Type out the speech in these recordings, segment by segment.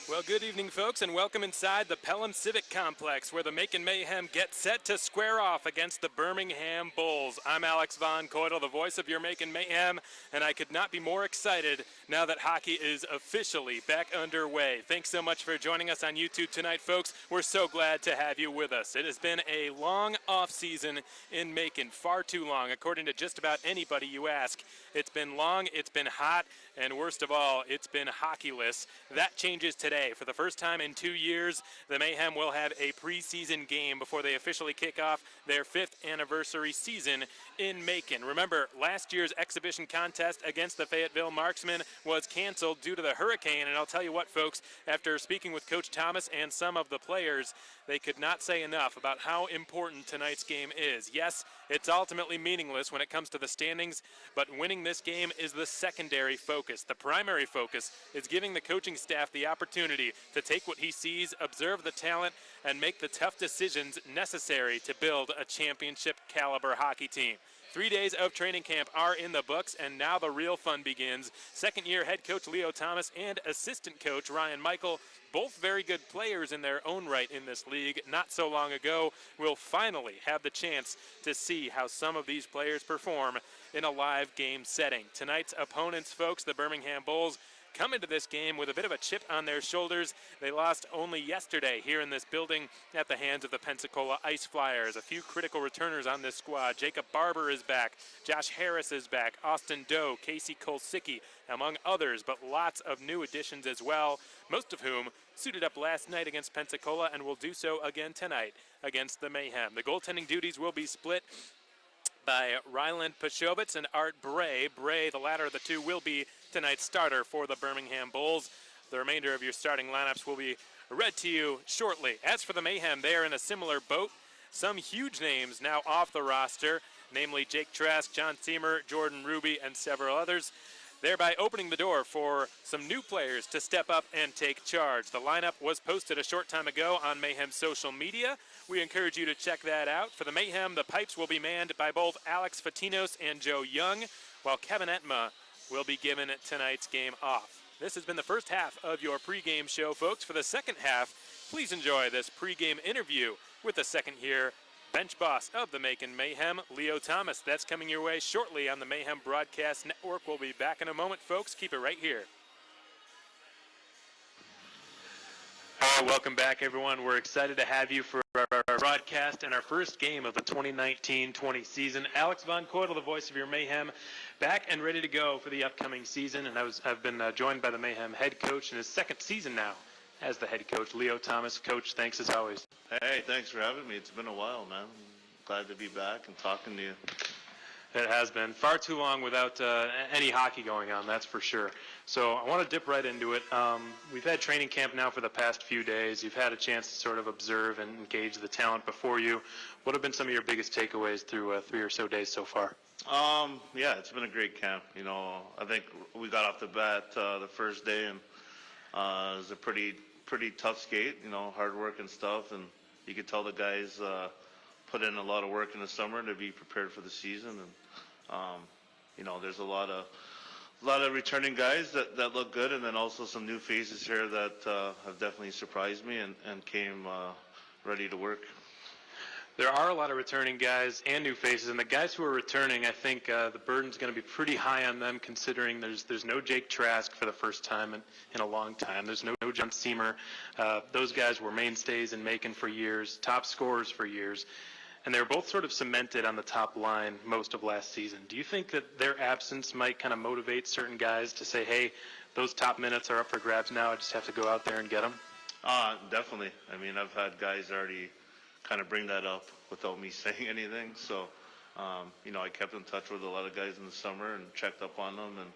Well, good evening, folks, and welcome inside the Pelham Civic Complex, where the Macon Mayhem get set to square off against the Birmingham Bulls. I'm Alex Von Coydle, the voice of your Macon Mayhem, and I could not be more excited now that hockey is officially back underway. Thanks so much for joining us on YouTube tonight, folks. We're so glad to have you with us. It has been a long off-season in Macon, far too long, according to just about anybody you ask. It's been long, it's been hot, and worst of all, it's been hockeyless. That changes today. For the first time in 2 years, the Mayhem will have a preseason game before they officially kick off their 5th anniversary season in Macon. Remember, last year's exhibition contest against the Fayetteville Marksmen was canceled due to the hurricane, and I'll tell you what, folks, after speaking with Coach Thomas and some of the players, they could not say enough about how important tonight's game is. Yes, it's ultimately meaningless when it comes to the standings, but winning this game is the secondary focus. The primary focus is giving the coaching staff the opportunity to take what he sees, observe the talent, and make the tough decisions necessary to build a championship caliber hockey team. 3 days of training camp are in the books, and now the real fun begins. Second-year head coach Leo Thomas and assistant coach Ryan Michael, both very good players in their own right in this league, not so long ago, will finally have the chance to see how some of these players perform in a live game setting. Tonight's opponents, folks, the Birmingham Bulls, come into this game with a bit of a chip on their shoulders. They lost only yesterday here in this building at the hands of the Pensacola Ice Flyers. A few critical returners on this squad. Jacob Barber is back. Josh Harris is back. Austin Doe, Casey Kolsicki, among others, but lots of new additions as well, most of whom suited up last night against Pensacola and will do so again tonight against the Mayhem. The goaltending duties will be split by Ryland Pachovitz and Art Bray. Bray, the latter of the two, will be tonight's starter for the Birmingham Bulls. The remainder of your starting lineups will be read to you shortly. As for the Mayhem, they are in a similar boat. Some huge names now off the roster, namely Jake Trask, John Seamer, Jordan Ruby, and several others, thereby opening the door for some new players to step up and take charge. The lineup was posted a short time ago on Mayhem's social media. We encourage you to check that out. For the Mayhem, the pipes will be manned by both Alex Patinos and Joe Young, while Kevin Etma will be given tonight's game off. This has been the first half of your pregame show, folks. For the second half, please enjoy this pregame interview with the second-year bench boss of the Macon Mayhem, Leo Thomas. That's coming your way shortly on the Mayhem Broadcast Network. We'll be back in a moment, folks. Keep it right here. All right, welcome back, everyone. We're excited to have you for our broadcast and our first game of the 2019-20 season. Alex Von Coydle, the voice of your Mayhem, back and ready to go for the upcoming season. And I've been joined by the Mayhem head coach in his second season now as the head coach, Leo Thomas. Coach, thanks as always. Hey, thanks for having me. It's been a while, man. Glad to be back and talking to you. It has been far too long without any hockey going on, that's for sure. So I want to dip right into it. We've had training camp now for the past few days. You've had a chance to sort of observe and engage the talent before you. What have been some of your biggest takeaways through 3 or so days so far? Yeah, it's been a great camp. You know, I think we got off the bat the first day, and it was a pretty tough skate, you know, hard work and stuff, and you could tell the guys put in a lot of work in the summer to be prepared for the season. And you know, there's a lot of returning guys that look good, and then also some new faces here that have definitely surprised me and came ready to work. There are a lot of returning guys and new faces, and the guys who are returning, I think the burden's going to be pretty high on them, considering there's no Jake Trask for the first time in a long time. There's no John Seamer. Those guys were mainstays in Macon for years, top scorers for years, and they were both sort of cemented on the top line most of last season. Do you think that their absence might kind of motivate certain guys to say, hey, those top minutes are up for grabs now, I just have to go out there and get them? Definitely. I mean, I've had guys already kind of bring that up without me saying anything. So, you know, I kept in touch with a lot of guys in the summer and checked up on them. And,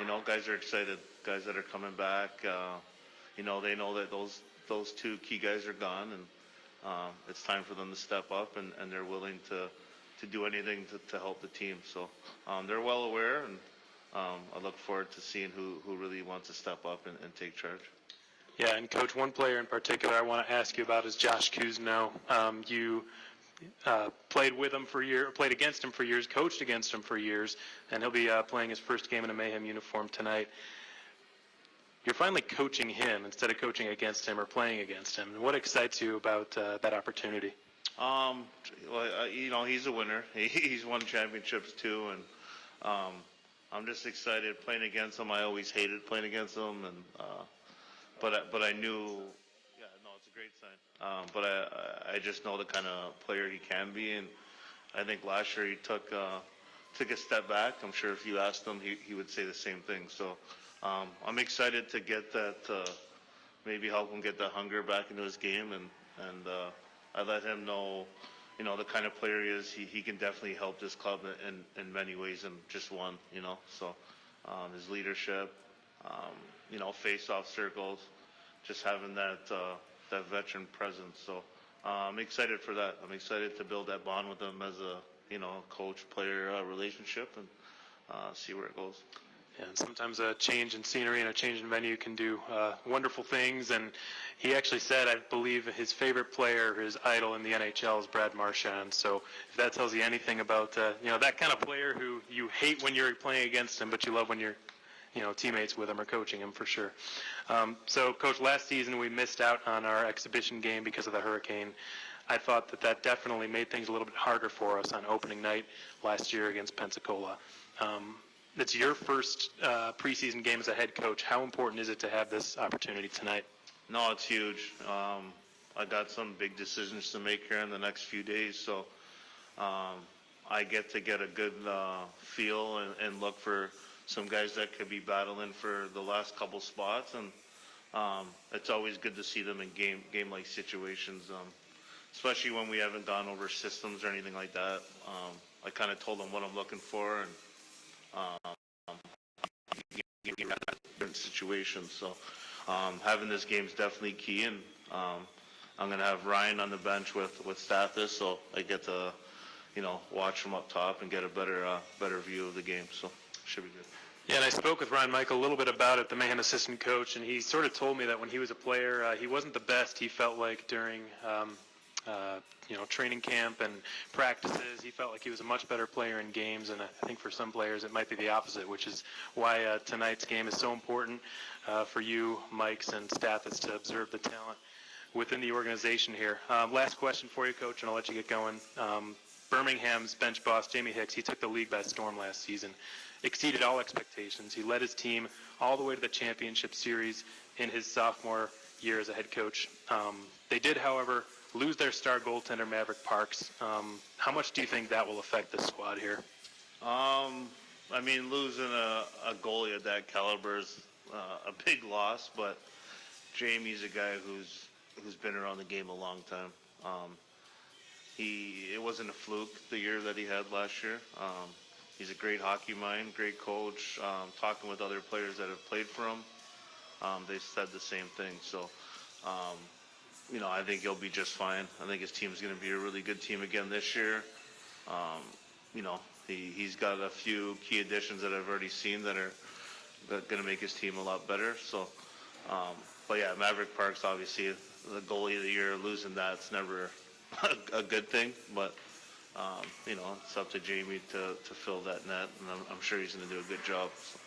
you know, guys are excited. Guys that are coming back, you know, they know that those two key guys are gone, and it's time for them to step up, and they're willing to do anything to help the team. So they're well aware, and I look forward to seeing who really wants to step up and take charge. Yeah, and Coach, one player in particular I want to ask you about is Josh Kuzno. You played with him for years, played against him for years, coached against him for years, and he'll be playing his first game in a Mayhem uniform tonight. you're finally coaching him instead of coaching against him or playing against him. What excites you about that opportunity? Well, he's a winner. He's won championships too, and I'm just excited playing against him. I always hated playing against him, and but I knew, yeah, no, it's a great sign. But I just know the kind of player he can be, and I think last year he took a step back. I'm sure if you asked him, he would say the same thing. So I'm excited to get that, maybe help him get that hunger back into his game, and I let him know, the kind of player he is. He can definitely help this club in many ways, and just one, So his leadership, face-off circles, just having that veteran presence. So I'm excited for that. I'm excited to build that bond with him as a coach-player relationship, and see where it goes. Yeah, and sometimes a change in scenery and a change in venue can do wonderful things. And he actually said, I believe, his favorite player, his idol in the NHL is Brad Marchand. So if that tells you anything about, that kind of player who you hate when you're playing against him, but you love when you're, teammates with him or coaching him, for sure. So, Coach, last season we missed out on our exhibition game because of the hurricane. I thought that definitely made things a little bit harder for us on opening night last year against Pensacola. It's your first preseason game as a head coach. How important is it to have this opportunity tonight? No, it's huge. I got some big decisions to make here in the next few days, so I get a good feel and look for some guys that could be battling for the last couple spots, and it's always good to see them in game-like situations, especially when we haven't gone over systems or anything like that. I kind of told them what I'm looking for, and different situations. So having this game is definitely key, and I'm going to have Ryan on the bench with Stathis, so I get to watch from up top and get a better view of the game. So should be good. Yeah, and I spoke with Ryan Michael a little bit about it, the Mayhem assistant coach, and he sort of told me that when he was a player, he wasn't the best. He felt like during training camp and practices, he felt like he was a much better player in games, and I think for some players it might be the opposite, which is why tonight's game is so important for you, Mikes, and Stathis to observe the talent within the organization here. Last question for you, Coach, and I'll let you get going. Birmingham's bench boss, Jamie Hicks, he took the league by storm last season, exceeded all expectations. He led his team all the way to the championship series in his sophomore year as a head coach. They did, however, lose their star goaltender, Maverick Parks. How much do you think that will affect the squad here? Losing a goalie of that caliber is a big loss, but Jamie's a guy who's been around the game a long time. It wasn't a fluke the year that he had last year. He's a great hockey mind, great coach. Talking with other players that have played for him, they said the same thing. So, I think he'll be just fine. I think his team's going to be a really good team again this year. He's got a few key additions that I've already seen that are going to make his team a lot better. So, but yeah, Maverick Parks, obviously, the goalie of the year, losing that's never a good thing. But, it's up to Jamie to fill that net, and I'm sure he's going to do a good job. So.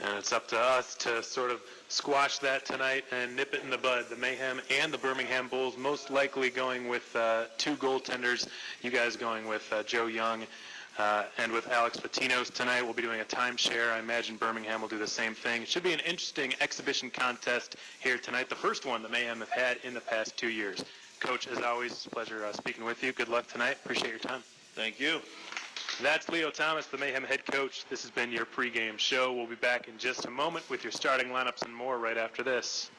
And it's up to us to sort of squash that tonight and nip it in the bud. The Mayhem and the Birmingham Bulls most likely going with two goaltenders. You guys going with Joe Young and with Alex Patino tonight. We'll be doing a timeshare. I imagine Birmingham will do the same thing. It should be an interesting exhibition contest here tonight, the first one the Mayhem have had in the past 2 years. Coach, as always, it's a pleasure speaking with you. Good luck tonight. Appreciate your time. Thank you. That's Leo Thomas, the Mayhem head coach. This has been your pregame show. We'll be back in just a moment with your starting lineups and more right after this.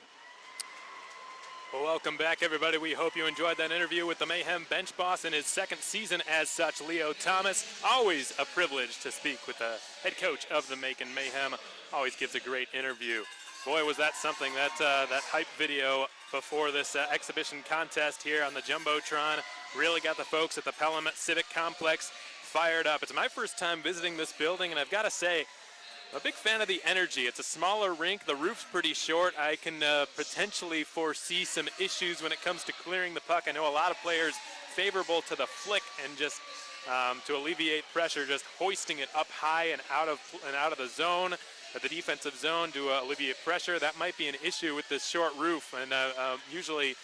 Well, welcome back, everybody. We hope you enjoyed that interview with the Mayhem bench boss in his second season as such, Leo Thomas. Always a privilege to speak with the head coach of the Macon Mayhem. Always gives a great interview. Boy, was that something, that hype video before this exhibition contest here on the Jumbotron really got the folks at the Pelham Civic Complex fired up. It's my first time visiting this building, and I've got to say, I'm a big fan of the energy. It's a smaller rink. The roof's pretty short. I can potentially foresee some issues when it comes to clearing the puck. I know a lot of players favorable to the flick and just to alleviate pressure, just hoisting it up high and out of the zone. at the defensive zone to alleviate pressure. That might be an issue with this short roof, and usually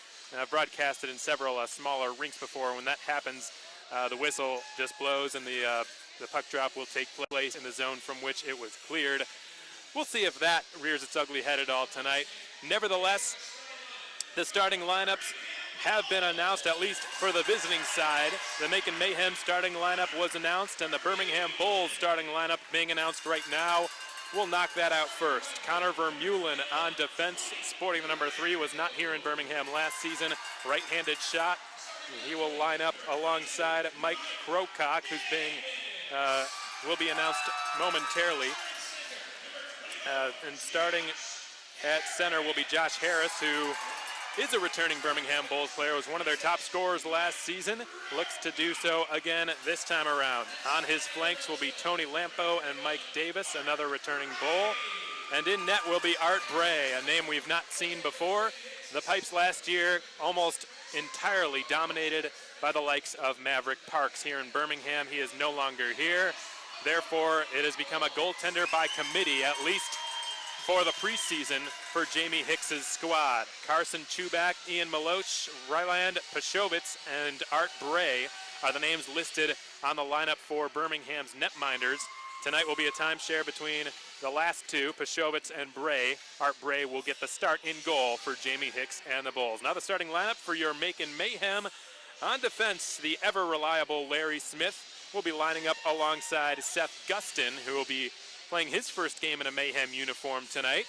broadcasted in several smaller rinks before. When that happens, the whistle just blows and the puck drop will take place in the zone from which it was cleared. We'll see if that rears its ugly head at all tonight. Nevertheless, the starting lineups have been announced, at least for the visiting side. The Macon Mayhem starting lineup was announced, and the Birmingham Bulls starting lineup being announced right now. We'll knock that out first. Connor Vermeulen on defense, sporting the number 3, was not here in Birmingham last season. Right-handed shot. He will line up alongside Mike Krocock, who's will be announced momentarily. And starting at center will be Josh Harris, who is a returning Birmingham Bulls player, was one of their top scorers last season, looks to do so again this time around. On his flanks will be Tony Lampo and Mike Davis, another returning Bull. And in net will be Art Bray, a name we've not seen before. The Pipes last year almost entirely dominated by the likes of Maverick Parks here in Birmingham. He is no longer here. Therefore, it has become a goaltender by committee, at least for the preseason, for Jamie Hicks's squad. Carson Chubak, Ian Maloch, Ryland Pashowitz, and Art Bray are the names listed on the lineup for Birmingham's netminders. Tonight will be a timeshare between the last two, Pashowitz and Bray. Art Bray will get the start in goal for Jamie Hicks and the Bulls. Now the starting lineup for your Macon Mayhem. On defense, the ever-reliable Larry Smith will be lining up alongside Seth Gustin, who will be playing his first game in a Mayhem uniform tonight.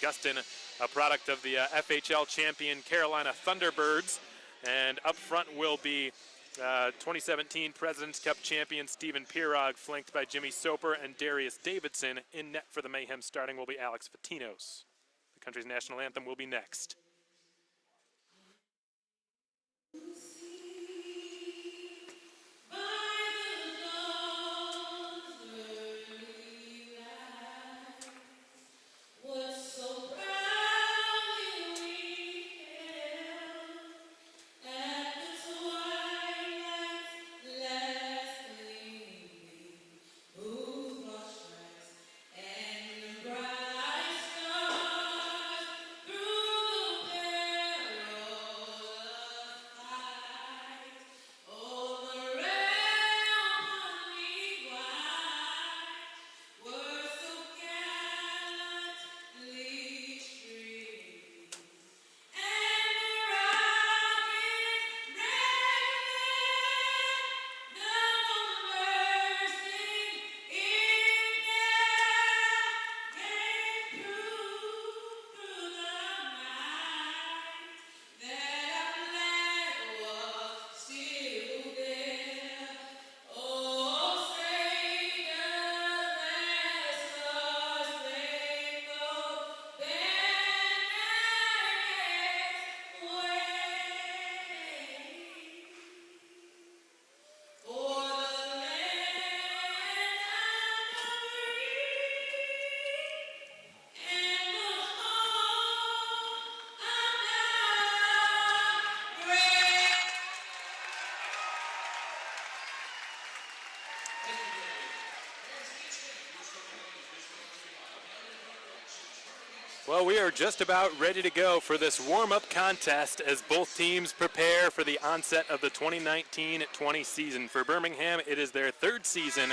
Gustin, a product of the FHL champion Carolina Thunderbirds. And up front will be 2017 President's Cup champion Stephen Pirog, flanked by Jimmy Soper and Darius Davidson. In net for the Mayhem starting will be Alex Patinos. The country's national anthem will be next. Well, we are just about ready to go for this warm-up contest as both teams prepare for the onset of the 2019-20 season. For Birmingham, it is their third season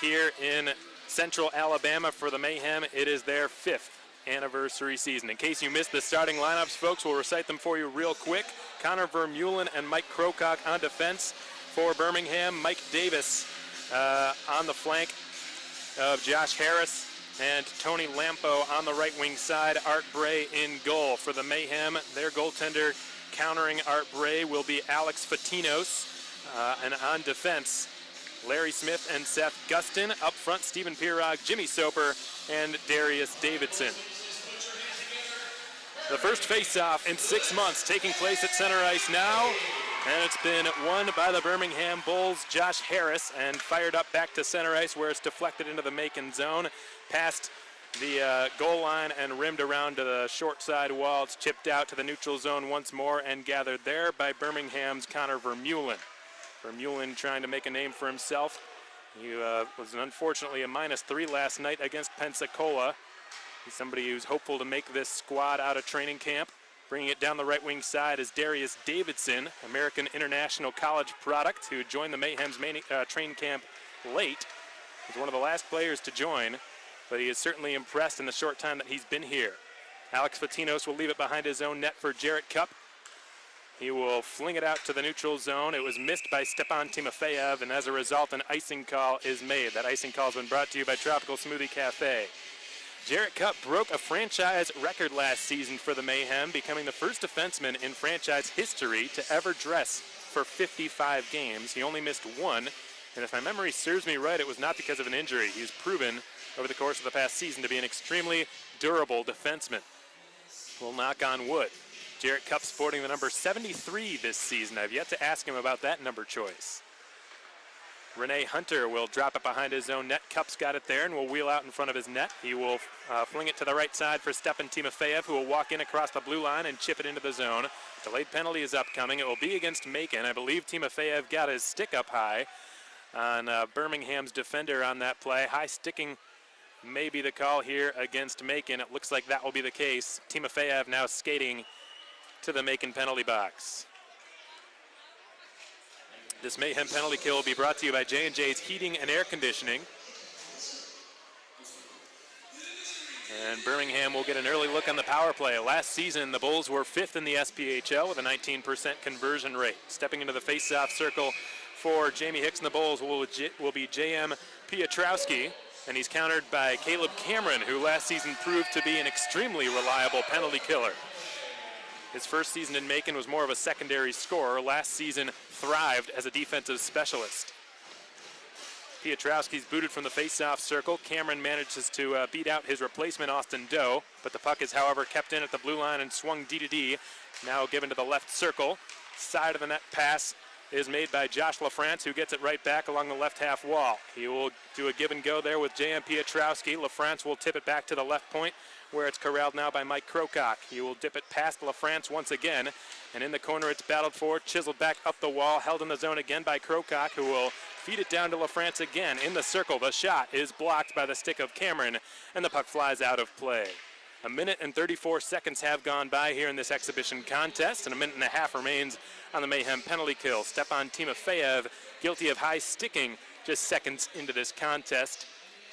here in Central Alabama. For the Mayhem, it is their fifth anniversary season. In case you missed the starting lineups, folks, we'll recite them for you real quick. Connor Vermeulen and Mike Krocock on defense. For Birmingham, Mike Davis on the flank of Josh Harris and Tony Lampo on the right wing side. Art Bray in goal. For the Mayhem, their goaltender countering Art Bray will be Alex Patinos. And on defense, Larry Smith and Seth Gustin. Up front, Stephen Pirog, Jimmy Soper, and Darius Davidson. The first face-off in 6 months taking place at center ice now. And it's been won by the Birmingham Bulls, Josh Harris, and fired up back to center ice where it's deflected into the Macon zone, past the goal line and rimmed around to the short side wall. It's chipped out to the neutral zone once more and gathered there by Birmingham's Connor Vermeulen. Vermeulen trying to make a name for himself He was unfortunately a -3 last night against Pensacola. He's somebody who's hopeful to make this squad out of training camp. Bringing it down the right wing side is Darius Davidson, American International College product, who joined the Mayhem's training camp late. He's one of the last players to join, but he has certainly impressed in the short time that he's been here. Alex Patinos will leave it behind his own net for Jarrett Cup. He will fling it out to the neutral zone. It was missed by Stepan Timofeyev, and as a result, an icing call is made. That icing call has been brought to you by Tropical Smoothie Cafe. Jarrett Cup broke a franchise record last season for the Mayhem, becoming the first defenseman in franchise history to ever dress for 55 games. He only missed one, and if my memory serves me right, it was not because of an injury. He's proven over the course of the past season to be an extremely durable defenseman. We'll knock on wood. Jarrett Cup sporting the number 73 this season. I've yet to ask him about that number choice. Rene Hunter will drop it behind his own net. Cup's got it there and will wheel out in front of his net. He will fling it to the right side for Stepan Timofeyev, who will walk in across the blue line and chip it into the zone. Delayed penalty is upcoming. It will be against Macon. I believe Timofeyev got his stick up high on Birmingham's defender on that play. High sticking may be the call here against Macon. It looks like that will be the case. Timofeyev now skating to the Macon penalty box. This Mayhem penalty kill will be brought to you by J&J's Heating and Air Conditioning. And Birmingham will get an early look on the power play. Last season, the Bulls were 5th in the SPHL with a 19% conversion rate. Stepping into the face-off circle for Jamie Hicks and the Bulls will be J.M. Piotrowski, and he's countered by Caleb Cameron, who last season proved to be an extremely reliable penalty killer. His first season in Macon was more of a secondary scorer. Last season thrived as a defensive specialist. Piotrowski's booted from the face-off circle. Cameron manages to beat out his replacement, Austin Doe, but the puck is, however, kept in at the blue line and swung D-to-D. Now given to the left circle. Side of the net pass is made by Josh LaFrance, who gets it right back along the left half wall. He will do a give and go there with J.M. Piotrowski. LaFrance will tip it back to the left point, where it's corralled now by Mike Krokock. He will dip it past LaFrance once again, and in the corner it's battled for, chiseled back up the wall, held in the zone again by Krokock, who will feed it down to LaFrance again. In the circle, the shot is blocked by the stick of Cameron, and the puck flies out of play. 1 minute and 34 seconds have gone by here in this exhibition contest, and 1.5 minutes remains on the Mayhem penalty kill. Stepan Timofeyev, guilty of high sticking just seconds into this contest,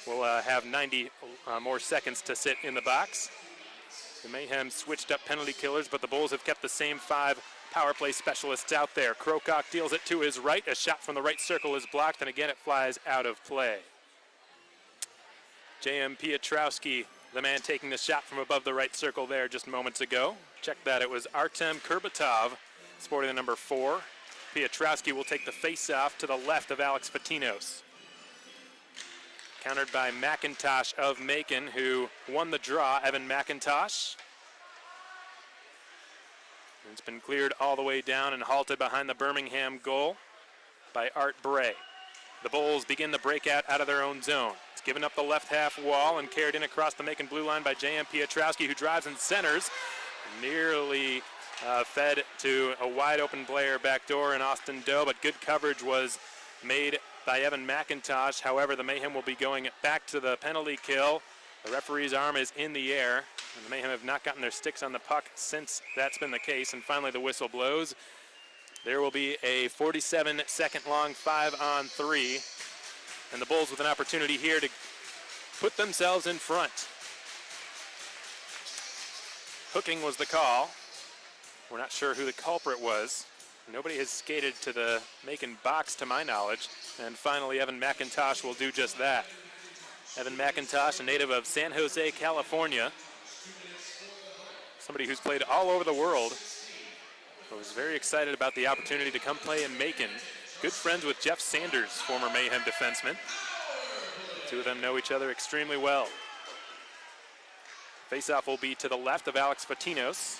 will have 90 more seconds to sit in the box. The Mayhem switched up penalty killers, but the Bulls have kept the same 5 power play specialists out there. Krokock deals it to his right. A shot from the right circle is blocked, and again it flies out of play. J.M. Piotrowski, the man taking the shot from above the right circle there just moments ago. Check that, it was Artem Kurbatov, sporting the number 4. Piotrowski will take the face-off to the left of Alex Patinos. Countered by McIntosh of Macon, who won the draw, Evan McIntosh. It's been cleared all the way down and halted behind the Birmingham goal by Art Bray. The Bulls begin the breakout out of their own zone. It's given up the left half wall and carried in across the Macon blue line by J.M. Piotrowski, who drives and centers. Nearly fed to a wide open player backdoor in Austin Doe, but good coverage was made by Evan McIntosh. However, the Mayhem will be going back to the penalty kill. The referee's arm is in the air, and the Mayhem have not gotten their sticks on the puck since that's been the case, and finally the whistle blows. There will be a 47-second long 5-on-3, and the Bulls with an opportunity here to put themselves in front. Hooking was the call. We're not sure who the culprit was. Nobody has skated to the Macon box to my knowledge. And finally, Evan McIntosh will do just that. Evan McIntosh, a native of San Jose, California. Somebody who's played all over the world. I was very excited about the opportunity to come play in Macon. Good friends with Jeff Sanders, former Mayhem defenseman. The two of them know each other extremely well. Faceoff will be to the left of Alex Patinos.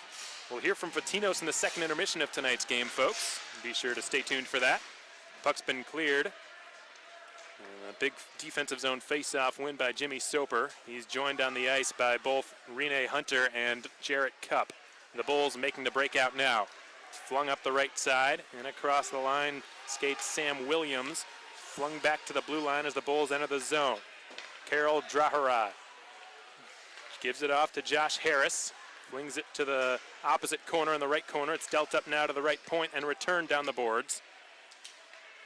We'll hear from Patinos in the second intermission of tonight's game, folks. Be sure to stay tuned for that. Puck's been cleared. A big defensive zone face-off win by Jimmy Soper. He's joined on the ice by both Rene Hunter and Jarrett Cup. The Bulls making the breakout now. Flung up the right side and across the line skates Sam Williams. flung back to the blue line as the Bulls enter the zone. Carol Draharad gives it off to Josh Harris. Flings it to the opposite corner in the right corner. It's dealt up now to the right point and returned down the boards.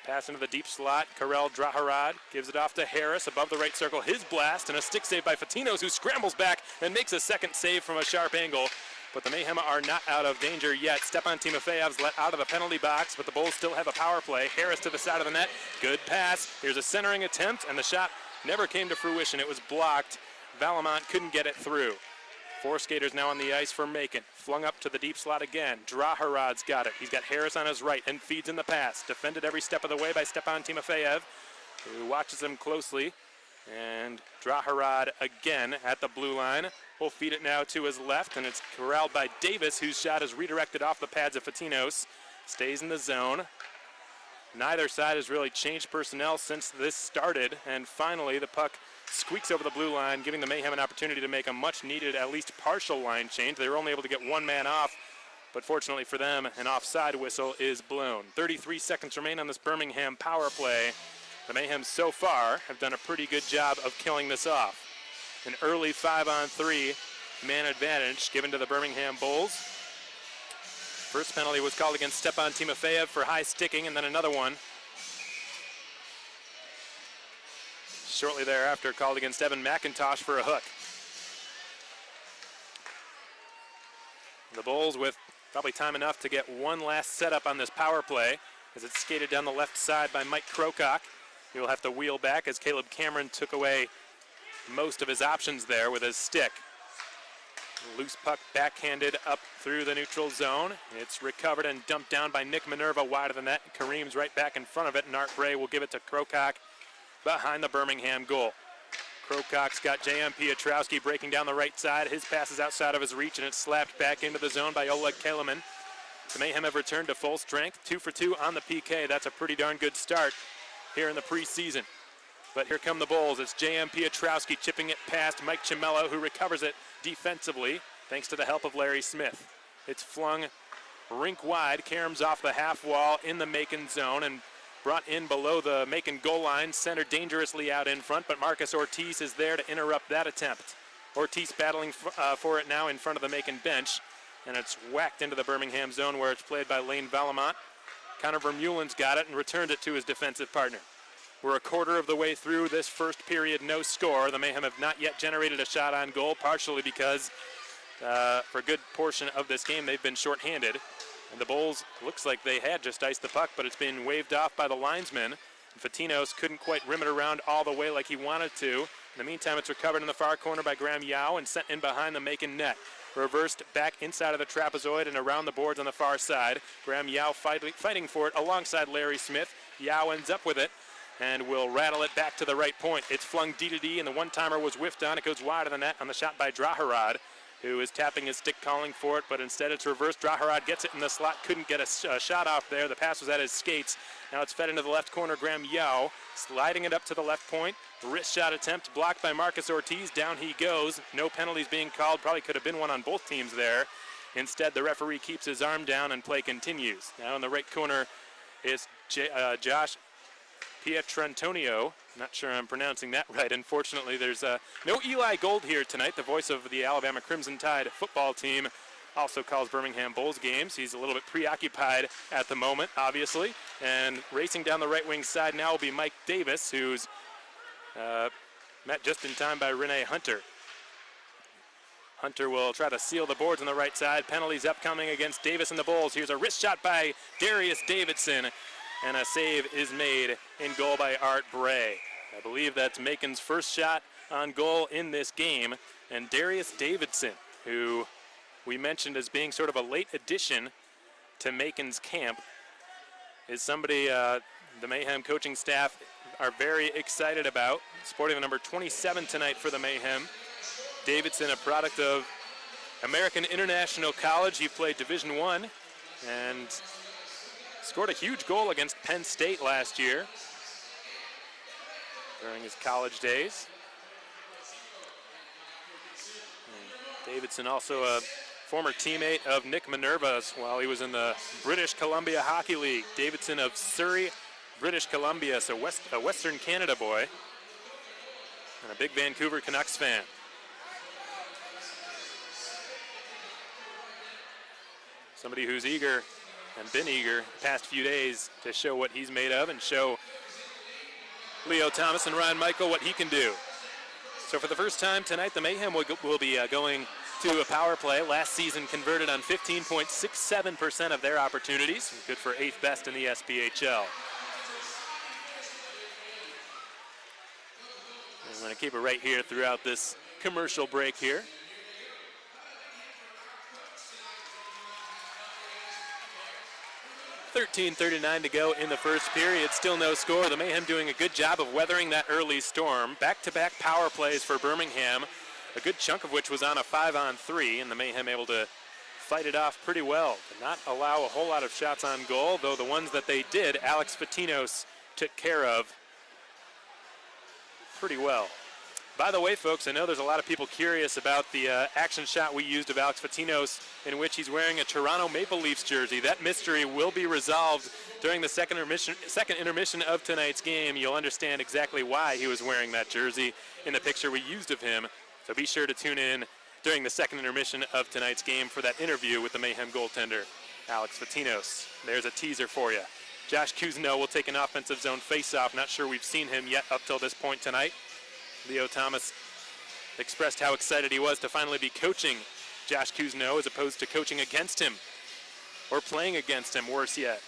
Pass into the deep slot. Karel Draharad gives it off to Harris above the right circle. His blast and a stick save by Patinos, who scrambles back and makes a second save from a sharp angle. But the Mayhem are not out of danger yet. Stepan Timofeyev's let out of the penalty box, but the Bulls still have a power play. Harris to the side of the net. Good pass. Here's a centering attempt, and the shot never came to fruition. It was blocked. Valamont couldn't get it through. 4 skaters now on the ice for Macon. Flung up to the deep slot again. Draharad's got it. He's got Harris on his right and feeds in the pass. Defended every step of the way by Stepan Timofeyev, who watches him closely. And Draharad again at the blue line. Will feed it now to his left, and it's corralled by Davis, whose shot is redirected off the pads of Patinos. Stays in the zone. Neither side has really changed personnel since this started, and finally the puck squeaks over the blue line, giving the Mayhem an opportunity to make a much-needed, at least partial line change. They were only able to get one man off, but fortunately for them, an offside whistle is blown. 33 seconds remain on this Birmingham power play. The Mayhem so far have done a pretty good job of killing this off. An early 5-on-3 man advantage given to the Birmingham Bulls. First penalty was called against Stepan Timofeyev for high sticking, and then another one shortly thereafter called against Evan McIntosh for a hook. The Bulls with probably time enough to get one last setup on this power play as it's skated down the left side by Mike Krokock. He will have to wheel back as Caleb Cameron took away most of his options there with his stick. Loose puck backhanded up through the neutral zone. It's recovered and dumped down by Nick Minerva wide of the net. Kareem's right back in front of it, and Art Bray will give it to Krokock behind the Birmingham goal. Krokock's got J.M. Pietrowski breaking down the right side. His pass is outside of his reach, and it's slapped back into the zone by Oleg Kaleman. The Mayhem have returned to full strength, 2 for 2 on the PK. That's a pretty darn good start here in the preseason. But here come the Bulls. It's J.M. Pietrowski chipping it past Mike Cimello, who recovers it defensively thanks to the help of Larry Smith. It's flung rink wide. Karam's off the half wall in the Macon zone and brought in below the Macon goal line. Centered dangerously out in front, but Marcus Ortiz is there to interrupt that attempt. Ortiz battling for it now in front of the Macon bench, and it's whacked into the Birmingham zone where it's played by Lane Valamont. Connor Vermeulen's got it and returned it to his defensive partner. We're a quarter of the way through this first period, no score. The Mayhem have not yet generated a shot on goal, partially because for a good portion of this game they've been shorthanded. And the Bulls, looks like they had just iced the puck, but it's been waved off by the linesmen. And Fatinos couldn't quite rim it around all the way like he wanted to. In the meantime, it's recovered in the far corner by Graham Yao and sent in behind the Macon net. Reversed back inside of the trapezoid and around the boards on the far side. Graham Yao fighting for it alongside Larry Smith. Yao ends up with it and will rattle it back to the right point. It's flung D-to-D, and the one-timer was whiffed on. It goes wide of the net on the shot by Draharad, who is tapping his stick calling for it, but instead it's reversed. Draharad gets it in the slot, couldn't get a shot off there. The pass was at his skates. Now it's fed into the left corner. Graham Yao sliding it up to the left point. Wrist shot attempt blocked by Marcus Ortiz. Down he goes. No penalties being called. Probably could have been one on both teams there. Instead, the referee keeps his arm down and play continues. Now in the right corner is Josh Pietrantonio. Not sure I'm pronouncing that right. Unfortunately, there's no Eli Gold here tonight. The voice of the Alabama Crimson Tide football team also calls Birmingham Bulls games. He's a little bit preoccupied at the moment, obviously. And racing down the right wing side now will be Mike Davis, who's met just in time by Renee Hunter. Hunter will try to seal the boards on the right side. Penalties upcoming against Davis and the Bulls. Here's a wrist shot by Darius Davidson, and a save is made in goal by Art Bray. I believe that's Macon's first shot on goal in this game. And Darius Davidson, who we mentioned as being sort of a late addition to Macon's camp, is somebody the Mayhem coaching staff are very excited about. Sporting the number 27 tonight for the Mayhem. Davidson, a product of American International College. He played Division I and scored a huge goal against Penn State last year during his college days. And Davidson also a former teammate of Nick Minerva's while he was in the British Columbia Hockey League. Davidson of Surrey British Columbia, so a Western Canada boy, and a big Vancouver Canucks fan. Somebody who's eager and been eager the past few days to show what he's made of and show Leo Thomas and Ryan Michael what he can do. So for the first time tonight, the Mayhem will be going to a power play. Last season converted on 15.67% of their opportunities. Good for 8th best in the SPHL. I'm going to keep it right here throughout this commercial break here. 13:39 to go in the first period. Still no score. The Mayhem doing a good job of weathering that early storm. Back-to-back power plays for Birmingham, a good chunk of which was on a 5-on-3, and the Mayhem able to fight it off pretty well. Did not allow a whole lot of shots on goal, though the ones that they did, Alex Patinos took care of pretty well. By the way, folks, I know there's a lot of people curious about the action shot we used of Alex Patinos, in which he's wearing a Toronto Maple Leafs jersey. That mystery will be resolved during the second intermission of tonight's game. You'll understand exactly why he was wearing that jersey in the picture we used of him. So be sure to tune in during the second intermission of tonight's game for that interview with the Mayhem goaltender, Alex Patinos. There's a teaser for you. Josh Kuzno will take an offensive zone faceoff. Not sure we've seen him yet up till this point tonight. Leo Thomas expressed how excited he was to finally be coaching Josh Kuzno as opposed to coaching against him or playing against him, worse yet,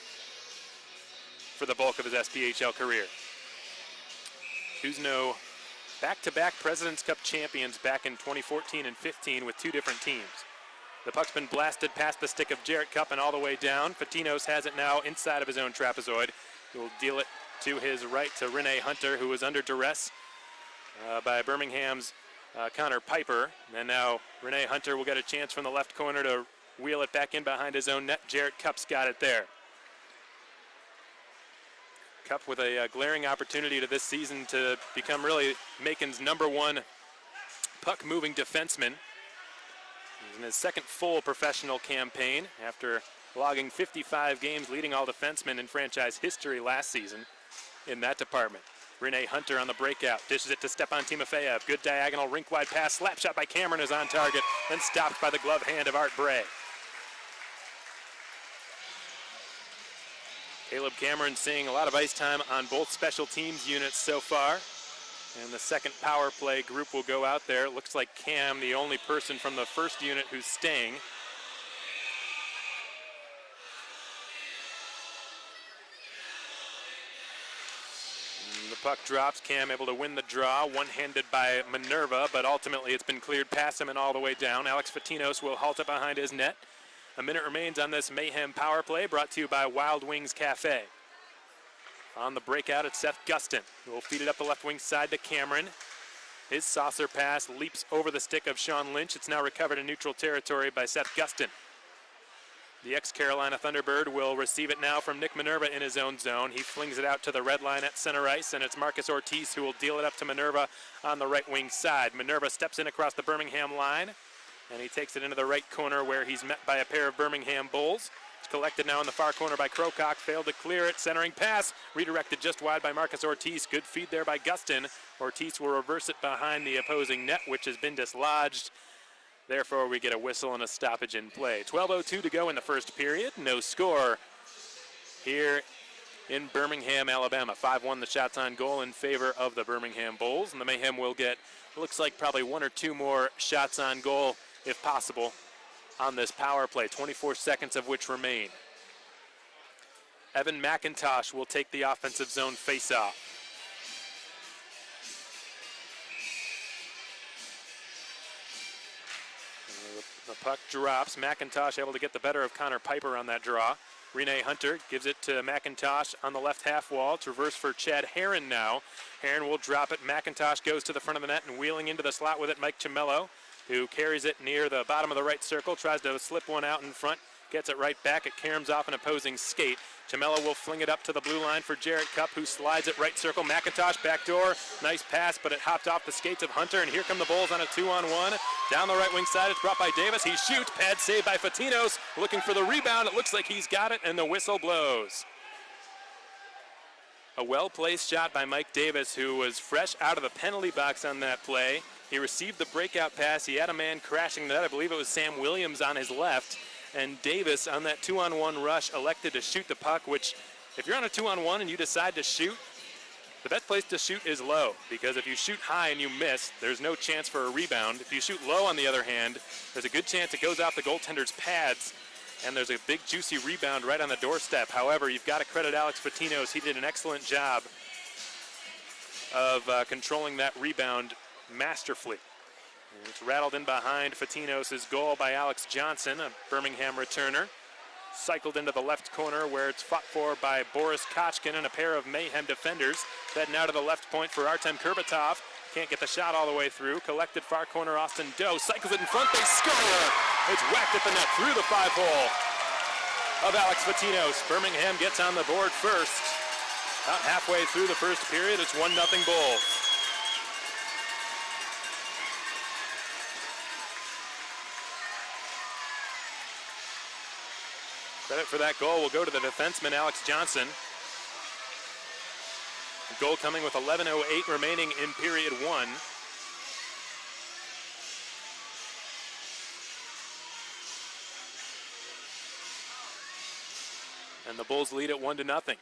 for the bulk of his SPHL career. Kuzno, back-to-back President's Cup champions back in 2014 and 15 with two different teams. The puck's been blasted past the stick of Jarrett Cup and all the way down. Patinos has it now inside of his own trapezoid. He will deal it to his right to Rene Hunter, who was under duress by Birmingham's Connor Piper. And now Rene Hunter will get a chance from the left corner to wheel it back in behind his own net. Jarrett Cup's got it there. Cup with a glaring opportunity to this season to become really Macon's #1 puck-moving defenseman. He's in his second full professional campaign after logging 55 games, leading all defensemen in franchise history last season in that department. Rene Hunter on the breakout, dishes it to Stepan Timofeyev. Good diagonal, rink-wide pass, slap shot by Cameron is on target, then stopped by the glove hand of Art Bray. Caleb Cameron seeing a lot of ice time on both special teams units so far. And the second power play group will go out there. It looks like Cam, the only person from the first unit who's staying. The puck drops. Cam able to win the draw, one-handed by Minerva, but ultimately it's been cleared past him and all the way down. Alex Patinos will halt it behind his net. A minute remains on this Mayhem power play, brought to you by Wild Wings Cafe. On the breakout, it's Seth Gustin, who will feed it up the left wing side to Cameron. His saucer pass leaps over the stick of Sean Lynch. It's now recovered in neutral territory by Seth Gustin. The ex-Carolina Thunderbird will receive it now from Nick Minerva in his own zone. He flings it out to the red line at center ice, and it's Marcus Ortiz who will deal it up to Minerva on the right wing side. Minerva steps in across the Birmingham line, and he takes it into the right corner where he's met by a pair of Birmingham Bulls. It's collected now in the far corner by Krokock, failed to clear it, centering pass, redirected just wide by Marcus Ortiz. Good feed there by Gustin. Ortiz will reverse it behind the opposing net, which has been dislodged. Therefore, we get a whistle and a stoppage in play. 12:02 to go in the first period. No score here in Birmingham, Alabama. 5-1 the shots on goal in favor of the Birmingham Bulls. And the Mayhem will get, looks like probably one or two more shots on goal, if possible, on this power play. 24 seconds of which remain. Evan McIntosh will take the offensive zone faceoff. The puck drops. McIntosh able to get the better of Connor Piper on that draw. Rene Hunter gives it to McIntosh on the left half wall. Traverse for Chad Herron now. Herron will drop it. McIntosh goes to the front of the net and wheeling into the slot with it, Mike Cimello, who carries it near the bottom of the right circle, tries to slip one out in front, gets it right back. It caroms off an opposing skate. Cimello will fling it up to the blue line for Jarrett Cup, who slides it right circle. McIntosh backdoor, nice pass, but it hopped off the skates of Hunter, and here come the Bulls on a 2-on-1. Down the right wing side, it's brought by Davis. He shoots, pad save by Patinos, looking for the rebound. It looks like he's got it, and the whistle blows. A well-placed shot by Mike Davis, who was fresh out of the penalty box on that play. He received the breakout pass. He had a man crashing the net. I believe it was Sam Williams on his left. And Davis, on that 2-on-1 rush, elected to shoot the puck, which, if you're on a 2-on-1 and you decide to shoot, the best place to shoot is low, because if you shoot high and you miss, there's no chance for a rebound. If you shoot low, on the other hand, there's a good chance it goes off the goaltender's pads, and there's a big, juicy rebound right on the doorstep. However, you've got to credit Alex Patino. He did an excellent job of controlling that rebound masterfully. And it's rattled in behind Fatinos' goal by Alex Johnson, a Birmingham returner. Cycled into the left corner where it's fought for by Boris Kochkin and a pair of Mayhem defenders. Fed now to the left point for Artem Kurbatov. Can't get the shot all the way through. Collected far corner, Austin Doe cycles it in front. They score! It's whacked at the net through the 5-hole of Alex Fatinos. Birmingham gets on the board first. About halfway through the first period, it's 1-0 Bulls. Credit for that goal will go to the defenseman, Alex Johnson. The goal coming with 11:08 remaining in period one. And the Bulls lead at 1-0.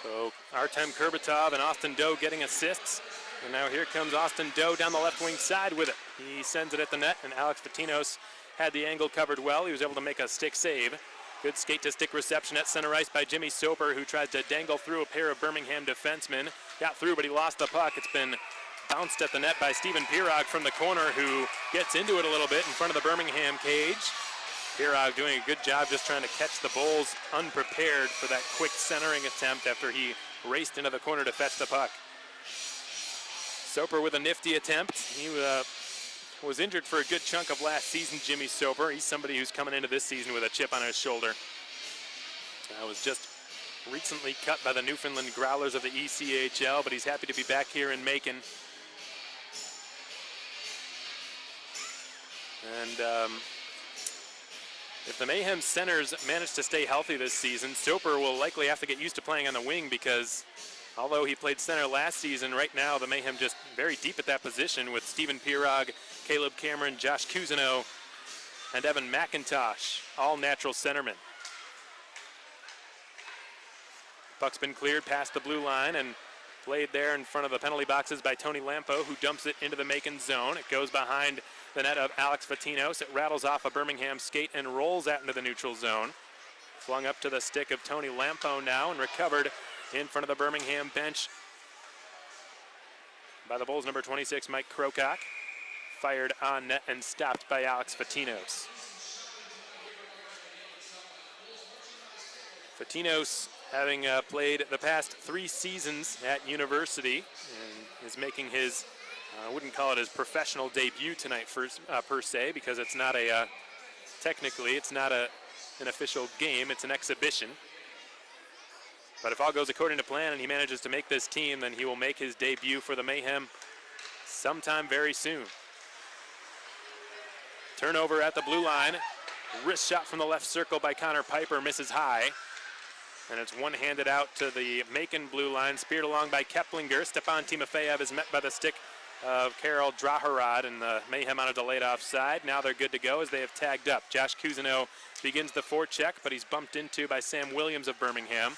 So Artem Kurbatov and Austin Doe getting assists. And now here comes Austin Doe down the left wing side with it. He sends it at the net, and Alex Patinos had the angle covered well. He was able to make a stick save. Good skate-to-stick reception at center ice by Jimmy Soper, who tries to dangle through a pair of Birmingham defensemen. Got through, but he lost the puck. It's been bounced at the net by Stephen Pirog from the corner, who gets into it a little bit in front of the Birmingham cage. Pirog doing a good job just trying to catch the Bulls unprepared for that quick centering attempt after he raced into the corner to fetch the puck. Soper with a nifty attempt. He was injured for a good chunk of last season, Jimmy Soper. He's somebody who's coming into this season with a chip on his shoulder. Was just recently cut by the Newfoundland Growlers of the ECHL, but he's happy to be back here in Macon. And if the Mayhem centers manage to stay healthy this season, Soper will likely have to get used to playing on the wing, because although he played center last season, right now the Mayhem just very deep at that position with Stephen Pirog, Caleb Cameron, Josh Cousineau, and Evan McIntosh, all natural centermen. Puck's been cleared past the blue line and played there in front of the penalty boxes by Tony Lampo, who dumps it into the Macon zone. It goes behind the net of Alex Fatinos. It rattles off a Birmingham skate and rolls out into the neutral zone. Flung up to the stick of Tony Lampo now and recovered in front of the Birmingham bench by the Bulls' number 26, Mike Krokock. Fired on net and stopped by Alex Fatinos. Fatinos, having played the past 3 seasons at university, and is making his, I wouldn't call it his professional debut tonight per se, because it's not a, technically it's not an official game, it's an exhibition. But if all goes according to plan and he manages to make this team, then he will make his debut for the Mayhem sometime very soon. Turnover at the blue line. Wrist shot from the left circle by Connor Piper, misses high. And it's one-handed out to the Macon blue line, speared along by Keplinger. Stepan Timofeyev is met by the stick of Karol Draharad, and the Mayhem on a delayed offside. Now they're good to go as they have tagged up. Josh Cousineau begins the forecheck, but he's bumped into by Sam Williams of Birmingham.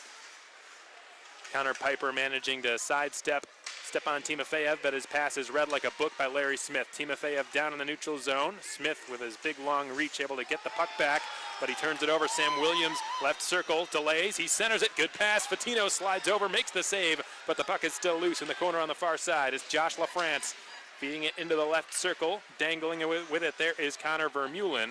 Connor Piper managing to sidestep Stepan Timofeyev, but his pass is read like a book by Larry Smith. Timofeyev down in the neutral zone. Smith with his big long reach able to get the puck back, but he turns it over. Sam Williams, left circle, delays. He centers it. Good pass. Patino slides over, makes the save, but the puck is still loose in the corner on the far side. It's Josh LaFrance feeding it into the left circle. Dangling with it there is Connor Vermeulen,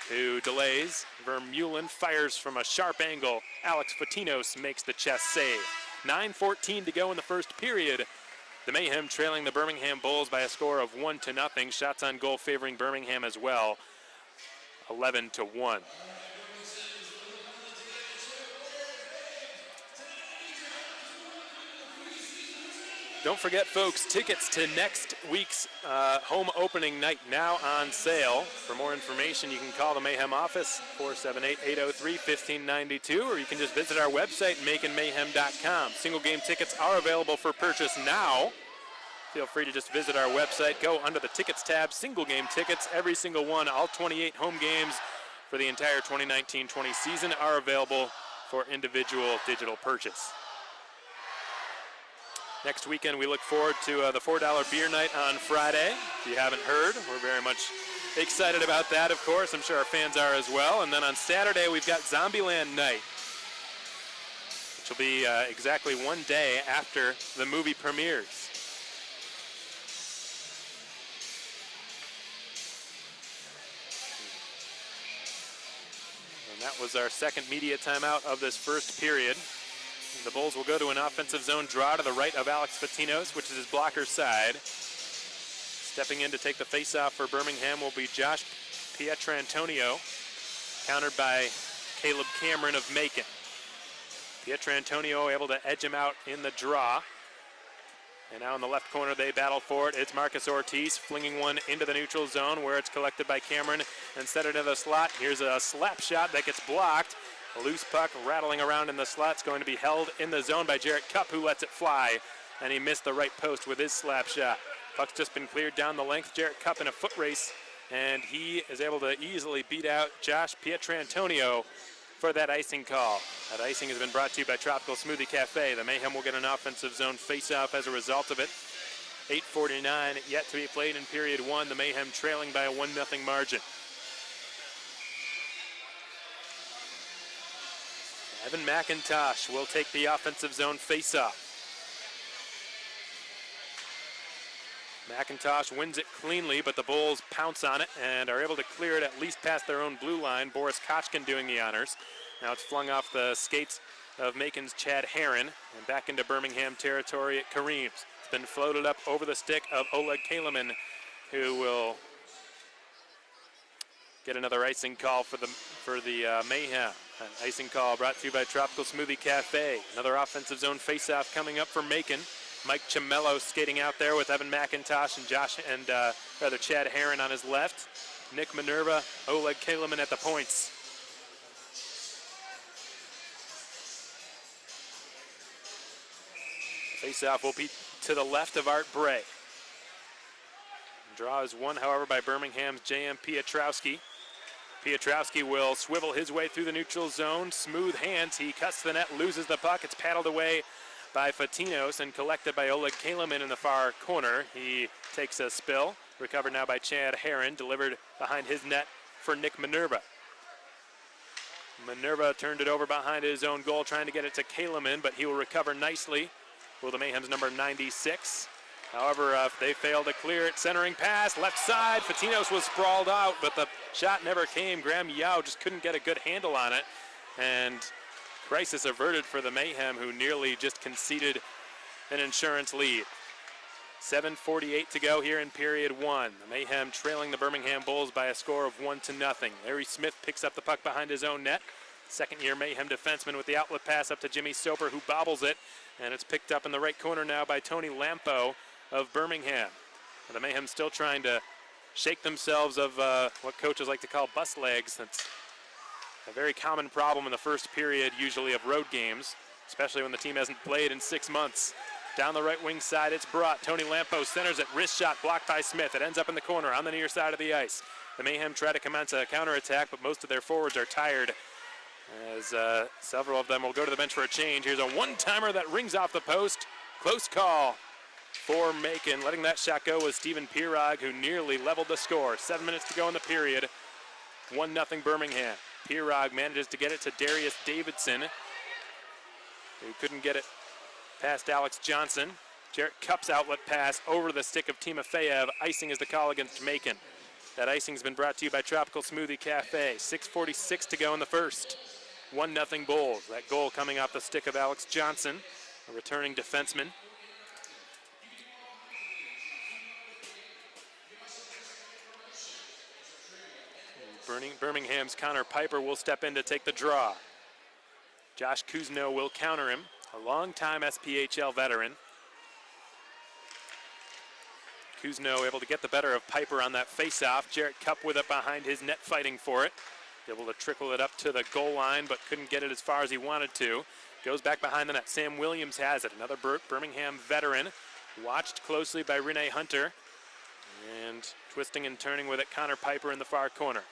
who delays. Vermeulen fires from a sharp angle. Alex Fatinos makes the chest save. 9:14 to go in the first period. The Mayhem trailing the Birmingham Bulls by a score of 1-0. Shots on goal favoring Birmingham as well, 11-1. Don't forget, folks, tickets to next week's home opening night now on sale. For more information, you can call the Mayhem office, 478-803-1592, or you can just visit our website, makeandmayhem.com. Single game tickets are available for purchase now. Feel free to just visit our website. Go under the tickets tab, single game tickets. Every single one, all 28 home games for the entire 2019-20 season are available for individual digital purchase. Next weekend, we look forward to the $4 beer night on Friday. If you haven't heard, we're very much excited about that, of course. I'm sure our fans are as well. And then on Saturday, we've got Zombieland night, which will be exactly one day after the movie premieres. And that was our second media timeout of this first period. The Bulls will go to an offensive zone draw to the right of Alex Patinos, which is his blocker side. Stepping in to take the faceoff for Birmingham will be Josh Pietrantonio, countered by Caleb Cameron of Macon. Pietrantonio able to edge him out in the draw. And now in the left corner, they battle for it. It's Marcus Ortiz flinging one into the neutral zone where it's collected by Cameron and set it into the slot. Here's a slap shot that gets blocked. A loose puck rattling around in the slot. It's going to be held in the zone by Jarrett Cupp, who lets it fly, and he missed the right post with his slap shot. Puck's just been cleared down the length. Jarrett Cupp in a foot race, and he is able to easily beat out Josh Pietrantonio for that icing call. That icing has been brought to you by Tropical Smoothie Cafe. The Mayhem will get an offensive zone face-off as a result of it. 8:49 yet to be played in period one. The Mayhem trailing by a 1-0 margin. Evan McIntosh will take the offensive zone face-off. McIntosh wins it cleanly, but the Bulls pounce on it and are able to clear it at least past their own blue line. Boris Kochkin doing the honors. Now it's flung off the skates of Macon's Chad Herron and back into Birmingham territory at Kareem's. It's been floated up over the stick of Oleg Kaliman, who will get another icing call for the Mayhem. An icing call brought to you by Tropical Smoothie Cafe. Another offensive zone face-off coming up for Macon. Mike Chimello skating out there with Evan McIntosh and Chad Herron on his left. Nick Minerva, Oleg Kaliman at the points. Face-off will be to the left of Art Bray. Draw is won, however, by Birmingham's J.M. Pietrowski. Pietrowski will swivel his way through the neutral zone. Smooth hands. He cuts the net, loses the puck. It's paddled away by Fatinos and collected by Oleg Kaliman in the far corner. He takes a spill. Recovered now by Chad Herron. Delivered behind his net for Nick Minerva. Minerva turned it over behind his own goal, trying to get it to Kaliman, but he will recover nicely. Will the Mayhem's number 96. However, they failed to clear it. Centering pass, left side. Fatinos was sprawled out, but the shot never came. Graham Yao just couldn't get a good handle on it. And crisis averted for the Mayhem, who nearly just conceded an insurance lead. 7:48 to go here in period one. The Mayhem trailing the Birmingham Bulls by a score of 1-0. Larry Smith picks up the puck behind his own net. Second-year Mayhem defenseman with the outlet pass up to Jimmy Soper, who bobbles it. And it's picked up in the right corner now by Tony Lampo of Birmingham. The Mayhem still trying to shake themselves of what coaches like to call bus legs. That's a very common problem in the first period, usually, of road games, especially when the team hasn't played in 6 months. Down the right wing side, it's brought. Tony Lampo centers it. Wrist shot blocked by Smith. It ends up in the corner on the near side of the ice. The Mayhem try to commence a counterattack, but most of their forwards are tired, as several of them will go to the bench for a change. Here's a one-timer that rings off the post. Close call for Macon. Letting that shot go was Stephen Pirog, who nearly leveled the score. 7 minutes to go in the period. 1-0 Birmingham. Pirog manages to get it to Darius Davidson, who couldn't get it past Alex Johnson. Jarrett Cupp's outlet pass over the stick of Timofeyev. Icing is the call against Macon. That icing's been brought to you by Tropical Smoothie Cafe. 6:46 to go in the first. 1-0 Bulls. That goal coming off the stick of Alex Johnson, a returning defenseman. Birmingham's Connor Piper will step in to take the draw. Josh Kuzno will counter him, a longtime SPHL veteran. Kuzno able to get the better of Piper on that face-off. Jarrett Cupp with it behind his net fighting for it. Able to trickle it up to the goal line, but couldn't get it as far as he wanted to. Goes back behind the net. Sam Williams has it. Another Birmingham veteran. Watched closely by Renee Hunter. And twisting and turning with it, Connor Piper in the far corner.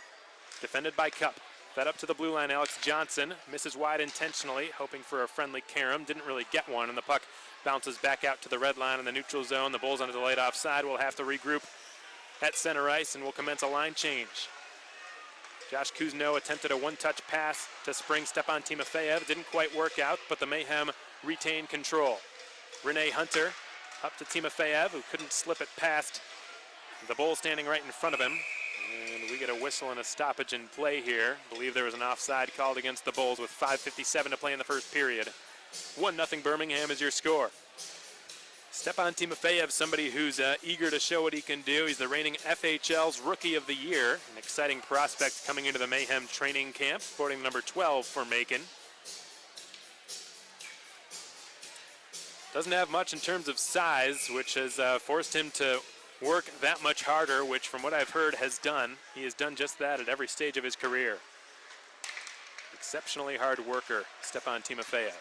Defended by Cupp. Fed up to the blue line, Alex Johnson. Misses wide intentionally, hoping for a friendly carom. Didn't really get one, and the puck bounces back out to the red line in the neutral zone. The Bulls on a delayed offside will have to regroup at center ice, and will commence a line change. Josh Kuzno attempted a one-touch pass to spring Stepan Timofeyev. Didn't quite work out, but the Mayhem retained control. Renee Hunter up to Timofeyev, who couldn't slip it past the Bull standing right in front of him. And we get a whistle and a stoppage in play here. I believe there was an offside called against the Bulls with 5:57 to play in the first period. 1-0 Birmingham is your score. Stepan Timofeyev, somebody who's eager to show what he can do. He's the reigning FHL's Rookie of the Year. An exciting prospect coming into the Mayhem training camp, sporting number 12 for Macon. Doesn't have much in terms of size, which has forced him to work that much harder, which from what I've heard he has done just that at every stage of his career. Exceptionally hard worker, Stepan Timofeyev.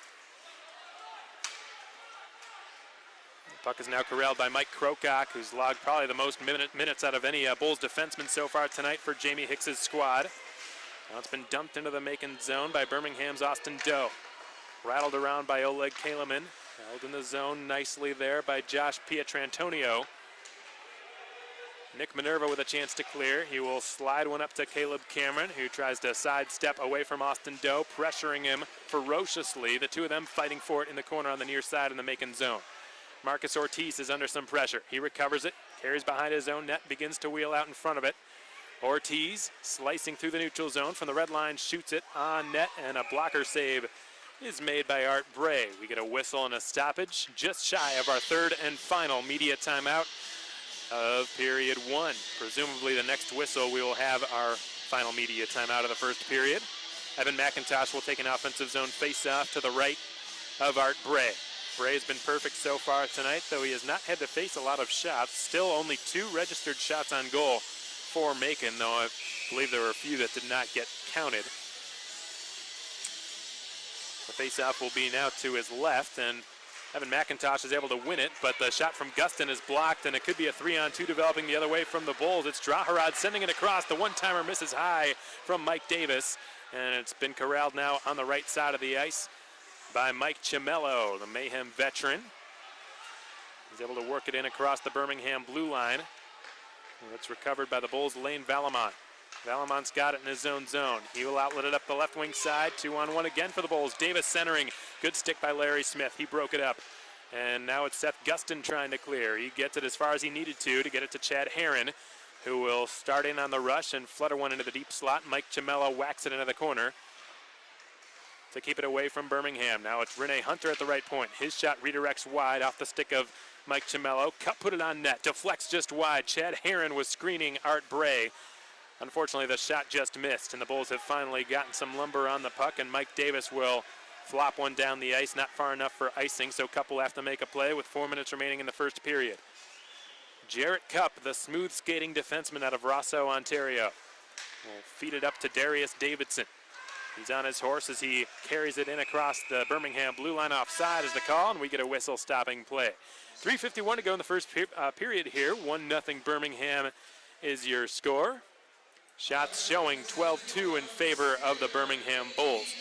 The puck is now corralled by Mike Krokock, who's logged probably the most minutes out of any Bulls defenseman so far tonight for Jamie Hicks's squad. Now it's been dumped into the Macon zone by Birmingham's Austin Doe. Rattled around by Oleg Kaliman. Held in the zone nicely there by Josh Pietrantonio. Nick Minerva with a chance to clear. He will slide one up to Caleb Cameron, who tries to sidestep away from Austin Doe, pressuring him ferociously. The two of them fighting for it in the corner on the near side in the Macon zone. Marcus Ortiz is under some pressure. He recovers it, carries behind his own net, begins to wheel out in front of it. Ortiz slicing through the neutral zone from the red line, shoots it on net, and a blocker save is made by Art Bray. We get a whistle and a stoppage, just shy of our third and final media timeout of period one. Presumably the next whistle we will have our final media timeout of the first period. Evan McIntosh will take an offensive zone face-off to the right of Art Bray. Bray has been perfect so far tonight, though he has not had to face a lot of shots. Still only 2 registered shots on goal for Macon, though I believe there were a few that did not get counted. The face-off will be now to his left, and Evan McIntosh is able to win it, but the shot from Gustin is blocked, and it could be a 3-on-2 developing the other way from the Bulls. It's Draharad sending it across. The one-timer misses high from Mike Davis, and it's been corralled now on the right side of the ice by Mike Chimello, the Mayhem veteran. He's able to work it in across the Birmingham blue line. It's recovered by the Bulls' Lane Valamont. Valamont's got it in his own zone. He will outlet it up the left wing side. 2-on-1 again for the Bulls. Davis centering. Good stick by Larry Smith. He broke it up. And now it's Seth Gustin trying to clear. He gets it as far as he needed to get it to Chad Herron, who will start in on the rush and flutter one into the deep slot. Mike Chimello whacks it into the corner to keep it away from Birmingham. Now it's Renee Hunter at the right point. His shot redirects wide off the stick of Mike Chimello. Cup put it on net. Deflects just wide. Chad Herron was screening Art Bray. Unfortunately, the shot just missed, and the Bulls have finally gotten some lumber on the puck, and Mike Davis will flop one down the ice, not far enough for icing, so Cupp will have to make a play with 4 minutes remaining in the first period. Jarrett Cupp, the smooth skating defenseman out of Rosso, Ontario, will feed it up to Darius Davidson. He's on his horse as he carries it in across the Birmingham blue line. Offside is the call, and we get a whistle stopping play. 3:51 to go in the first period here. 1-0 Birmingham is your score. Shots showing 12-2 in favor of the Birmingham Bulls.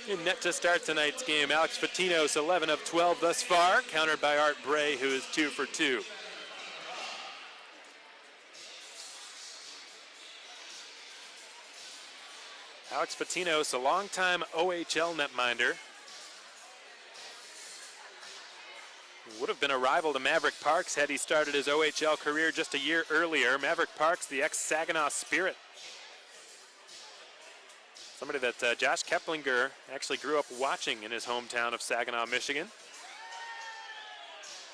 In net to start tonight's game, Alex Patinos, 11 of 12 thus far, countered by Art Bray, who is 2 for 2. Alex Patinos, a longtime OHL netminder. Would have been a rival to Maverick Parks had he started his OHL career just a year earlier. Maverick Parks, the ex-Saginaw Spirit. Somebody that Josh Keplinger actually grew up watching in his hometown of Saginaw, Michigan.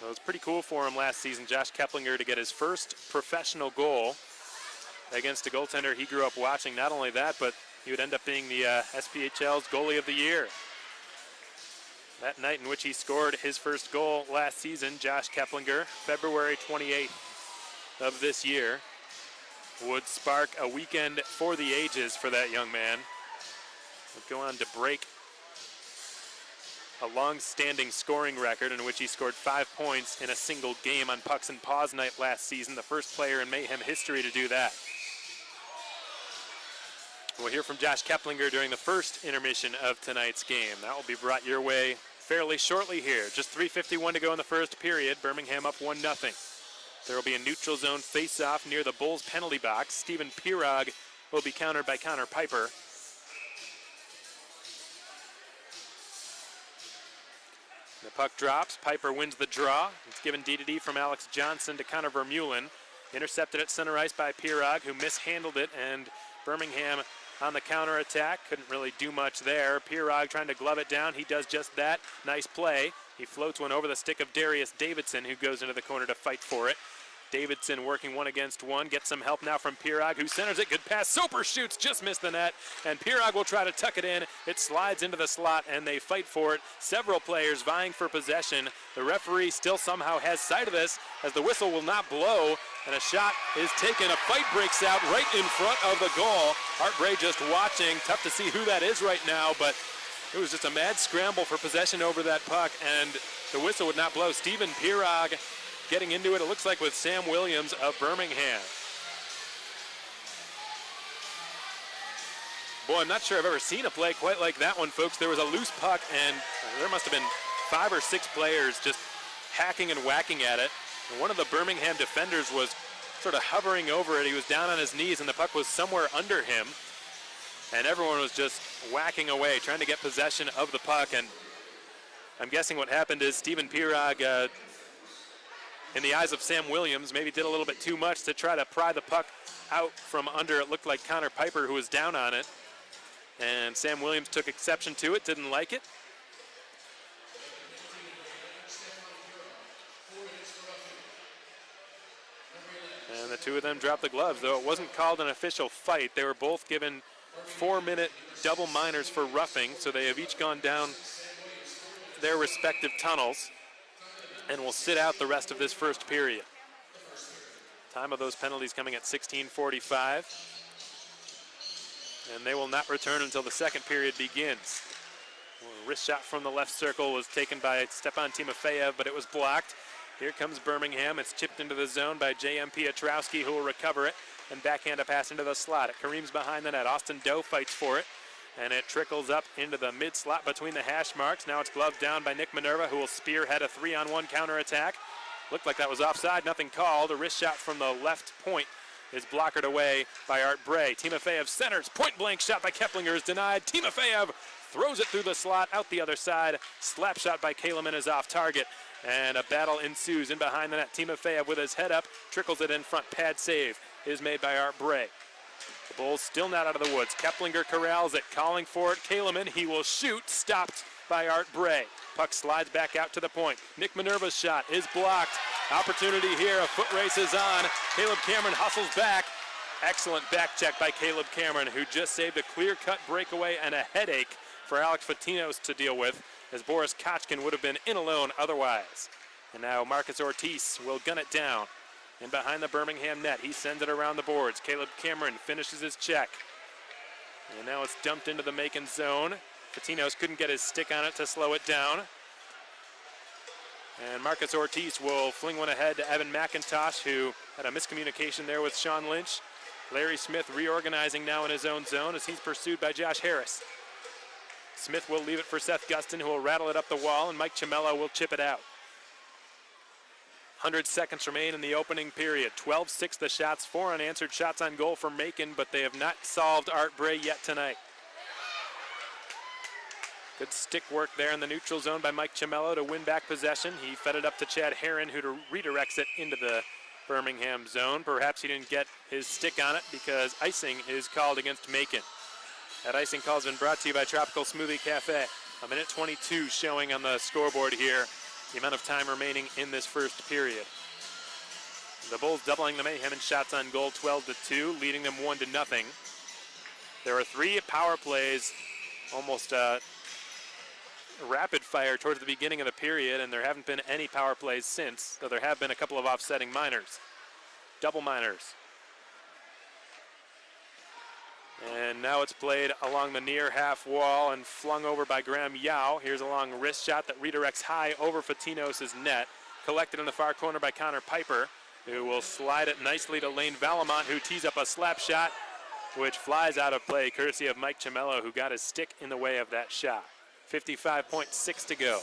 So it was pretty cool for him last season, Josh Keplinger, to get his first professional goal against a goaltender he grew up watching. Not only that, but he would end up being the SPHL's goalie of the year. That night in which he scored his first goal last season, Josh Keplinger, February 28th. of this year would spark a weekend for the ages for that young man. Would go on to break a long-standing scoring record in which he scored 5 points in a single game on Pucks and Paws night last season, the first player in Mayhem history to do that. We'll hear from Josh Keplinger during the first intermission of tonight's game. That will be brought your way fairly shortly here. Just 3:51 to go in the first period. Birmingham up 1-0. There will be a neutral zone face-off near the Bulls penalty box. Stephen Pirog will be countered by Connor Piper. The puck drops. Piper wins the draw. It's given D-to-D from Alex Johnson to Connor Vermeulen. Intercepted at center ice by Pirog, who mishandled it, and Birmingham on the counter-attack. Couldn't really do much there. Pirog trying to glove it down. He does just that. Nice play. He floats one over the stick of Darius Davidson, who goes into the corner to fight for it. Davidson working 1 against 1. Gets some help now from Pirog, who centers it. Good pass. Soper shoots. Just missed the net. And Pirog will try to tuck it in. It slides into the slot, and they fight for it. Several players vying for possession. The referee still somehow has sight of this, as the whistle will not blow. And a shot is taken. A fight breaks out right in front of the goal. Art Bray just watching. Tough to see who that is right now, but it was just a mad scramble for possession over that puck, and the whistle would not blow. Stephen Pirog getting into it, it looks like, with Sam Williams of Birmingham. Boy, I'm not sure I've ever seen a play quite like that one, folks. There was a loose puck, and there must have been 5 or 6 players just hacking and whacking at it. And one of the Birmingham defenders was sort of hovering over it. He was down on his knees, and the puck was somewhere under him. And everyone was just whacking away, trying to get possession of the puck. And I'm guessing what happened is Stephen Pirog, in the eyes of Sam Williams, maybe did a little bit too much to try to pry the puck out from under. It looked like Connor Piper, who was down on it. And Sam Williams took exception to it, didn't like it. And the two of them dropped the gloves, though it wasn't called an official fight. They were both given 4-minute double minors for roughing, so they have each gone down their respective tunnels and will sit out the rest of this first period. Time of those penalties coming at 16:45. And they will not return until the second period begins. A wrist shot from the left circle was taken by Stepan Timofeyev, but it was blocked. Here comes Birmingham. It's chipped into the zone by J.M. Piotrowski, who will recover it and backhand a pass into the slot. It careens behind the net. Austin Doe fights for it, and it trickles up into the mid-slot between the hash marks. Now it's gloved down by Nick Minerva, who will spearhead a 3-on-1 counterattack. Looked like that was offside. Nothing called. A wrist shot from the left point is blockered away by Art Bray. Timofeyev centers. Point-blank shot by Keplinger is denied. Timofeyev throws it through the slot, out the other side. Slap shot by Kaliman is off target. And a battle ensues in behind the net. Timofeyev with his head up, trickles it in front. Pad save is made by Art Bray. The Bulls still not out of the woods. Keplinger corrals it, calling for it. Kaliman, he will shoot, stopped by Art Bray. Puck slides back out to the point. Nick Minerva's shot is blocked. Opportunity here, a foot race is on. Caleb Cameron hustles back. Excellent back check by Caleb Cameron, who just saved a clear-cut breakaway and a headache for Alex Patinos to deal with, as Boris Kochkin would have been in alone otherwise. And now Marcus Ortiz will gun it down. And behind the Birmingham net, he sends it around the boards. Caleb Cameron finishes his check. And now it's dumped into the Macon zone. Patinos couldn't get his stick on it to slow it down. And Marcus Ortiz will fling one ahead to Evan McIntosh, who had a miscommunication there with Sean Lynch. Larry Smith reorganizing now in his own zone as he's pursued by Josh Harris. Smith will leave it for Seth Gustin, who will rattle it up the wall, and Mike Cimello will chip it out. 100 seconds remain in the opening period. 12-6 the shots, 4 unanswered shots on goal for Macon, but they have not solved Art Bray yet tonight. Good stick work there in the neutral zone by Mike Cimello to win back possession. He fed it up to Chad Herron, who redirects it into the Birmingham zone. Perhaps he didn't get his stick on it because icing is called against Macon. That icing call has been brought to you by Tropical Smoothie Cafe. A minute 22 showing on the scoreboard here, the amount of time remaining in this first period. The Bulls doubling the Mayhem in shots on goal, 12-2, leading them 1-0. There are 3 power plays, almost rapid fire towards the beginning of the period, and there haven't been any power plays since, though there have been a couple of offsetting minors. double minors. And now it's played along the near half wall and flung over by Graham Yao. Here's a long wrist shot that redirects high over Fatinos' net. Collected in the far corner by Connor Piper, who will slide it nicely to Lane Valamont, who tees up a slap shot, which flies out of play, courtesy of Mike Cimello, who got his stick in the way of that shot. 55.6 to go.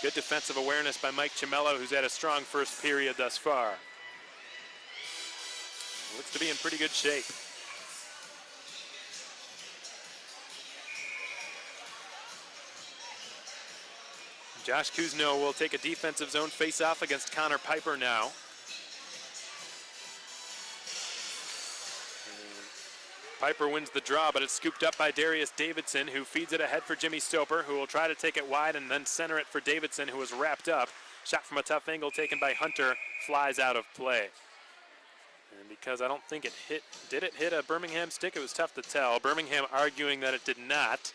Good defensive awareness by Mike Cimello, who's had a strong first period thus far. Looks to be in pretty good shape. Josh Kuzno will take a defensive zone face-off against Connor Piper now. Piper wins the draw, but it's scooped up by Darius Davidson, who feeds it ahead for Jimmy Stoper, who will try to take it wide and then center it for Davidson, who was wrapped up. Shot from a tough angle taken by Hunter, flies out of play. And because I don't think it hit, did it hit a Birmingham stick? It was tough to tell. Birmingham arguing that it did not,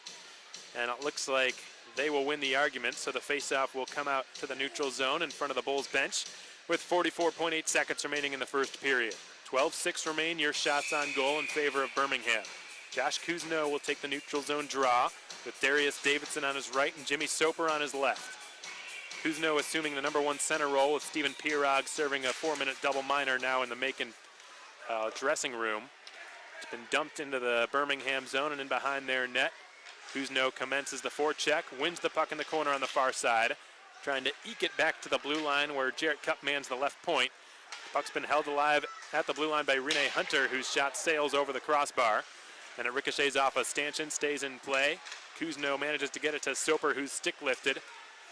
and it looks like they will win the argument, so the faceoff will come out to the neutral zone in front of the Bulls bench with 44.8 seconds remaining in the first period. 12-6 remain, your shots on goal in favor of Birmingham. Josh Kuzno will take the neutral zone draw with Darius Davidson on his right and Jimmy Soper on his left. Kuzno assuming the number one center role with Stephen Pirog serving a 4-minute double minor now in the Macon dressing room. It's been dumped into the Birmingham zone and in behind their net. Kuzno commences the forecheck, wins the puck in the corner on the far side, trying to eke it back to the blue line where Jarrett Cupp mans the left point. Puck's been held alive at the blue line by Rene Hunter, whose shot sails over the crossbar. And it ricochets off a stanchion, stays in play. Kuzno manages to get it to Soper, who's stick lifted.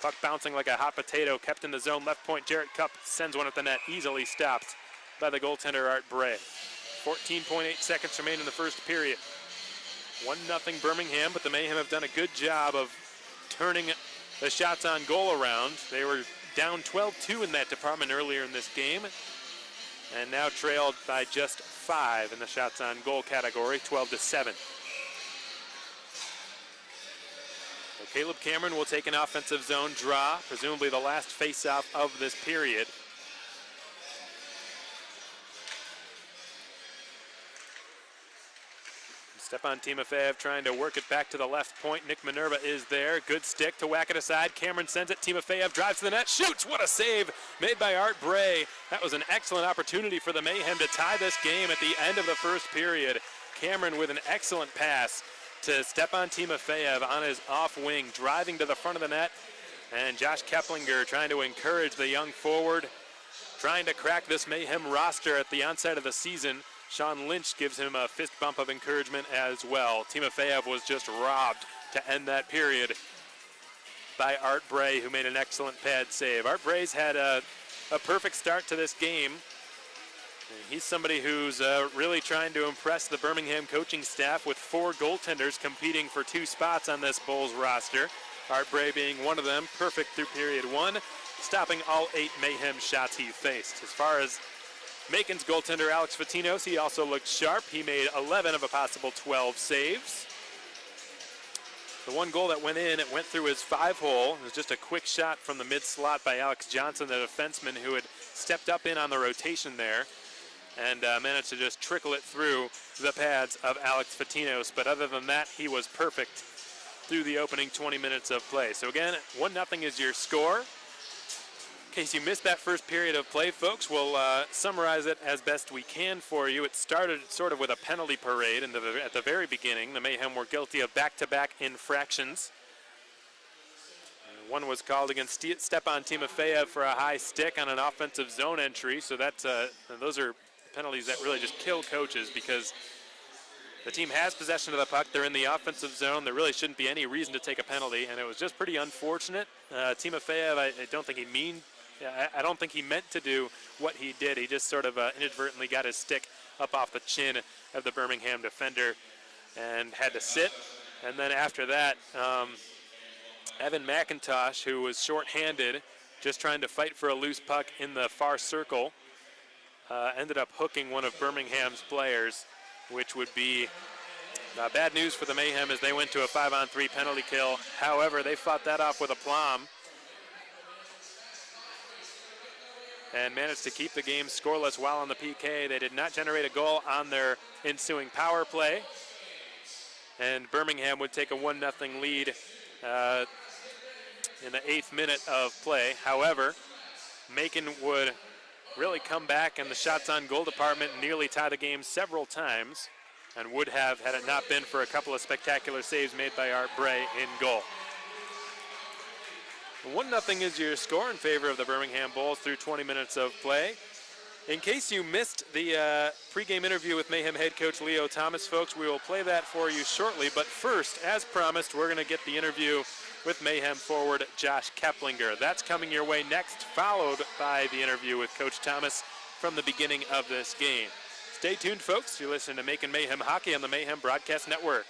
Puck bouncing like a hot potato, kept in the zone. Left point, Jarrett Cupp sends one at the net, easily stopped by the goaltender Art Bray. 14.8 seconds remain in the first period. 1-0 Birmingham, but the Mayhem have done a good job of turning the shots on goal around. They were down 12-2 in that department earlier in this game, and now trailed by just 5 in the shots on goal category, 12-7. So Caleb Cameron will take an offensive zone draw, presumably the last face-off of this period. Stepan Timofeyev trying to work it back to the left point. Nick Minerva is there. Good stick to whack it aside. Cameron sends it. Timofeyev drives to the net. Shoots! What a save made by Art Bray. That was an excellent opportunity for the Mayhem to tie this game at the end of the first period. Cameron with an excellent pass to Stepan Timofeyev on his off wing, driving to the front of the net. And Josh Keplinger trying to encourage the young forward, trying to crack this Mayhem roster at the onset of the season. Sean Lynch gives him a fist bump of encouragement as well. Timofeyev was just robbed to end that period by Art Bray, who made an excellent pad save. Art Bray's had a perfect start to this game. And he's somebody who's really trying to impress the Birmingham coaching staff with 4 goaltenders competing for 2 spots on this Bulls roster. Art Bray being one of them, perfect through period 1, stopping all 8 Mayhem shots he faced. As far as Macon's goaltender Alex Fatinos, he also looked sharp. He made 11 of a possible 12 saves. The one goal that went in, it went through his 5-hole. It was just a quick shot from the mid-slot by Alex Johnson, the defenseman who had stepped up in on the rotation there and managed to just trickle it through the pads of Alex Fatinos. But other than that, he was perfect through the opening 20 minutes of play. So again, 1-0 is your score. In case you missed that first period of play, folks, we'll summarize it as best we can for you. It started sort of with a penalty parade at the very beginning. The Mayhem were guilty of back-to-back infractions. One was called against Stepan Timofeyev for a high stick on an offensive zone entry. So those are penalties that really just kill coaches, because the team has possession of the puck. They're in the offensive zone. There really shouldn't be any reason to take a penalty, and it was just pretty unfortunate. Timofeyev, I don't think he meant to do what he did. He just sort of inadvertently got his stick up off the chin of the Birmingham defender and had to sit. And then after that, Evan McIntosh, who was shorthanded, just trying to fight for a loose puck in the far circle, ended up hooking one of Birmingham's players, which would be bad news for the Mayhem as they went to a 5-on-3 penalty kill. However, they fought that off with aplomb. and managed to keep the game scoreless while on the PK. They did not generate a goal on their ensuing power play, and Birmingham would take a 1-0 lead in the 8th minute of play. However, Macon would really come back in the shots on goal department and nearly tie the game several times, and would have had it not been for a couple of spectacular saves made by Art Bray in goal. 1-0 is your score in favor of the Birmingham Bulls through 20 minutes of play. In case you missed the pregame interview with Mayhem head coach Leo Thomas, folks, we will play that for you shortly. But first, as promised, we're going to get the interview with Mayhem forward Josh Keplinger. That's coming your way next, followed by the interview with Coach Thomas from the beginning of this game. Stay tuned, folks. You're listening to Making Mayhem Hockey on the Mayhem Broadcast Network.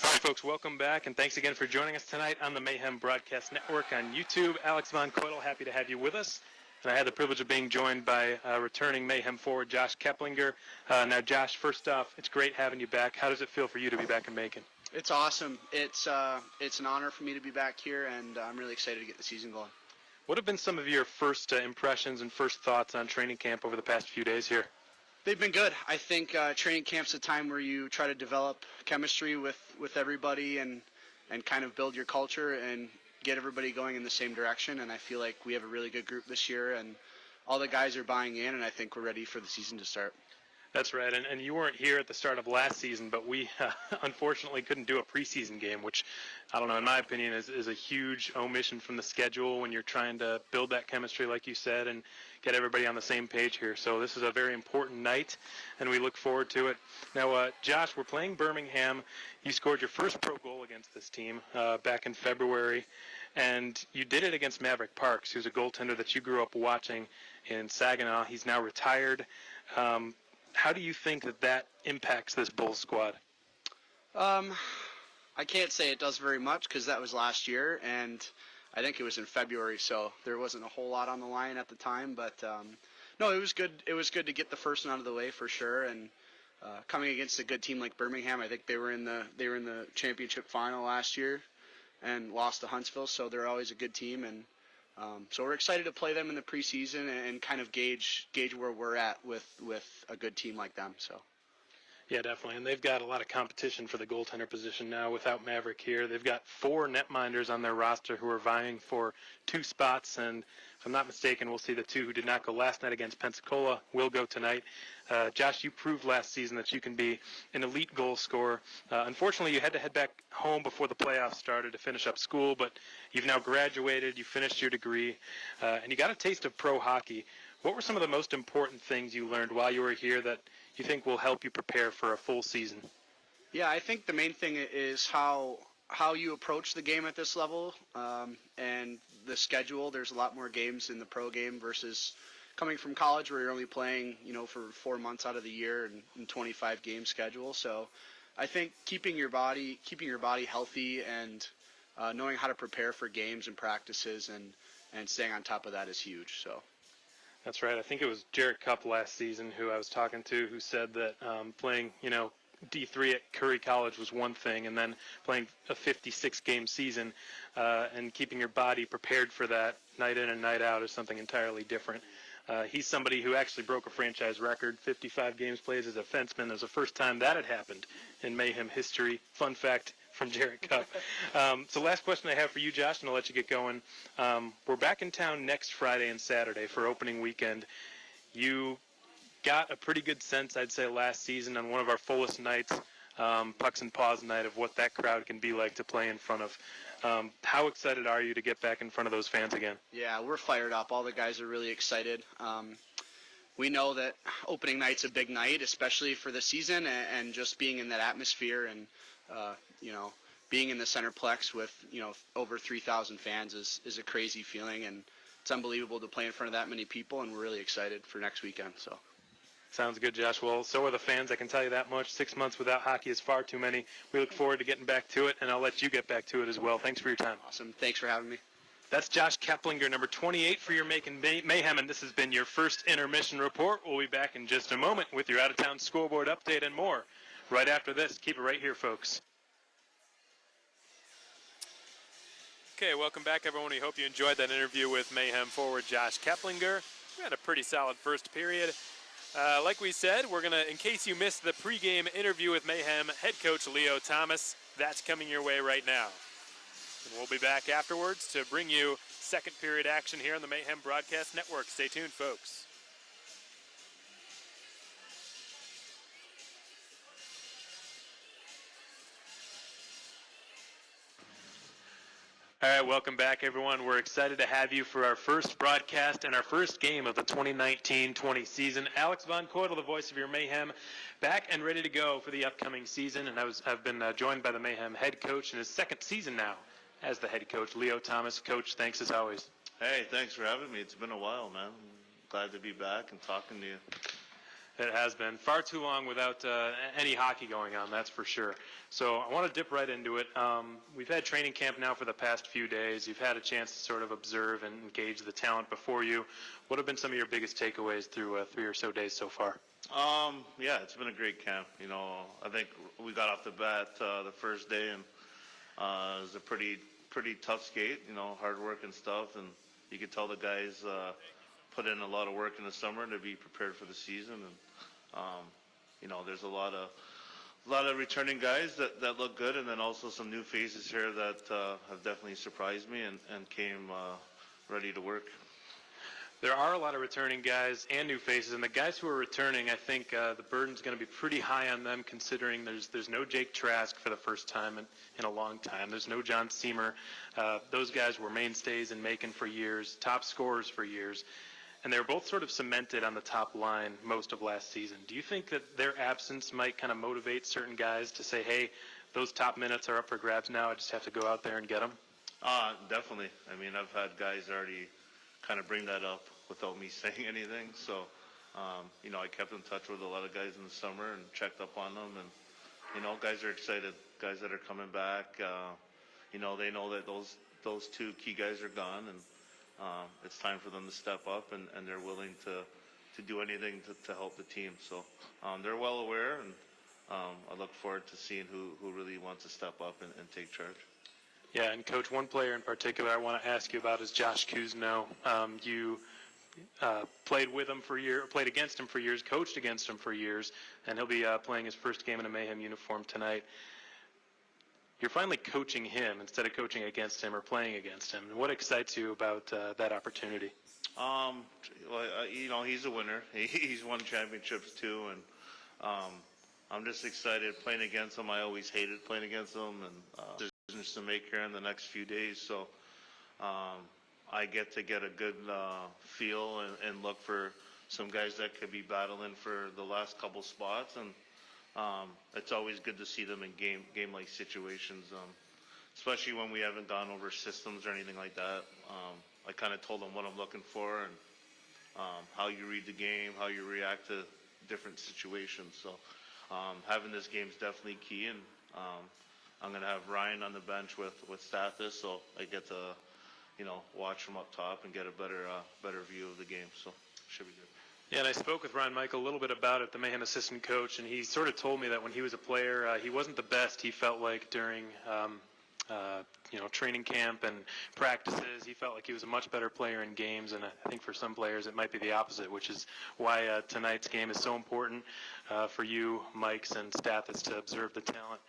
All right, folks, welcome back, and thanks again for joining us tonight on the Mayhem Broadcast Network on YouTube. Alex Von Koetel, happy to have you with us. And I had the privilege of being joined by returning Mayhem forward Josh Keplinger. Now, Josh, first off, it's great having you back. How does it feel for you to be back in Macon? It's awesome. It's an honor for me to be back here, and I'm really excited to get the season going. What have been some of your first impressions and first thoughts on training camp over the past few days here? They've been good. I think training camp's a time where you try to develop chemistry with everybody and kind of build your culture and get everybody going in the same direction. And I feel like we have a really good group this year, and all the guys are buying in, and I think we're ready for the season to start. That's right, and you weren't here at the start of last season, but we unfortunately couldn't do a preseason game, which, I don't know, in my opinion, is a huge omission from the schedule when you're trying to build that chemistry, like you said, and get everybody on the same page here. So this is a very important night, and we look forward to it. Now, Josh, we're playing Birmingham. You scored your first pro goal against this team back in February, and you did it against Maverick Parks, who's a goaltender that you grew up watching in Saginaw. He's now retired. How do you think that impacts this Bulls squad? I can't say it does very much because that was last year, and I think it was in February, so there wasn't a whole lot on the line at the time. But no, it was good. It was good to get the first one out of the way for sure. And coming against a good team like Birmingham, I think they were in the championship final last year and lost to Huntsville, so they're always a good team. And so we're excited to play them in the preseason and kind of gauge where we're at with a good team like them. So. Yeah, definitely. And they've got a lot of competition for the goaltender position now without Maverick here. They've got 4 netminders on their roster who are vying for 2 spots. And if I'm not mistaken, we'll see the 2 who did not go last night against Pensacola will go tonight. Josh, you proved last season that you can be an elite goal scorer. Unfortunately, you had to head back home before the playoffs started to finish up school, but you've now graduated, you finished your degree, and you got a taste of pro hockey. What were some of the most important things you learned while you were here that you think will help you prepare for a full season? Yeah, I think the main thing is how you approach the game at this level, and the schedule. There's a lot more games in the pro game versus coming from college where you're only playing, for 4 months out of the year and 25 game schedule. So I think keeping your body healthy and knowing how to prepare for games and practices and staying on top of that is huge. So. That's right. I think it was Jarrett Cupp last season who I was talking to who said that playing, D3 at Curry College was one thing, and then playing a 56-game season and keeping your body prepared for that night in and night out is something entirely different. He's somebody who actually broke a franchise record, 55 games played as a defenseman. It was the first time that had happened in Mayhem history. Fun fact from Jarrett Cupp. So last question I have for you, Josh, and I'll let you get going. We're back in town next Friday and Saturday for opening weekend. You got a pretty good sense, I'd say, last season on one of our fullest nights, Pucks and Paws night, of what that crowd can be like to play in front of. How excited are you to get back in front of those fans again? Yeah, we're fired up. All the guys are really excited. We know that opening night's a big night, especially for the season, and just being in that atmosphere and, being in the Centerplex with, over 3,000 fans is a crazy feeling, and it's unbelievable to play in front of that many people, and we're really excited for next weekend. So. Sounds good, Josh. Well, so are the fans, I can tell you that much. 6 months without hockey is far too many. We look forward to getting back to it, and I'll let you get back to it as well. Thanks for your time. Awesome. Thanks for having me. That's Josh Keplinger, number 28 for your Making Mayhem, and this has been your first intermission report. We'll be back in just a moment with your out-of-town scoreboard update and more. Right after this, keep it right here, folks. Okay, welcome back, everyone. We hope you enjoyed that interview with Mayhem forward Josh Keplinger. We had a pretty solid first period. Like we said, we're going to, in case you missed the pregame interview with Mayhem head coach Leo Thomas, that's coming your way right now. And we'll be back afterwards to bring you second period action here on the Mayhem Broadcast Network. Stay tuned, folks. All right, welcome back, everyone. We're excited to have you for our first broadcast and our first game of the 2019-20 season. Alex Von Coydel, the voice of your Mayhem, back and ready to go for the upcoming season. And I've been joined by the Mayhem head coach in his second season now as the head coach, Leo Thomas. Coach, thanks as always. Hey, thanks for having me. It's been a while, man. Glad to be back and talking to you. It has been far too long without any hockey going on, that's for sure. So I want to dip right into it. We've had training camp now for the past few days. You've had a chance to sort of observe and engage the talent before you. What have been some of your biggest takeaways through 3 or so days so far? Yeah, it's been a great camp. You know, I think we got off the bat the first day, and it was a pretty tough skate. You know, hard work and stuff, and you could tell the guys put in a lot of work in the summer to be prepared for the season. And you know, there's a lot of returning guys that look good, and then also some new faces here that have definitely surprised me and came ready to work. There are a lot of returning guys and new faces, and the guys who are returning, I think the burden's going to be pretty high on them, considering there's no Jake Trask for the first time in a long time. There's no John Seamer. Those guys were mainstays in Macon for years, top scorers for years, and they were both sort of cemented on the top line most of last season. Do you think that their absence might kind of motivate certain guys to say, hey, those top minutes are up for grabs now, I just have to go out there and get them? Definitely. I mean, I've had guys already kind of bring that up without me saying anything. So, you know, I kept in touch with a lot of guys in the summer and checked up on them. And, you know, guys are excited. Guys that are coming back, you know, they know that those two key guys are gone, and it's time for them to step up, and they're willing to do anything to help the team. So they're well aware, and I look forward to seeing who really wants to step up and take charge. Yeah, and Coach, one player in particular I want to ask you about is Josh Kuzno. You played with him for years, played against him for years, coached against him for years, and he'll be playing his first game in a Mayhem uniform tonight. You're finally coaching him instead of coaching against him or playing against him. What excites you about that opportunity? Well, you know, he's a winner. He's won championships too, and I'm just excited playing against him. I always hated playing against him, and decisions to make here in the next few days. So I get a good feel and look for some guys that could be battling for the last couple spots, and it's always good to see them in game-like situations, especially when we haven't gone over systems or anything like that. I kind of told them what I'm looking for, and how you read the game, how you react to different situations. So having this game is definitely key, and I'm going to have Ryan on the bench with Stathis, so I get to, you know, watch from up top and get a better view of the game. So should be good. Yeah, and I spoke with Ron Michael a little bit about it, the Mayhem assistant coach, and he sort of told me that when he was a player, he wasn't the best, he felt like, during you know, training camp and practices. He felt like he was a much better player in games, and I think for some players it might be the opposite, which is why tonight's game is so important for you, Mikes, and Stathis to observe the talent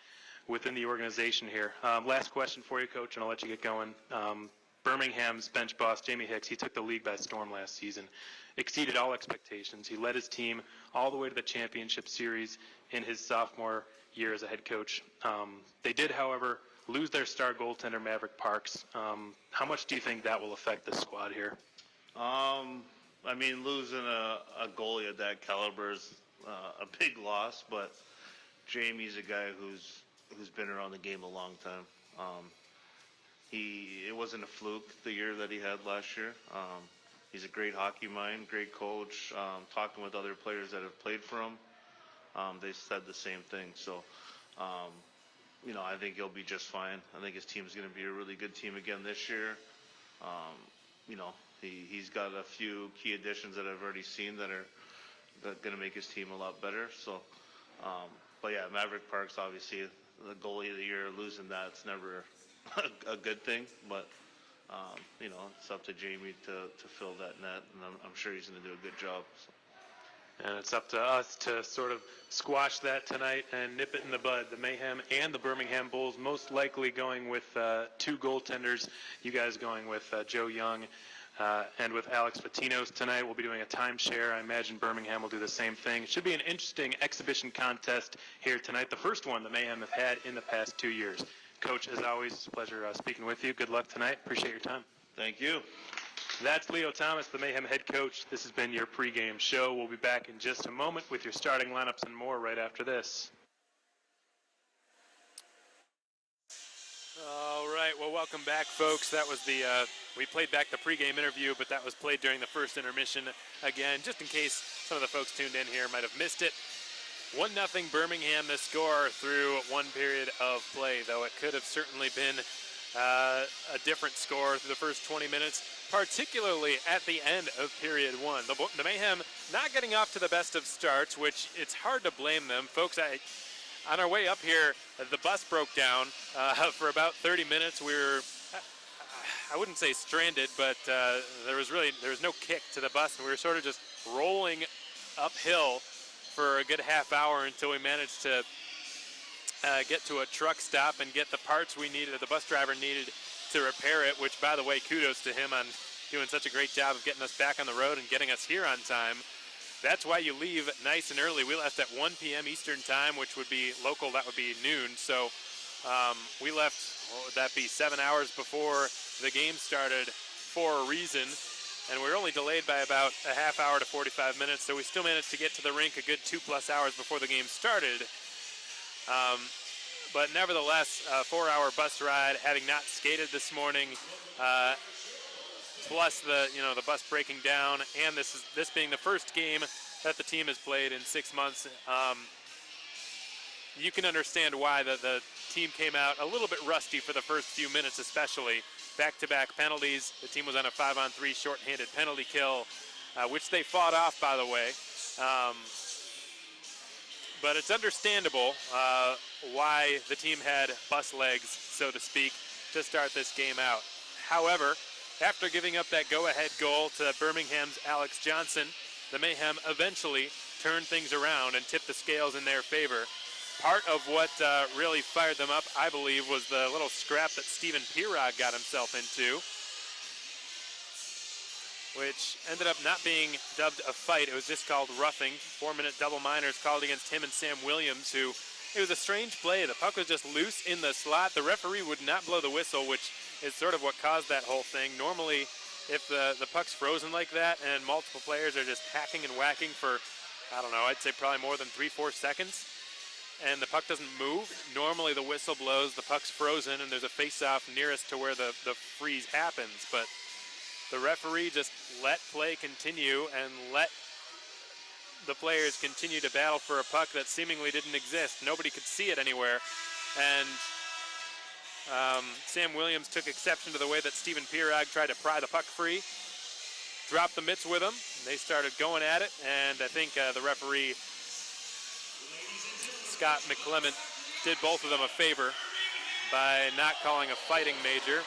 within the organization here. Last question for you, Coach, and I'll let you get going. Birmingham's bench boss, Jamie Hicks, he took the league by storm last season, exceeded all expectations. He led his team all the way to the championship series in his sophomore year as a head coach. They did, however, lose their star goaltender, Maverick Parks. How much do you think that will affect the squad here? I mean, losing a goalie of that caliber is a big loss, but Jamie's a guy who's been around the game a long time. It wasn't a fluke the year that he had last year. He's a great hockey mind, great coach. Talking with other players that have played for him, they said the same thing. So, you know, I think he'll be just fine. I think his team's going to be a really good team again this year. You know, he's got a few key additions that I've already seen that are going to make his team a lot better. So, but yeah, Maverick Parks, obviously, the goalie of the year, losing that's never a good thing, but you know, it's up to Jamie to fill that net, and I'm sure he's going to do a good job. So. And it's up to us to sort of squash that tonight and nip it in the bud. The Mayhem and the Birmingham Bulls most likely going with two goaltenders. You guys going with Joe Young and with Alex Patino tonight. We'll be doing a timeshare. I imagine Birmingham will do the same thing. It should be an interesting exhibition contest here tonight. The first one the Mayhem have had in the past 2 years. Coach, as always, it's a pleasure speaking with you. Good luck tonight. Appreciate your time. Thank you. That's Leo Thomas, the Mayhem head coach. This has been your pregame show. We'll be back in just a moment with your starting lineups and more right after this. All right, well, welcome back, folks. That was we played back the pregame interview, but that was played during the first intermission. Again, just in case some of the folks tuned in here might have missed it. 1-0 Birmingham, the score through one period of play, though it could have certainly been a different score through the first 20 minutes, particularly at the end of period one. The Mayhem not getting off to the best of starts, which it's hard to blame them. Folks, on our way up here, the bus broke down for about 30 minutes. We were, I wouldn't say stranded, but there was no kick to the bus, and we were sort of just rolling uphill for a good half hour until we managed to get to a truck stop and get the parts we needed, the bus driver needed to repair it, which, by the way, kudos to him on doing such a great job of getting us back on the road and getting us here on time. That's why you leave nice and early. We left at 1 p.m. Eastern time, which would be local, that would be noon. So we left, what would that be, 7 hours before the game started for a reason. And we were only delayed by about a half hour to 45 minutes, so we still managed to get to the rink a good 2+ hours before the game started. But nevertheless, a 4-hour bus ride, having not skated this morning, plus the bus breaking down, and this being the first game that the team has played in 6 months. You can understand why the team came out a little bit rusty for the first few minutes, especially. Back-to-back penalties. The team was on a 5-on-3 shorthanded penalty kill, which they fought off, by the way. But it's understandable why the team had bus legs, so to speak, to start this game out. However, after giving up that go-ahead goal to Birmingham's Alex Johnson, the Mayhem eventually turned things around and tipped the scales in their favor. Part of what really fired them up, I believe, was the little scrap that Stephen Pirog got himself into, which ended up not being dubbed a fight. It was just called roughing. 4-minute double minors called against him and Sam Williams, who, it was a strange play. The puck was just loose in the slot. The referee would not blow the whistle, which is sort of what caused that whole thing. Normally, if the puck's frozen like that and multiple players are just hacking and whacking for, I don't know, I'd say probably more than 3-4 seconds, and the puck doesn't move, normally the whistle blows, the puck's frozen, and there's a face-off nearest to where the freeze happens. But the referee just let play continue and let the players continue to battle for a puck that seemingly didn't exist. Nobody could see it anywhere. And Sam Williams took exception to the way that Stephen Pirog tried to pry the puck free, dropped the mitts with him. They started going at it, and I think the referee, Scott McClement, did both of them a favor by not calling a fighting major,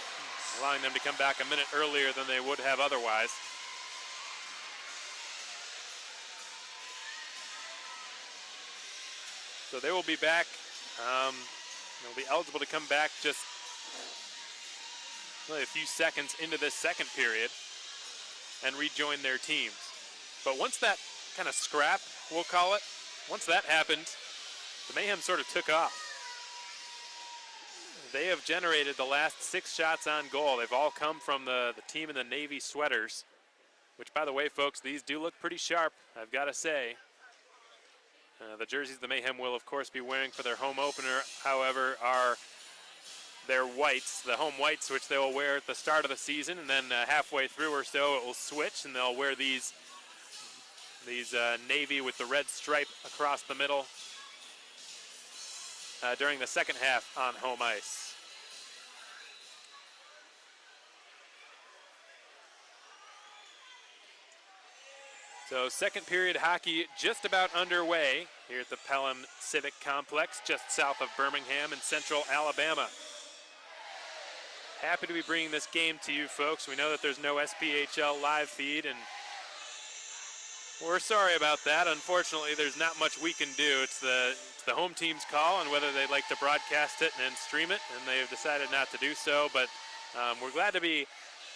allowing them to come back a minute earlier than they would have otherwise. So they will be back. They'll be eligible to come back just really a few seconds into this second period and rejoin their teams. But once that kind of scrap, we'll call it, once that happened, the Mayhem sort of took off. They have generated the last 6 shots on goal. They've all come from the team in the navy sweaters, which, by the way, folks, these do look pretty sharp, I've got to say. The jerseys the Mayhem will, of course, be wearing for their home opener, however, are their whites, the home whites, which they will wear at the start of the season, and then halfway through or so it will switch, and they'll wear these navy with the red stripe across the middle during the second half on home ice. So second period hockey just about underway here at the Pelham Civic Complex, just south of Birmingham in central Alabama. happy to be bringing this game to you folks. We know that there's no SPHL live feed, and we're sorry about that. Unfortunately, there's not much we can do. It's the home team's call on whether they'd like to broadcast it and stream it, and they've decided not to do so. But we're glad to be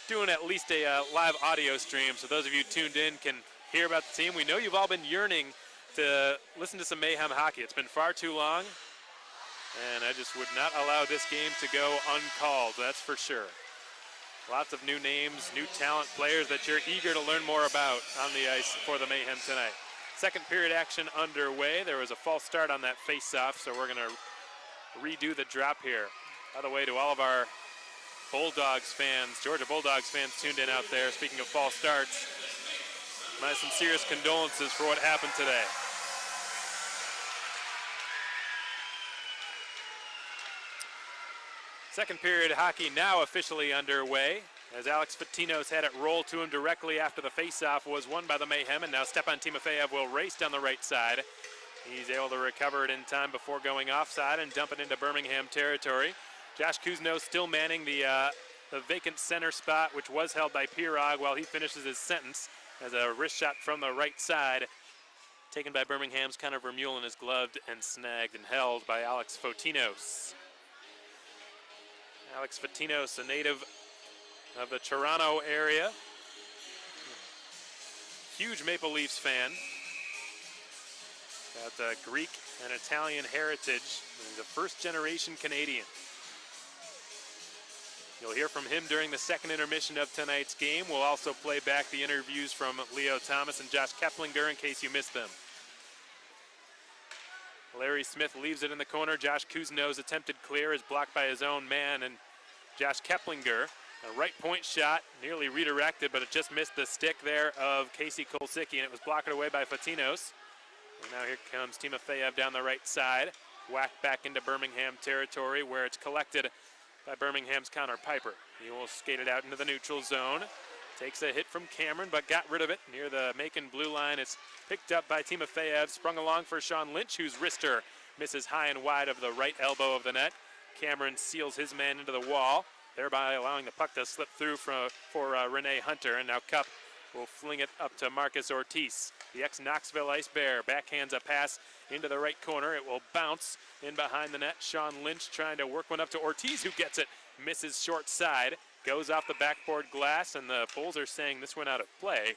doing at least a live audio stream, so those of you tuned in can hear about the team. We know you've all been yearning to listen to some Mayhem hockey. It's been far too long, and I just would not allow this game to go uncalled, that's for sure. Lots of new names, new talent, players that you're eager to learn more about on the ice for the Mayhem tonight. Second period action underway. There was a false start on that face-off, so we're going to redo the drop here. By the way, to all of our Bulldogs fans, Georgia Bulldogs fans tuned in out there, speaking of false starts, my sincerest condolences for what happened today. Second period hockey now officially underway, as Alex Patino's had it roll to him directly after the faceoff was won by the Mayhem, and now Stepan Timofeyev will race down the right side. He's able to recover it in time before going offside and dump it into Birmingham territory. Josh Kuzno still manning the vacant center spot, which was held by Pirog while he finishes his sentence, as a wrist shot from the right side, taken by Birmingham's Connor Vermeulen, is gloved and snagged and held by Alex Fotinos. Alex Fotinos, a native of the Toronto area. Huge Maple Leafs fan. Got Greek and Italian heritage. He's a first-generation Canadian. You'll hear from him during the second intermission of tonight's game. We'll also play back the interviews from Leo Thomas and Josh Keplinger in case you missed them. Larry Smith leaves it in the corner. Josh Kuzno's attempted clear is blocked by his own man, and Josh Keplinger, a right point shot, nearly redirected, but it just missed the stick there of Casey Kolsicki, and it was blocked away by Fotinos. And now here comes Timofeyev down the right side, whacked back into Birmingham territory, where it's collected by Birmingham's Connor Piper. He will skate it out into the neutral zone. Takes a hit from Cameron, but got rid of it near the Macon blue line. It's picked up by Timofeyev, sprung along for Sean Lynch, whose wrister misses high and wide of the right elbow of the net. Cameron seals his man into the wall, thereby allowing the puck to slip through for Rene Hunter. And now Cup will fling it up to Marcus Ortiz. The ex-Knoxville Ice Bear backhands a pass into the right corner. It will bounce in behind the net. Sean Lynch trying to work one up to Ortiz, who gets it, misses short side, goes off the backboard glass, and the Bulls are saying this went out of play.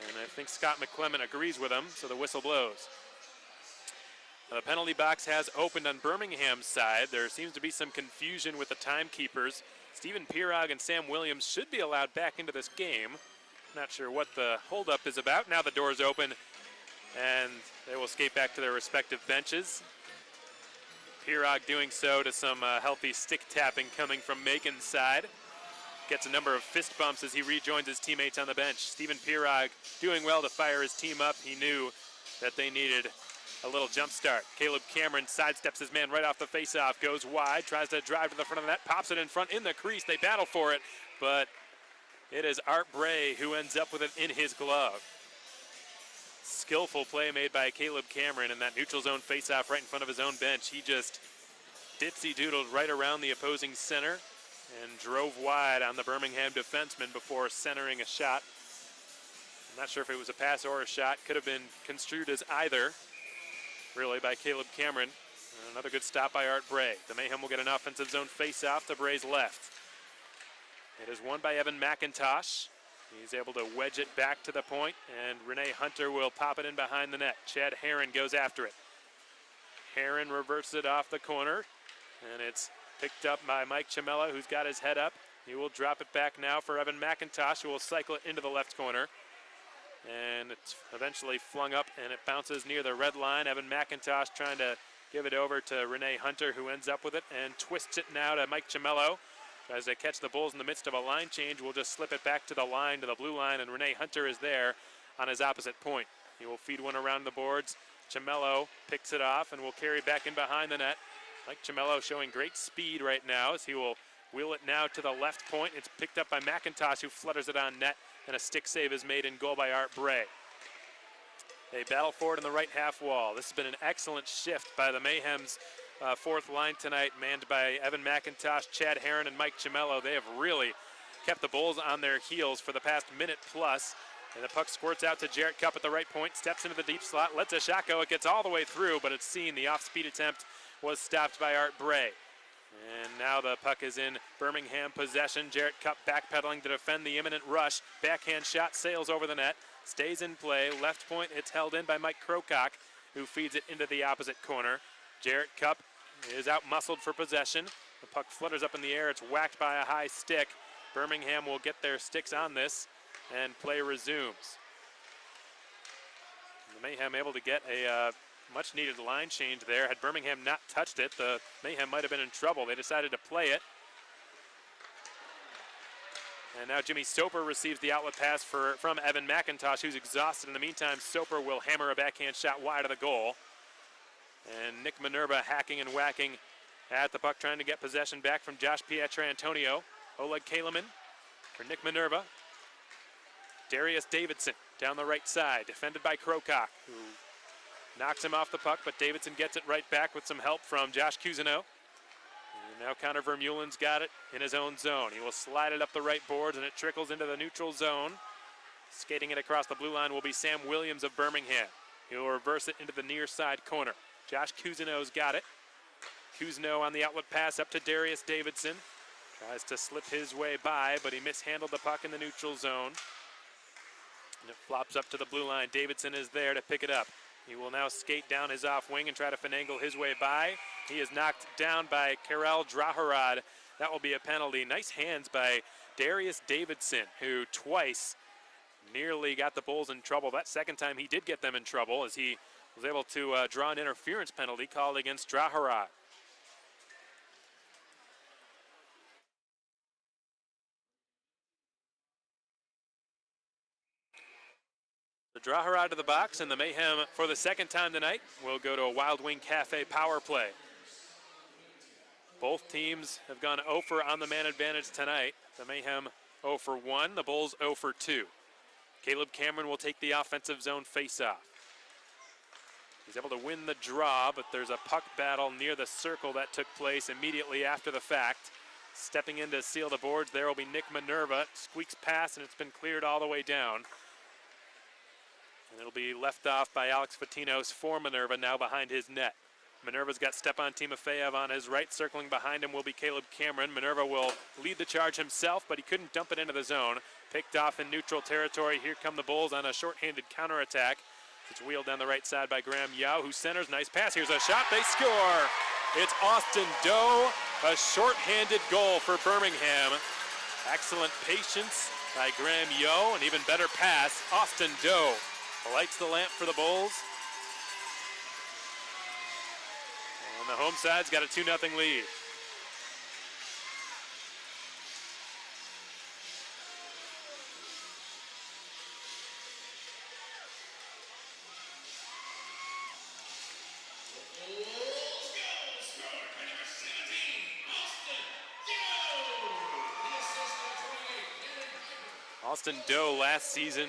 And I think Scott McClement agrees with him, so the whistle blows. The penalty box has opened on Birmingham's side. There seems to be some confusion with the timekeepers. Stephen Pirog and Sam Williams should be allowed back into this game. Not sure what the holdup is about. Now the door's open, and they will skate back to their respective benches. Pirog doing so to some healthy stick tapping coming from Macon's side. Gets a number of fist bumps as he rejoins his teammates on the bench. Stephen Pirog doing well to fire his team up. He knew that they needed a little jump start. Caleb Cameron sidesteps his man right off the faceoff, goes wide, tries to drive to the front of the net, pops it in front in the crease. They battle for it, but it is Art Bray who ends up with it in his glove. Skillful play made by Caleb Cameron in that neutral zone faceoff right in front of his own bench. He just ditsy-doodled right around the opposing center and drove wide on the Birmingham defenseman before centering a shot. I'm not sure if it was a pass or a shot. Could have been construed as either, really, by Caleb Cameron. And another good stop by Art Bray. The Mayhem will get an offensive zone face-off to Bray's left. It is won by Evan McIntosh. He's able to wedge it back to the point, and Rene Hunter will pop it in behind the net. Chad Herron goes after it. Herron reverses it off the corner, and it's picked up by Mike Ciamella, who's got his head up. He will drop it back now for Evan McIntosh, who will cycle it into the left corner. And it's eventually flung up, and it bounces near the red line. Evan McIntosh trying to give it over to Rene Hunter, who ends up with it and twists it now to Mike Ciamella. Tries to catch the Bulls in the midst of a line change. We'll just slip it back to the line, to the blue line, and Rene Hunter is there on his opposite point. He will feed one around the boards. Ciamella picks it off and will carry back in behind the net. Mike Ciamella showing great speed right now as he will wheel it now to the left point. It's picked up by McIntosh, who flutters it on net, and a stick save is made in goal by Art Bray. They battle forward in the right half wall. This has been an excellent shift by the Mayhem's fourth line tonight, manned by Evan McIntosh, Chad Herron, and Mike Cimello. They have really kept the Bulls on their heels for the past minute plus. And the puck squirts out to Jarrett Cupp at the right point, steps into the deep slot, lets a shot go. It gets all the way through, but it's seen. The off-speed attempt was stopped by Art Bray. And now the puck is in Birmingham possession. Jarrett Cupp backpedaling to defend the imminent rush. Backhand shot sails over the net, stays in play. Left point, it's held in by Mike Krokock, who feeds it into the opposite corner. Jarrett Cupp is out-muscled for possession. The puck flutters up in the air. It's whacked by a high stick. Birmingham will get their sticks on this, and play resumes. The Mayhem able to get a much-needed line change there. Had Birmingham not touched it, the Mayhem might have been in trouble. They decided to play it. And now Jimmy Soper receives the outlet pass from Evan McIntosh, who's exhausted. In the meantime, Soper will hammer a backhand shot wide of the goal. And Nick Minerva hacking and whacking at the puck, trying to get possession back from Josh Pietrantonio. Oleg Kaliman for Nick Minerva. Darius Davidson down the right side, defended by Krokock, who knocks him off the puck, but Davidson gets it right back with some help from Josh Cousineau. And now Connor Vermeulen's got it in his own zone. He will slide it up the right boards, and it trickles into the neutral zone. Skating it across the blue line will be Sam Williams of Birmingham. He will reverse it into the near side corner. Josh Cousineau's got it. Cousineau on the outlet pass up to Darius Davidson. Tries to slip his way by, but he mishandled the puck in the neutral zone. And it flops up to the blue line. Davidson is there to pick it up. He will now skate down his off wing and try to finagle his way by. He is knocked down by Karel Draharad. That will be a penalty. Nice hands by Darius Davidson, who twice nearly got the Bulls in trouble. That second time he did get them in trouble, as he was able to draw an interference penalty called against Draharad. The Draharad to the box, and the Mayhem, for the second time tonight, will go to a Wild Wing Cafe power play. Both teams have gone 0 for on the man advantage tonight. The Mayhem 0 for 1, the Bulls 0 for 2. Caleb Cameron will take the offensive zone faceoff. He's able to win the draw, but there's a puck battle near the circle that took place immediately after the fact. Stepping in to seal the boards there will be Nick Minerva. Squeaks past, and it's been cleared all the way down. And it'll be left off by Alex Fatinos for Minerva, now behind his net. Minerva's got Stepan Timofeyev on his right. Circling behind him will be Caleb Cameron. Minerva will lead the charge himself, but he couldn't dump it into the zone. Picked off in neutral territory. Here come the Bulls on a shorthanded counterattack. It's wheeled down the right side by Graham Yao, who centers. Nice pass. Here's a shot. They score. It's Austin Doe. A shorthanded goal for Birmingham. Excellent patience by Graham Yao. An even better pass. Austin Doe lights the lamp for the Bulls. And the home side's got a 2-0 lead. Austin Doe last season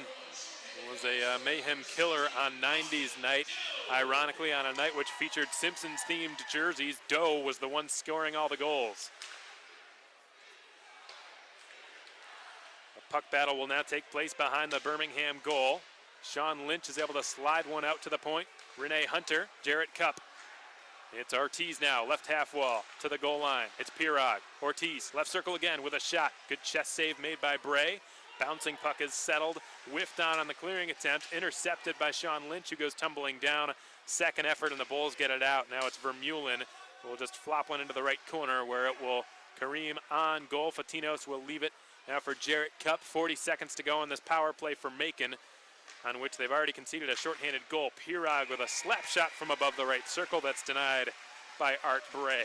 was a Mayhem killer on 90s night. Ironically, on a night which featured Simpsons-themed jerseys, Doe was the one scoring all the goals. A puck battle will now take place behind the Birmingham goal. Sean Lynch is able to slide one out to the point. Renee Hunter, Jarrett Cupp. It's Ortiz now, left half wall to the goal line. It's Pirog. Ortiz, left circle again with a shot. Good chest save made by Bray. Bouncing puck is settled, whiffed on the clearing attempt, intercepted by Sean Lynch, who goes tumbling down. Second effort, and the Bulls get it out. Now it's Vermeulen who will just flop one into the right corner, where it will Kareem on goal. Fatinos will leave it now for Jarrett Cupp. 40 seconds to go on this power play for Macon, on which they've already conceded a shorthanded goal. Pirog with a slap shot from above the right circle that's denied by Art Bray.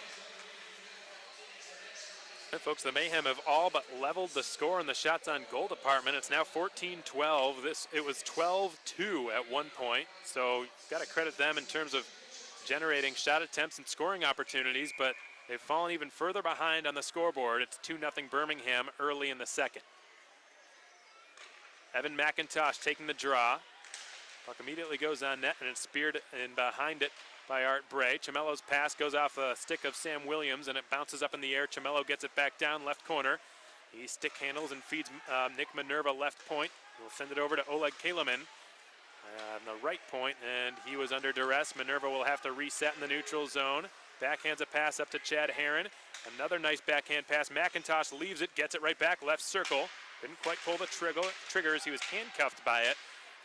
And folks, the Mayhem have all but leveled the score in the shots on goal department. It's now 14-12. It was 12-2 at one point, so you've got to credit them in terms of generating shot attempts and scoring opportunities, but they've fallen even further behind on the scoreboard. It's 2-0 Birmingham early in the second. Evan McIntosh taking the draw. Puck immediately goes on net, and it's speared in behind it by Art Bray. Chamello's pass goes off a stick of Sam Williams, and it bounces up in the air. Chamello gets it back down left corner. He stick handles and feeds Nick Minerva left point. He'll send it over to Oleg Kaliman on the right point, and he was under duress. Minerva will have to reset in the neutral zone. Backhands a pass up to Chad Herron. Another nice backhand pass. McIntosh leaves it, gets it right back, left circle. Didn't quite pull the triggers. He was handcuffed by it.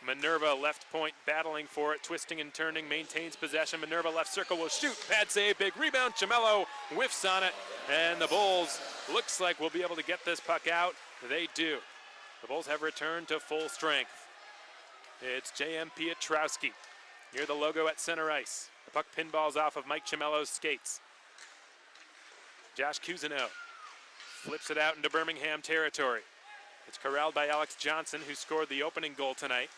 Minerva left point battling for it, twisting and turning, maintains possession. Minerva left circle will shoot. Pad save, big rebound. Chamello whiffs on it, and the Bulls looks like we'll be able to get this puck out. They do. The Bulls have returned to full strength. It's J.M. Pietrowski near the logo at center ice. The puck pinballs off of Mike Chamello's skates. Josh Cousineau flips it out into Birmingham territory. It's corralled by Alex Johnson, who scored the opening goal tonight.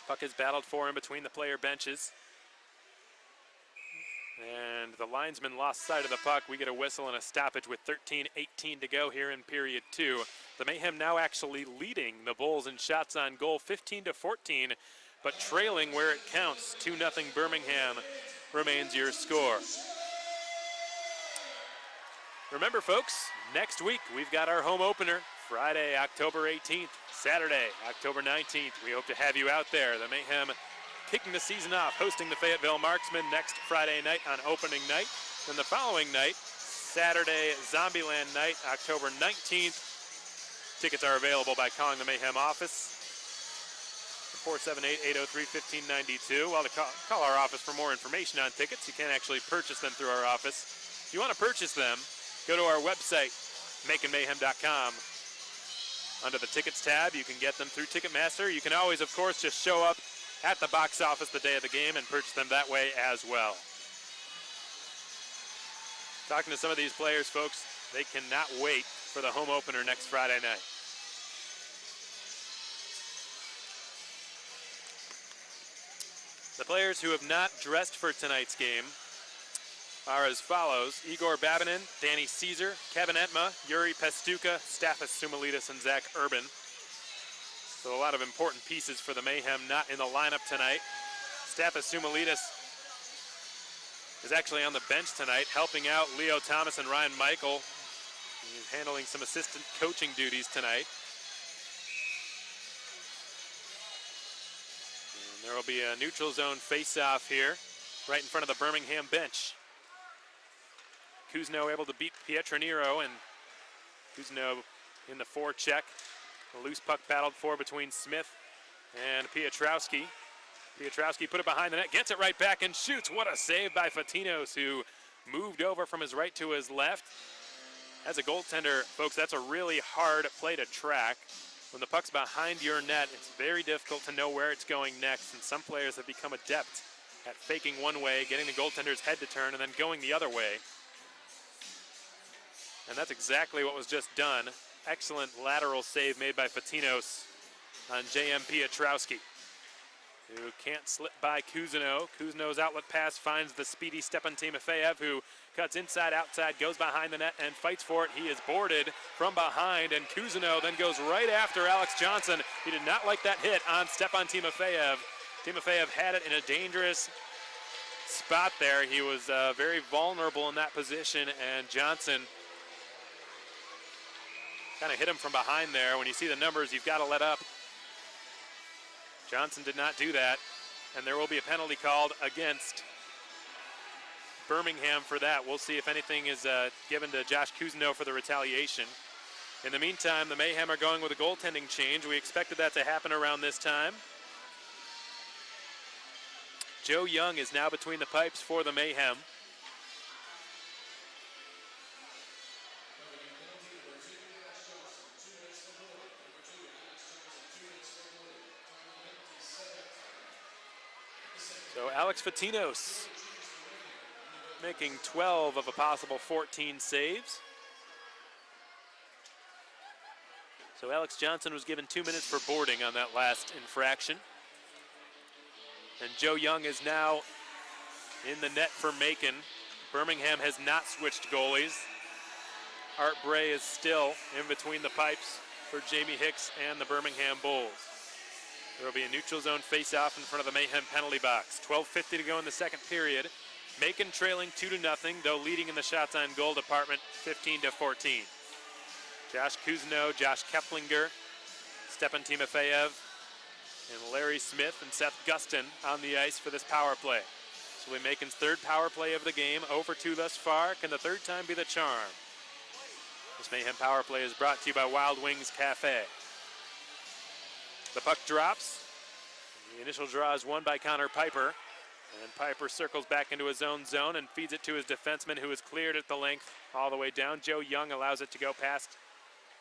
Puck is battled for in between the player benches. And the linesman lost sight of the puck. We get a whistle and a stoppage with 13:18 to go here in period 2. The Mayhem now actually leading the Bulls in shots on goal 15-14, but trailing where it counts. 2-0 Birmingham remains your score. Remember, folks, next week we've got our home opener, Friday, October 18th, Saturday, October 19th. We hope to have you out there. The Mayhem kicking the season off, hosting the Fayetteville Marksmen next Friday night on opening night. Then the following night, Saturday, Zombieland night, October 19th. Tickets are available by calling the Mayhem office, 478-803-1592. Well, to call our office for more information on tickets. You can't actually purchase them through our office. If you want to purchase them, go to our website, makinmayhem.com. Under the tickets tab, you can get them through Ticketmaster. You can always, of course, just show up at the box office the day of the game and purchase them that way as well. Talking to some of these players, folks, they cannot wait for the home opener next Friday night. The players who have not dressed for tonight's game are as follows: Igor Babinin, Danny Caesar, Kevin Entma, Yuri Pestuka, Stathis Soumalides, and Zach Urban. So a lot of important pieces for the Mayhem not in the lineup tonight. Stathis Soumalides is actually on the bench tonight, helping out Leo Thomas and Ryan Michael. He's handling some assistant coaching duties tonight. And there will be a neutral zone face-off here, right in front of the Birmingham bench. Cousineau able to beat Pietranero, and Cousineau in the forecheck. A loose puck battled for between Smith and Pietrowski. Pietrowski put it behind the net, gets it right back and shoots. What a save by Patinos, who moved over from his right to his left. As a goaltender, folks, that's a really hard play to track. When the puck's behind your net, it's very difficult to know where it's going next, and some players have become adept at faking one way, getting the goaltender's head to turn, and then going the other way. And that's exactly what was just done. Excellent lateral save made by Patinos on J.M. Pietrowski, who can't slip by Cousineau. Cousineau's outlet pass finds the speedy Stepan Timofeyev, who cuts inside, outside, goes behind the net, and fights for it. He is boarded from behind, and Cousineau then goes right after Alex Johnson. He did not like that hit on Stepan Timofeyev. Timofeyev had it in a dangerous spot there. He was very vulnerable in that position, and Johnson kind of hit him from behind there. When you see the numbers, you've got to let up. Johnson did not do that, and there will be a penalty called against Birmingham for that. We'll see if anything is given to Josh Cousineau for the retaliation. In the meantime, the Mayhem are going with a goaltending change. We expected that to happen around this time. Joe Young is now between the pipes for the Mayhem. So Alex Patinos making 12 of a possible 14 saves. So Alex Johnson was given 2 minutes for boarding on that last infraction. And Joe Young is now in the net for Macon. Birmingham has not switched goalies. Art Bray is still in between the pipes for Jamie Hicks and the Birmingham Bulls. There will be a neutral zone face-off in front of the Mayhem penalty box. 12:50 to go in the second period. Macon trailing 2-0, though leading in the shots on goal department 15-14. Josh Kuzno, Josh Keplinger, Stepan Timofeyev, and Larry Smith and Seth Gustin on the ice for this power play. This will be Macon's third power play of the game, 0 for 2 thus far. Can the third time be the charm? This Mayhem power play is brought to you by Wild Wings Cafe. The puck drops. The initial draw is won by Connor Piper. And Piper circles back into his own zone and feeds it to his defenseman, who is cleared at the length all the way down. Joe Young allows it to go past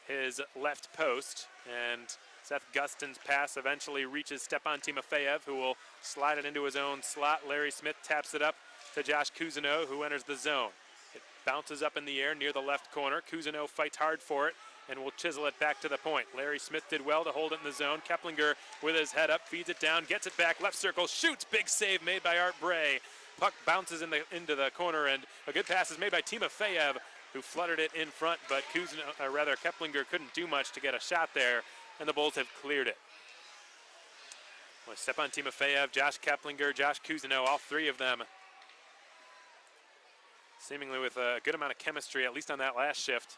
his left post. And Seth Gustin's pass eventually reaches Stepan Timofeyev, who will slide it into his own slot. Larry Smith taps it up to Josh Kuzino, who enters the zone. It bounces up in the air near the left corner. Kuzino fights hard for it and will chisel it back to the point. Larry Smith did well to hold it in the zone. Keplinger with his head up, feeds it down, gets it back, left circle, shoots, big save made by Art Bray. Puck bounces into the corner, and a good pass is made by Timofeyev, who fluttered it in front, but Keplinger couldn't do much to get a shot there, and the Bulls have cleared it. Well, Stepan Timofeyev, Josh Keplinger, Josh Kuzino, all three of them seemingly with a good amount of chemistry, at least on that last shift,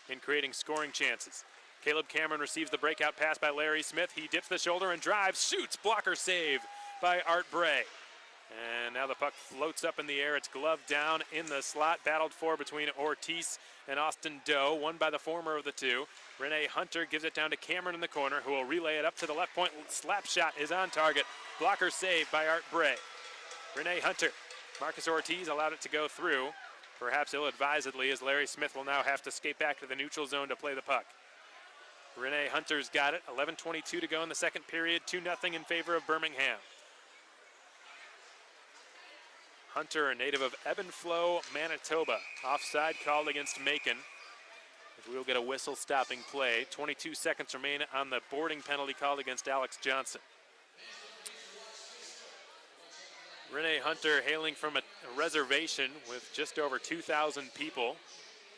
in creating scoring chances. Caleb Cameron receives the breakout pass by Larry Smith. He dips the shoulder and drives, shoots, blocker save by Art Bray. And now the puck floats up in the air. It's gloved down in the slot, battled for between Ortiz and Austin Doe, won by the former of the two. Rene Hunter gives it down to Cameron in the corner, who will relay it up to the left point. Slap shot is on target. Blocker save by Art Bray. Rene Hunter. Marcus Ortiz allowed it to go through, perhaps ill-advisedly, as Larry Smith will now have to skate back to the neutral zone to play the puck. Rene Hunter's got it. 11:22 to go in the second period. 2-0 in favor of Birmingham. Hunter, a native of Ebenflow, Manitoba. Offside called against Macon. We'll get a whistle stopping play. 22 seconds remain on the boarding penalty called against Alex Johnson. Rene Hunter hailing from a reservation with just over 2,000 people.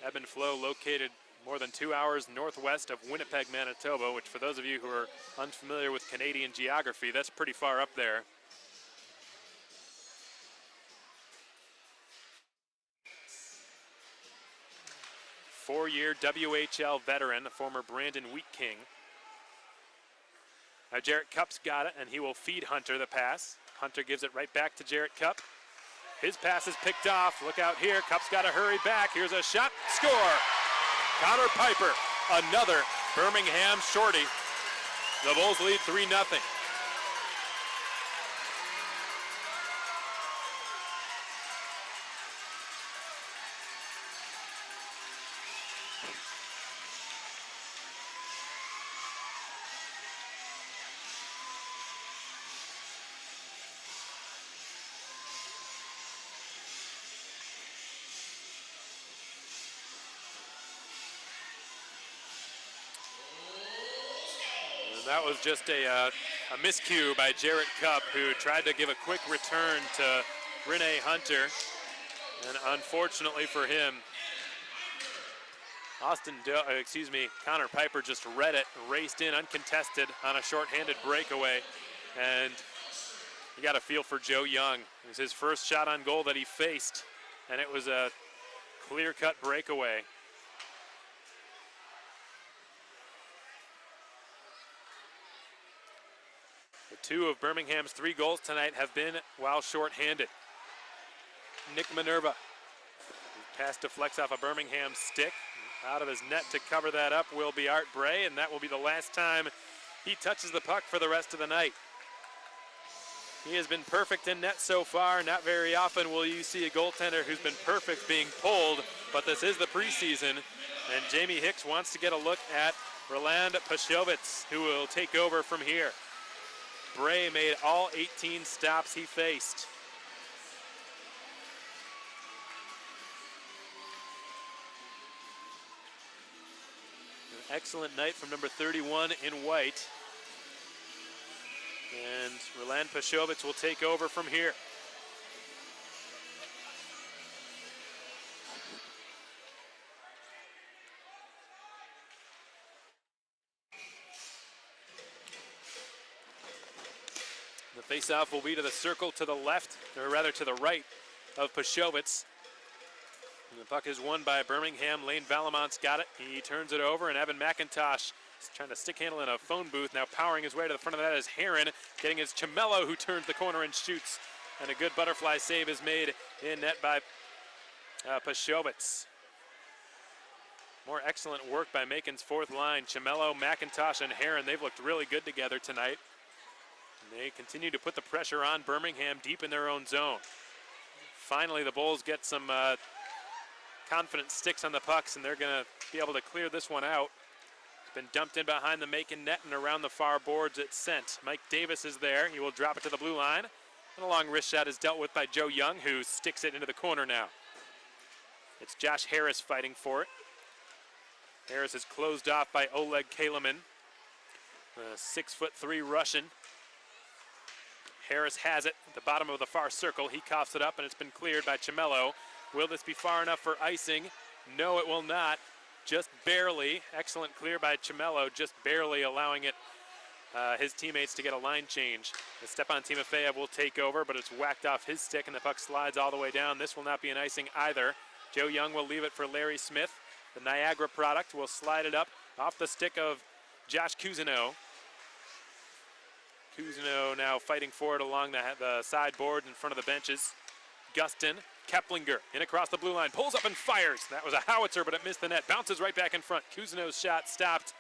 Ebenflow located more than 2 hours northwest of Winnipeg, Manitoba, which for those of you who are unfamiliar with Canadian geography, that's pretty far up there. Four-year WHL veteran, the former Brandon Wheat King. Now Jarrett Cupp's got it, and he will feed Hunter the pass. Hunter gives it right back to Jarrett Cupp. His pass is picked off. Look out here. Cupp's got to hurry back. Here's a shot. Score! Connor Piper, another Birmingham shorty. The Bulls lead 3-0. That was just a miscue by Jarrett Cupp, who tried to give a quick return to Rene Hunter. And unfortunately for him, Connor Piper just read it, raced in uncontested on a shorthanded breakaway. And you got a feel for Joe Young. It was his first shot on goal that he faced, and it was a clear-cut breakaway. Two of Birmingham's 3 goals tonight have been while shorthanded. Nick Minerva. Pass deflects off a Birmingham stick. Out of his net to cover that up will be Art Bray, and that will be the last time he touches the puck for the rest of the night. He has been perfect in net so far. Not very often will you see a goaltender who's been perfect being pulled, but this is the preseason, and Jamie Hicks wants to get a look at Roland Pashevitz, who will take over from here. Bray made all 18 stops he faced. An excellent night from number 31 in white. And Roland Pashevitz will take over from here. Face-off will be to the circle to the left, or rather to the right of Pashowitz. And the puck is won by Birmingham. Lane Valamont's got it. He turns it over, and Evan McIntosh is trying to stick handle in a phone booth. Now powering his way to the front of that is Heron, getting his Cimello, who turns the corner and shoots. And a good butterfly save is made in net by Pashowitz. More excellent work by Macon's fourth line. Cimello, McIntosh, and Heron, they've looked really good together tonight. And they continue to put the pressure on Birmingham deep in their own zone. Finally, the Bulls get some confident sticks on the pucks, and they're going to be able to clear this one out. It's been dumped in behind the Macon net and around the far boards it's sent. Mike Davis is there. He will drop it to the blue line. And a long wrist shot is dealt with by Joe Young, who sticks it into the corner now. It's Josh Harris fighting for it. Harris is closed off by Oleg Kaliman, a 6'3" Russian. Harris has it at the bottom of the far circle. He coughs it up, and it's been cleared by Cimello. Will this be far enough for icing? No, it will not. Just barely. Excellent clear by Cimello, just barely allowing it his teammates to get a line change. Stepan Timofeyev will take over, but it's whacked off his stick, and the puck slides all the way down. This will not be an icing either. Joe Young will leave it for Larry Smith. The Niagara product will slide it up off the stick of Josh Cousineau. Cousineau now fighting for it along the sideboard in front of the benches. Gustin, Keplinger in across the blue line, pulls up and fires. That was a howitzer, but it missed the net. Bounces right back in front. Cousineau's shot stopped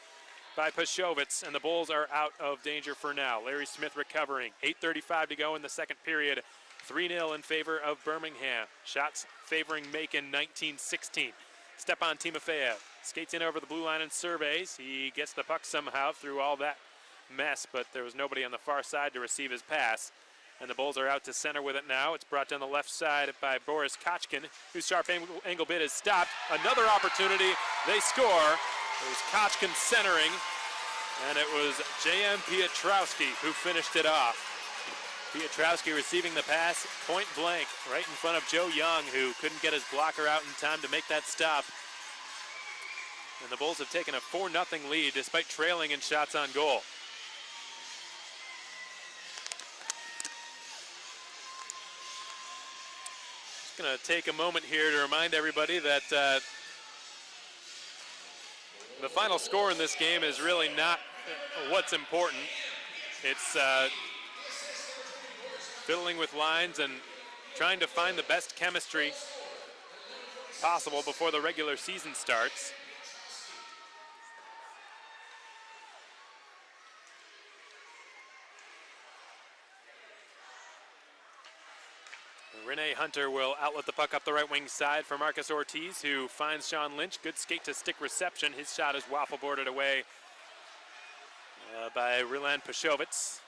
by Pashowitz, and the Bulls are out of danger for now. Larry Smith recovering. 8:35 to go in the second period. 3-0 in favor of Birmingham. Shots favoring Macon, 19-16. Stepan Timofeyev skates in over the blue line and surveys. He gets the puck somehow through all that mess, but there was nobody on the far side to receive his pass. And the Bulls are out to center with it now. It's brought down the left side by Boris Kochkin, whose sharp angle bid is stopped. Another opportunity. They score. It was Kochkin centering, and it was J.M. Pietrowski who finished it off. Pietrowski receiving the pass point blank right in front of Joe Young, who couldn't get his blocker out in time to make that stop. And the Bulls have taken a 4-0 lead despite trailing in shots on goal. Just going to take a moment here to remind everybody that the final score in this game is really not what's important. It's fiddling with lines and trying to find the best chemistry possible before the regular season starts. Rene Hunter will outlet the puck up the right wing side for Marcus Ortiz, who finds Sean Lynch. Good skate to stick reception. His shot is waffle boarded away by Rylan Pashowitz.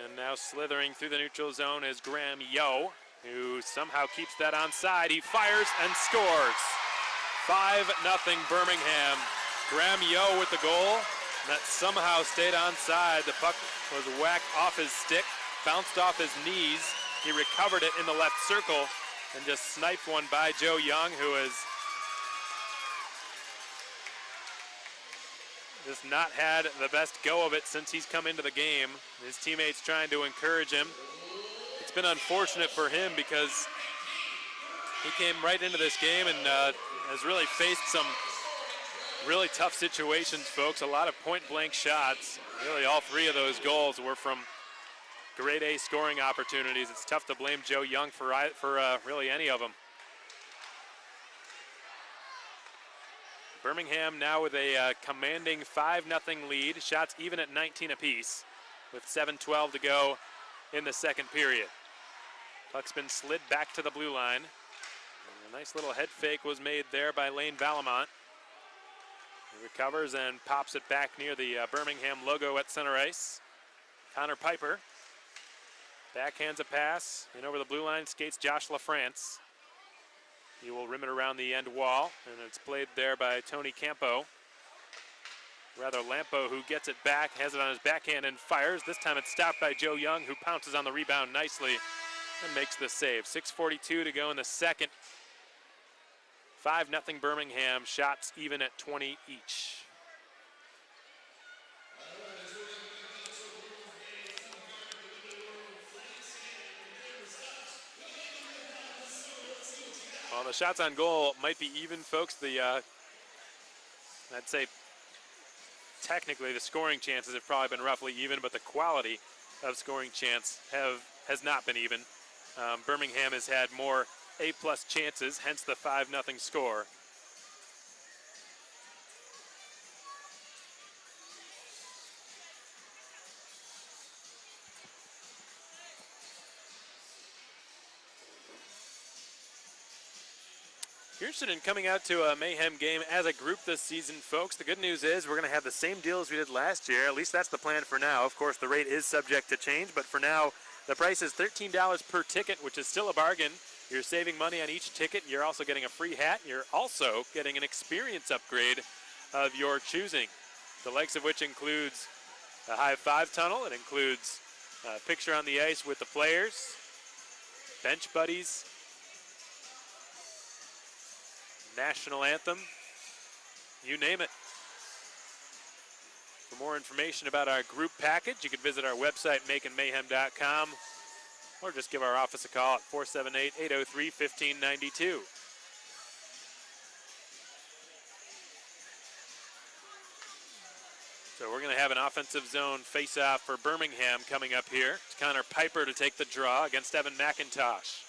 And now slithering through the neutral zone is Graham Yo, who somehow keeps that onside. He fires and scores. 5-0 Birmingham. Graham Yo with the goal. That somehow stayed onside. The puck was whacked off his stick, bounced off his knees. He recovered it in the left circle and just sniped one by Joe Young, who has just not had the best go of it since he's come into the game. His teammates trying to encourage him. It's been unfortunate for him because he came right into this game and has really faced some really tough situations, folks. A lot of point-blank shots. Really, all three of those goals were from grade A scoring opportunities. It's tough to blame Joe Young for really any of them. Birmingham now with a commanding 5-0 lead. Shots even at 19 apiece with 7:12 to go in the second period. Puck's been slid back to the blue line. And a nice little head fake was made there by Lane Valamont. He recovers and pops it back near the Birmingham logo at center ice. Connor Piper backhands a pass in over the blue line, skates Josh LaFrance. He will rim it around the end wall, and it's played there by Tony Campo. Rather, Lampo, who gets it back, has it on his backhand and fires. This time it's stopped by Joe Young, who pounces on the rebound nicely and makes the save. 6:42 to go in the second. 5-0 Birmingham, shots even at 20 each. Well, the shots on goal might be even, folks. I'd say technically the scoring chances have probably been roughly even, but the quality of scoring chance has not been even. Birmingham has had more A-plus chances, hence the 5-0 score. If you're interested in coming out to a Mayhem game as a group this season, folks, the good news is we're going to have the same deal as we did last year. At least that's the plan for now. Of course, the rate is subject to change, but for now, the price is $13 per ticket, which is still a bargain. You're saving money on each ticket. You're also getting a free hat. You're also getting an experience upgrade of your choosing, the likes of which includes a high-five tunnel. It includes a picture on the ice with the players, bench buddies, national anthem, you name it. For more information about our group package, you can visit our website, makingmayhem.com, or just give our office a call at 478-803-1592. So we're going to have an offensive zone face-off for Birmingham coming up here. It's Connor Piper to take the draw against Evan McIntosh.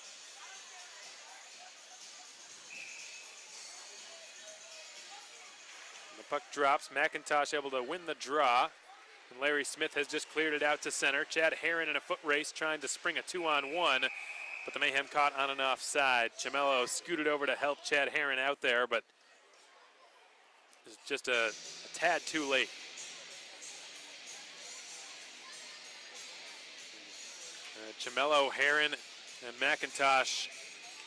The puck drops. McIntosh able to win the draw. And Larry Smith has just cleared it out to center. Chad Herron in a foot race trying to spring a 2-on-1, but the Mayhem caught on an offside. Chamello scooted over to help Chad Herron out there, but it was just a tad too late. Chamello, Herron, and McIntosh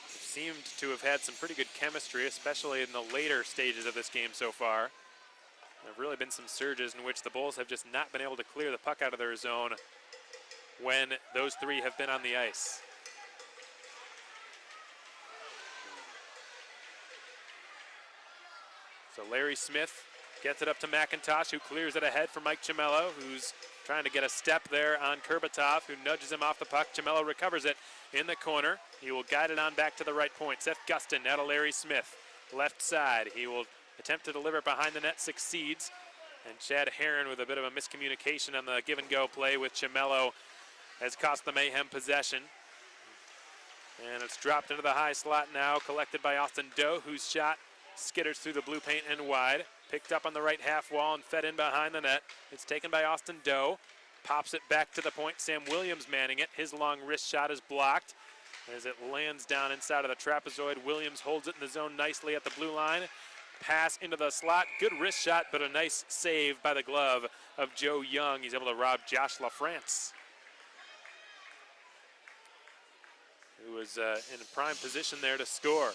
seemed to have had some pretty good chemistry, especially in the later stages of this game so far. There have really been some surges in which the Bulls have just not been able to clear the puck out of their zone when those three have been on the ice. So Larry Smith gets it up to McIntosh, who clears it ahead for Mike Chamello, who's trying to get a step there on Kurbatov, who nudges him off the puck. Chamello recovers it in the corner. He will guide it on back to the right point. Seth Gustin now to Larry Smith, left side. He will attempt to deliver it behind the net, succeeds. And Chad Herron with a bit of a miscommunication on the give-and-go play with Chamello has cost the Mayhem possession. And it's dropped into the high slot now, collected by Austin Doe, whose shot skitters through the blue paint and wide. Picked up on the right half wall and fed in behind the net. It's taken by Austin Doe. Pops it back to the point. Sam Williams manning it. His long wrist shot is blocked as it lands down inside of the trapezoid. Williams holds it in the zone nicely at the blue line. Pass into the slot. Good wrist shot, but a nice save by the glove of Joe Young. He's able to rob Josh LaFrance, who was in a prime position there to score.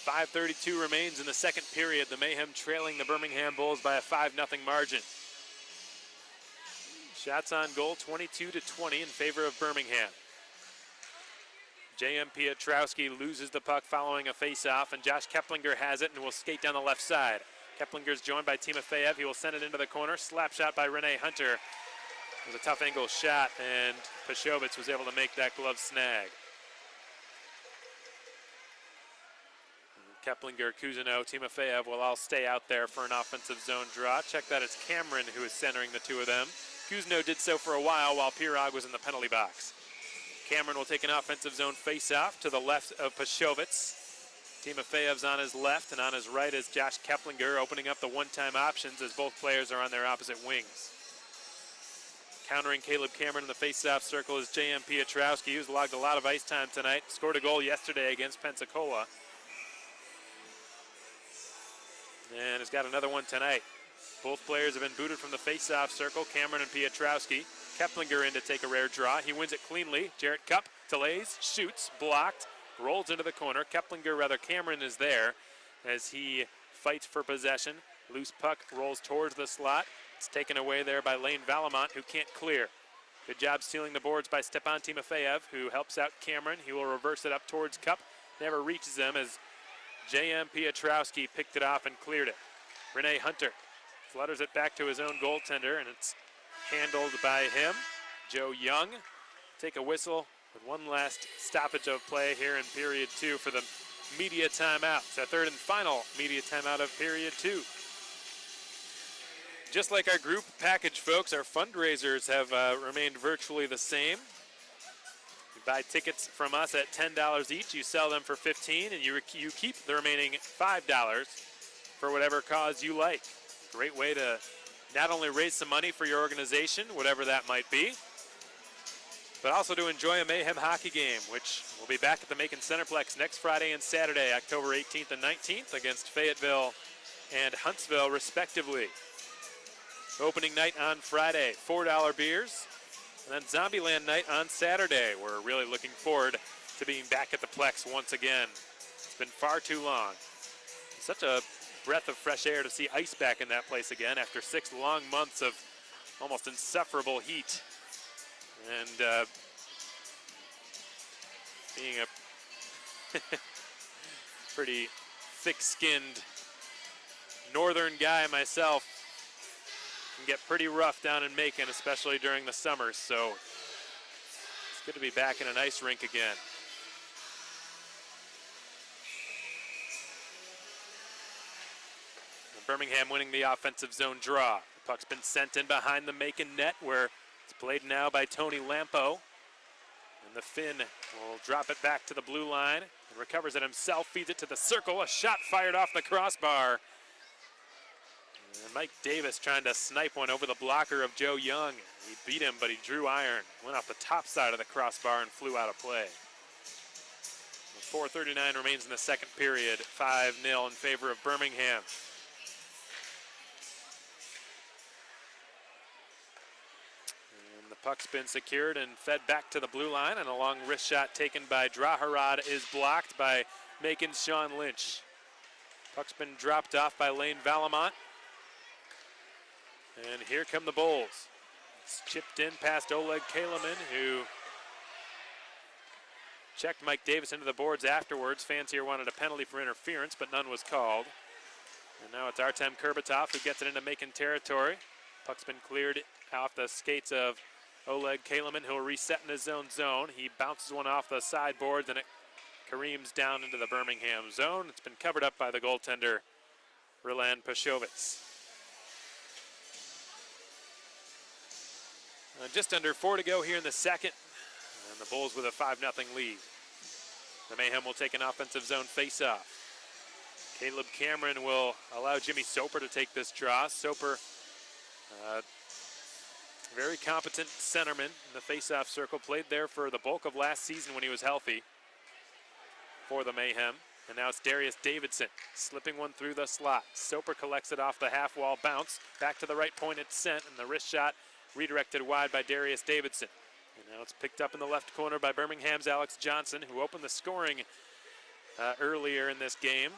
5:32 remains in the second period. The Mayhem trailing the Birmingham Bulls by a 5-0 margin. Shots on goal, 22-20 in favor of Birmingham. J.M. Pietrowski loses the puck following a face-off, and Josh Keplinger has it and will skate down the left side. Keplinger's joined by Timofeyev. He will send it into the corner. Slap shot by Rene Hunter. It was a tough angle shot, and Pashovitz was able to make that glove snag. Keplinger, Cousineau, Timofeyev will all stay out there for an offensive zone draw. Check that it's Cameron who is centering the two of them. Cousineau did so for a while Pirog was in the penalty box. Cameron will take an offensive zone face-off to the left of Pashovitz. Timofeyev's on his left, and on his right is Josh Keplinger, opening up the one-time options as both players are on their opposite wings. Countering Caleb Cameron in the face-off circle is J.M. Pietrowski, who's logged a lot of ice time tonight. Scored a goal yesterday against Pensacola, and has got another one tonight. Both players have been booted from the face-off circle, Cameron and Pietrowski. Keplinger in to take a rare draw. He wins it cleanly. Jarrett Cup delays, shoots, blocked, rolls into the corner. Cameron is there as he fights for possession. Loose puck rolls towards the slot. It's taken away there by Lane Valamont, who can't clear. Good job stealing the boards by Stepan Timofeyev, who helps out Cameron. He will reverse it up towards Cup. Never reaches him as J.M. Pietrowski picked it off and cleared it. Rene Hunter flutters it back to his own goaltender, and it's handled by him. Joe Young take a whistle With one last stoppage of play here in period 2 for the media timeout. It's our third and final media timeout of period 2. Just like our group package, folks, our fundraisers have remained virtually the same. You buy tickets from us at $10 each. You sell them for $15, and you keep the remaining $5 for whatever cause you like. Great way to not only raise some money for your organization, whatever that might be, but also to enjoy a Mayhem hockey game, which will be back at the Macon Centerplex next Friday and Saturday, October 18th and 19th, against Fayetteville and Huntsville, respectively. Opening night on Friday, $4 beers, and then Zombieland night on Saturday. We're really looking forward to being back at the Plex once again. It's been far too long. Such a breath of fresh air to see ice back in that place again after 6 long months of almost insufferable heat. And being a pretty thick-skinned northern guy myself, can get pretty rough down in Macon, especially during the summer, so it's good to be back in an ice rink again. And Birmingham winning the offensive zone draw. The puck's been sent in behind the Macon net, where it's played now by Tony Lampo. And the Finn will drop it back to the blue line and recovers it himself, feeds it to the circle. A shot fired off the crossbar. And Mike Davis trying to snipe one over the blocker of Joe Young. He beat him, but he drew iron. Went off the top side of the crossbar and flew out of play. 4:39 remains in the second period. 5-0 in favor of Birmingham. And the puck's been secured and fed back to the blue line, and a long wrist shot taken by Draharad is blocked by Macon's Sean Lynch. Puck's been dropped off by Lane Valamont. And here come the Bulls. It's chipped in past Oleg Kaliman, who checked Mike Davis into the boards afterwards. Fans here wanted a penalty for interference, but none was called. And now it's Artem Kurbatov who gets it into Macon territory. Puck's been cleared off the skates of Oleg Kaliman, who will reset in his own zone. He bounces one off the sideboards, and it careens down into the Birmingham zone. It's been covered up by the goaltender, Roland Pashovitz. Just under 4 to go here in the second, and the Bulls with a 5-0 lead. The Mayhem will take an offensive zone face-off. Caleb Cameron will allow Jimmy Soper to take this draw. Soper, very competent centerman in the face-off circle, played there for the bulk of last season when he was healthy for the Mayhem. And now it's Darius Davidson slipping one through the slot. Soper collects it off the half-wall bounce. Back to the right point it's sent, and the wrist shot redirected wide by Darius Davidson. And now it's picked up in the left corner by Birmingham's Alex Johnson, who opened the scoring earlier in this game.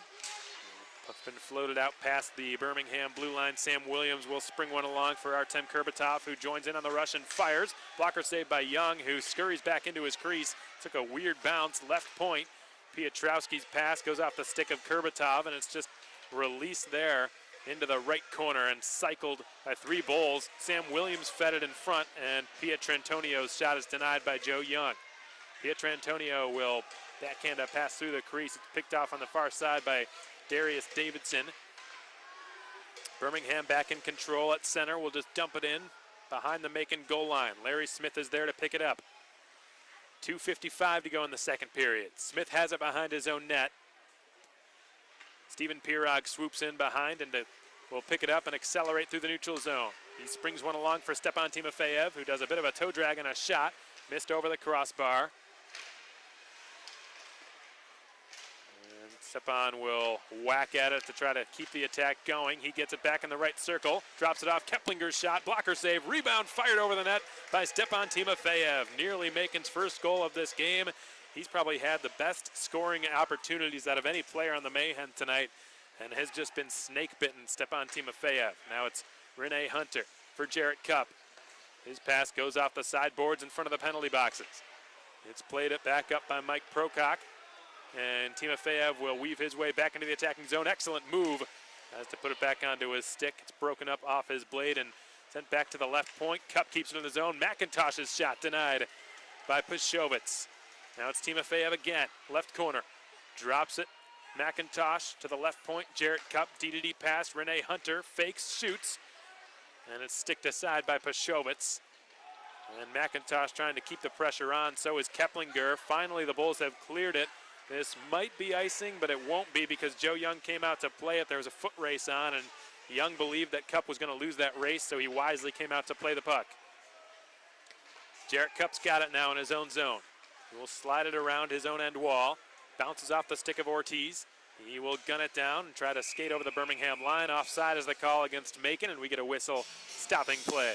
Puck's been floated out past the Birmingham blue line. Sam Williams will spring one along for Artem Kurbatov, who joins in on the rush and fires. Blocker saved by Young, who scurries back into his crease. Took a weird bounce, left point. Piotrowski's pass goes off the stick of Kurbatov, and it's just released there into the right corner and cycled by 3 Bulls. Sam Williams fed it in front, and Pietrantonio's shot is denied by Joe Young. Pietrantonio will backhand a pass through the crease. It's picked off on the far side by Darius Davidson. Birmingham back in control at center. We'll just dump it in behind the Macon goal line. Larry Smith is there to pick it up. 2:55 to go in the second period. Smith has it behind his own net. Steven Pirog swoops in behind and will pick it up and accelerate through the neutral zone. He springs one along for Stepan Timofeyev, who does a bit of a toe drag and a shot. Missed over the crossbar. And Stepan will whack at it to try to keep the attack going. He gets it back in the right circle. Drops it off. Keplinger's shot. Blocker save. Rebound fired over the net by Stepan Timofeyev. Nearly Macon's first goal of this game. He's probably had the best scoring opportunities out of any player on the Mayhem tonight and has just been snake-bitten, Stepan Timofeyev. Now it's Rene Hunter for Jarrett Cupp. His pass goes off the sideboards in front of the penalty boxes. It's played it back up by Mike Procock, and Timofeyev will weave his way back into the attacking zone. Excellent move as to put it back onto his stick. It's broken up off his blade and sent back to the left point. Cupp keeps it in the zone. McIntosh's shot denied by Pashowitz. Now it's Timofeyev again, left corner. Drops it. McIntosh to the left point. Jarrett Cup, D-to-D pass. Renee Hunter fakes, shoots. And it's sticked aside by Pashowitz. And McIntosh trying to keep the pressure on. So is Keplinger. Finally, the Bulls have cleared it. This might be icing, but it won't be because Joe Young came out to play it. There was a foot race on, and Young believed that Cup was going to lose that race, so he wisely came out to play the puck. Jarrett Cup's got it now in his own zone. He will slide it around his own end wall. Bounces off the stick of Ortiz. He will gun it down and try to skate over the Birmingham line. Offside is the call against Macon, and we get a whistle stopping play.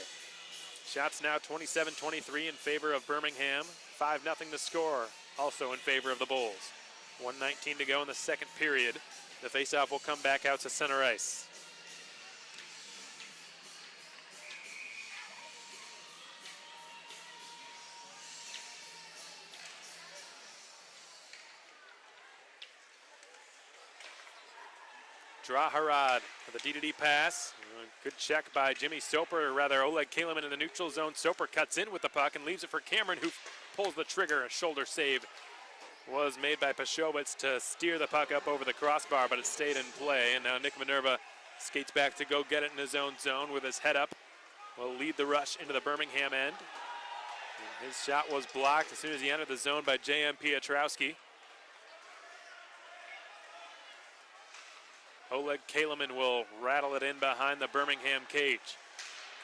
Shots now 27-23 in favor of Birmingham. 5-0 the score, also in favor of the Bulls. 1:19 to go in the second period. The faceoff will come back out to center ice. Draharad with a D-to-D pass. Good check by Jimmy Soper, or rather Oleg Kaleman in the neutral zone. Soper cuts in with the puck and leaves it for Cameron, who pulls the trigger. A shoulder save was made by Pashowitz to steer the puck up over the crossbar, but it stayed in play. And now Nick Minerva skates back to go get it in his own zone with his head up. Will lead the rush into the Birmingham end. And his shot was blocked as soon as he entered the zone by J.M. Pietrowski. Oleg Kaleman will rattle it in behind the Birmingham cage.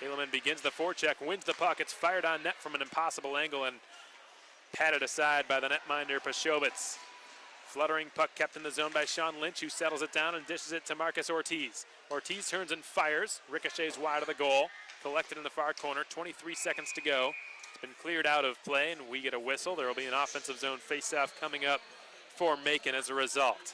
Kaleman begins the forecheck, wins the puck. It's fired on net from an impossible angle and patted aside by the netminder Pashowitz. Fluttering puck kept in the zone by Sean Lynch, who settles it down and dishes it to Marcus Ortiz. Ortiz turns and fires. Ricochets wide of the goal. Collected in the far corner. 23 seconds to go. It's been cleared out of play, and we get a whistle. There will be an offensive zone faceoff coming up for Macon as a result.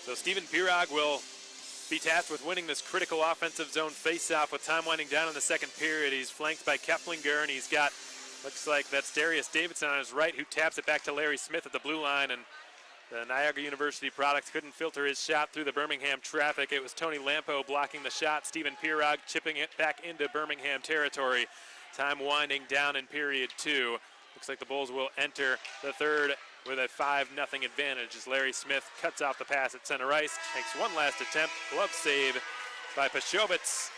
So Stephen Pirog will be tasked with winning this critical offensive zone faceoff with time winding down in the second period. He's flanked by Keplinger, and he's got, looks like that's Darius Davidson on his right, who taps it back to Larry Smith at the blue line, and the Niagara University product couldn't filter his shot through the Birmingham traffic. It was Tony Lampo blocking the shot. Stephen Pirog chipping it back into Birmingham territory. Time winding down in period 2. Looks like the Bulls will enter the third with a 5-0 advantage as Larry Smith cuts off the pass at center ice. Makes one last attempt. Glove save by Pashowitz.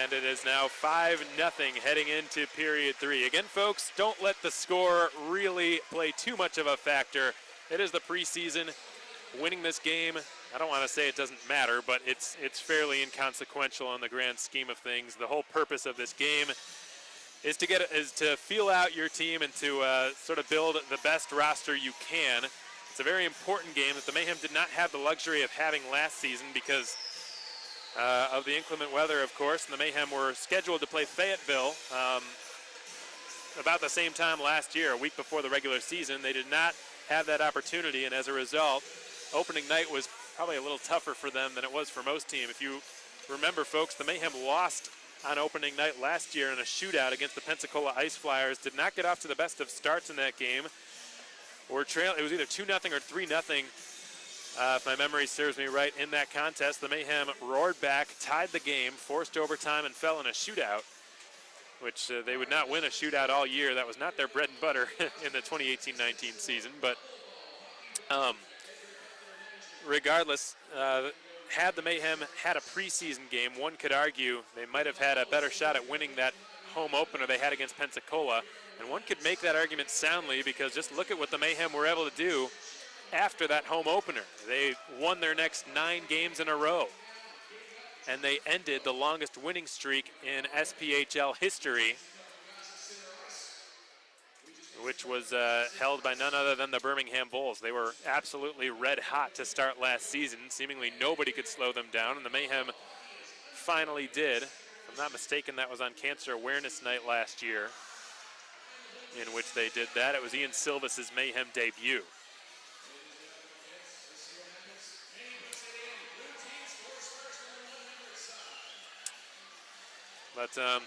And it is now 5-0 heading into period 3. Again, folks, don't let the score really play too much of a factor. It is the preseason. Winning this game, I don't want to say it doesn't matter, but it's fairly inconsequential in the grand scheme of things. The whole purpose of this game is to feel out your team and to sort of build the best roster you can. It's a very important game that the Mayhem did not have the luxury of having last season because of the inclement weather, of course. And the Mayhem were scheduled to play Fayetteville about the same time last year, a week before the regular season. They did not have that opportunity, and as a result, opening night was probably a little tougher for them than it was for most teams. If you remember, folks, the Mayhem lost on opening night last year in a shootout against the Pensacola Ice Flyers. Did not get off to the best of starts in that game. It was either 2-0 or 3-0, if my memory serves me right, in that contest. The Mayhem roared back, tied the game, forced overtime, and fell in a shootout, which they would not win a shootout all year. That was not their bread and butter in the 2018-19 season. But regardless, had the Mayhem had a preseason game, one could argue they might have had a better shot at winning that home opener they had against Pensacola. And one could make that argument soundly because just look at what the Mayhem were able to do after that home opener. They won their next 9 games in a row. And they ended the longest winning streak in SPHL history, which was held by none other than the Birmingham Bulls. They were absolutely red hot to start last season. Seemingly nobody could slow them down, and the Mayhem finally did. If I'm not mistaken, that was on Cancer Awareness Night last year in which they did that. It was Ian Silvas' Mayhem debut. But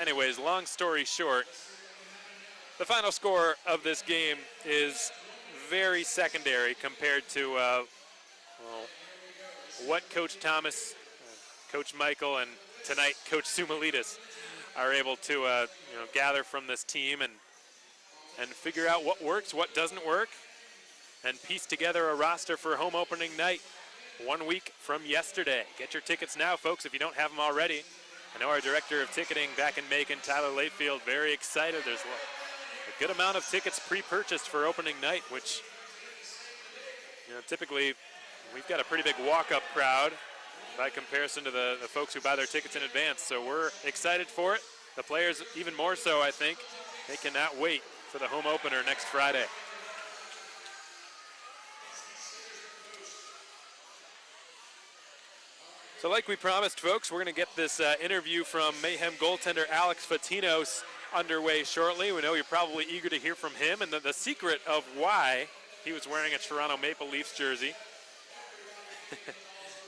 anyways, long story short, the final score of this game is very secondary compared to what Coach Thomas, Coach Michael, and tonight Coach Sumalides are able to gather from this team and figure out what works, what doesn't work, and piece together a roster for home opening night 1 week from yesterday. Get your tickets now, folks, if you don't have them already. I know our director of ticketing back in Macon, Tyler Layfield, very excited. There's a good amount of tickets pre-purchased for opening night, which typically we've got a pretty big walk-up crowd by comparison to the folks who buy their tickets in advance. So we're excited for it. The players even more so, I think. They cannot wait for the home opener next Friday. So like we promised, folks, we're going to get this interview from Mayhem goaltender Alex Patino underway shortly. We know you're probably eager to hear from him and the secret of why he was wearing a Toronto Maple Leafs jersey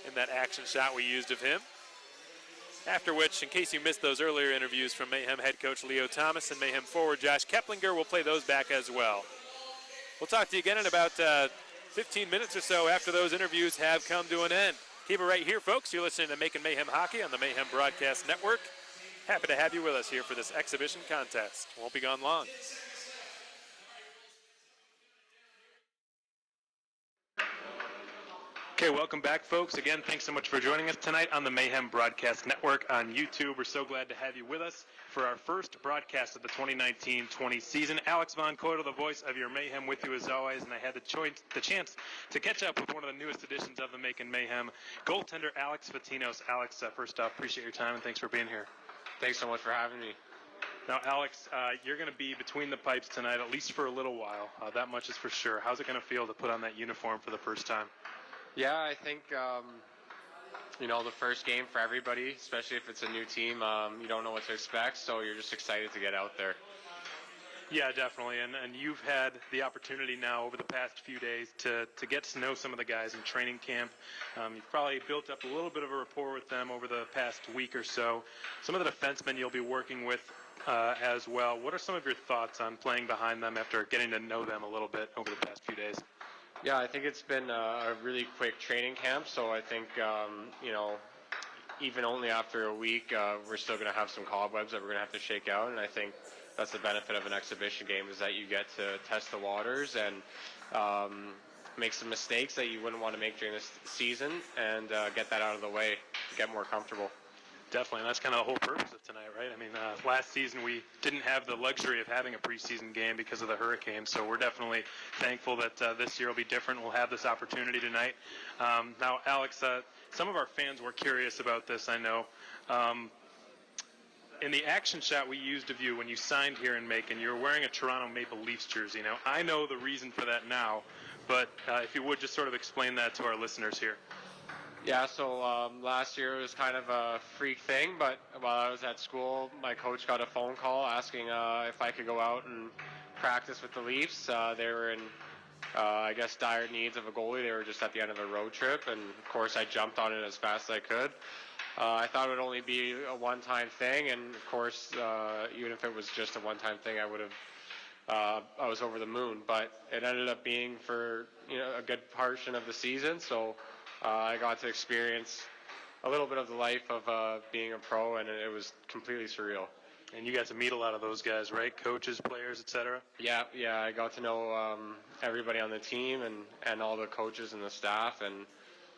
in that action shot we used of him. After which, in case you missed those earlier interviews from Mayhem head coach Leo Thomas and Mayhem forward Josh Keplinger, we'll play those back as well. We'll talk to you again in about 15 minutes or so after those interviews have come to an end. Keep it right here, folks. You're listening to Making Mayhem Hockey on the Mayhem Broadcast Network. Happy to have you with us here for this exhibition contest. Won't be gone long. Okay, welcome back, folks. Again, thanks so much for joining us tonight on the Mayhem Broadcast Network on YouTube. We're so glad to have you with us for our first broadcast of the 2019-20 season. Alex Von Coydel, the voice of your Mayhem, with you as always, and I had the chance to catch up with one of the newest editions of the Making Mayhem, goaltender Alex Patinos. Alex, first off, appreciate your time and thanks for being here. Thanks so much for having me. Now, Alex, you're going to be between the pipes tonight, at least for a little while. That much is for sure. How's it going to feel to put on that uniform for the first time? Yeah, I think, the first game for everybody, especially if it's a new team, you don't know what to expect, so you're just excited to get out there. Yeah, definitely, and you've had the opportunity now over the past few days to get to know some of the guys in training camp. You've probably built up a little bit of a rapport with them over the past week or so. Some of the defensemen you'll be working with as well. What are some of your thoughts on playing behind them after getting to know them a little bit over the past few days? Yeah, I think it's been a really quick training camp, so I think, even only after a week, we're still going to have some cobwebs that we're going to have to shake out, and I think that's the benefit of an exhibition game is that you get to test the waters and make some mistakes that you wouldn't want to make during this season and get that out of the way, get more comfortable. Definitely, and that's kind of the whole purpose of tonight, right? I mean, last season we didn't have the luxury of having a preseason game because of the hurricane, so we're definitely thankful that this year will be different. We'll have this opportunity tonight. Now, Alex, some of our fans were curious about this, I know. In the action shot we used of you when you signed here in Macon, you were wearing a Toronto Maple Leafs jersey. Now, I know the reason for that now, but if you would just sort of explain that to our listeners here. Yeah, so last year it was kind of a freak thing, but while I was at school, my coach got a phone call asking if I could go out and practice with the Leafs. They were in, dire needs of a goalie. They were just at the end of a road trip, and of course I jumped on it as fast as I could. I thought it would only be a one-time thing, and of course, even if it was just a one-time thing, I was over the moon. But it ended up being for a good portion of the season, so I got to experience a little bit of the life of being a pro, and it was completely surreal. And you got to meet a lot of those guys, right? Coaches, players, etc. Yeah, I got to know everybody on the team and all the coaches and the staff, and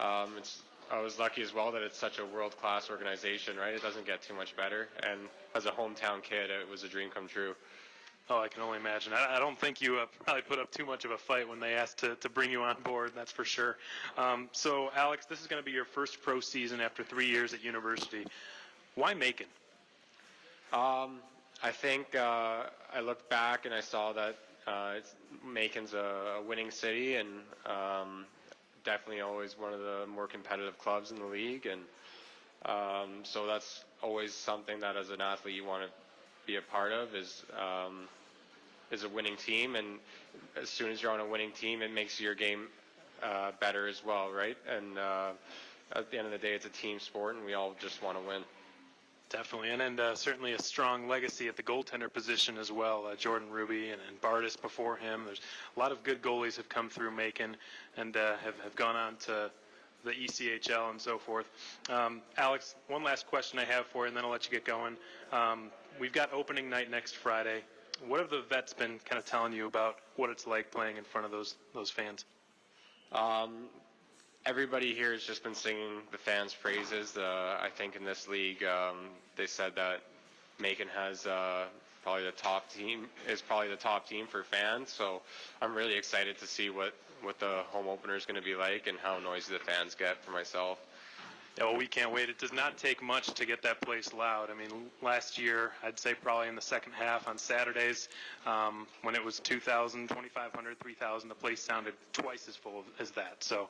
I was lucky as well that it's such a world-class organization, right? It doesn't get too much better, and as a hometown kid, it was a dream come true. Oh, I can only imagine. I don't think you probably put up too much of a fight when they asked to bring you on board, that's for sure. So, Alex, this is going to be your first pro season after 3 years at university. Why Macon? I think I looked back and I saw that Macon's a winning city and definitely always one of the more competitive clubs in the league. And so that's always something that as an athlete you want to be a part of is a winning team, and as soon as you're on a winning team, it makes your game better as well, right? And at the end of the day, it's a team sport, and we all just want to win. Definitely, and certainly a strong legacy at the goaltender position as well. Jordan Ruby and Bardis before him. There's a lot of good goalies have come through Macon and have gone on to the ECHL and so forth. Alex, one last question I have for you, and then I'll let you get going. We've got opening night next Friday. What have the vets been kind of telling you about what it's like playing in front of those fans? Everybody here has just been singing the fans' praises. I think in this league, they said that Macon has probably the top team for fans. So I'm really excited to see what the home opener is going to be like and how noisy the fans get for myself. Yeah, well, we can't wait. It does not take much to get that place loud. I mean, last year, I'd say probably in the second half on Saturdays, when it was 2,000, 2,500, 3,000, the place sounded twice as full as that. So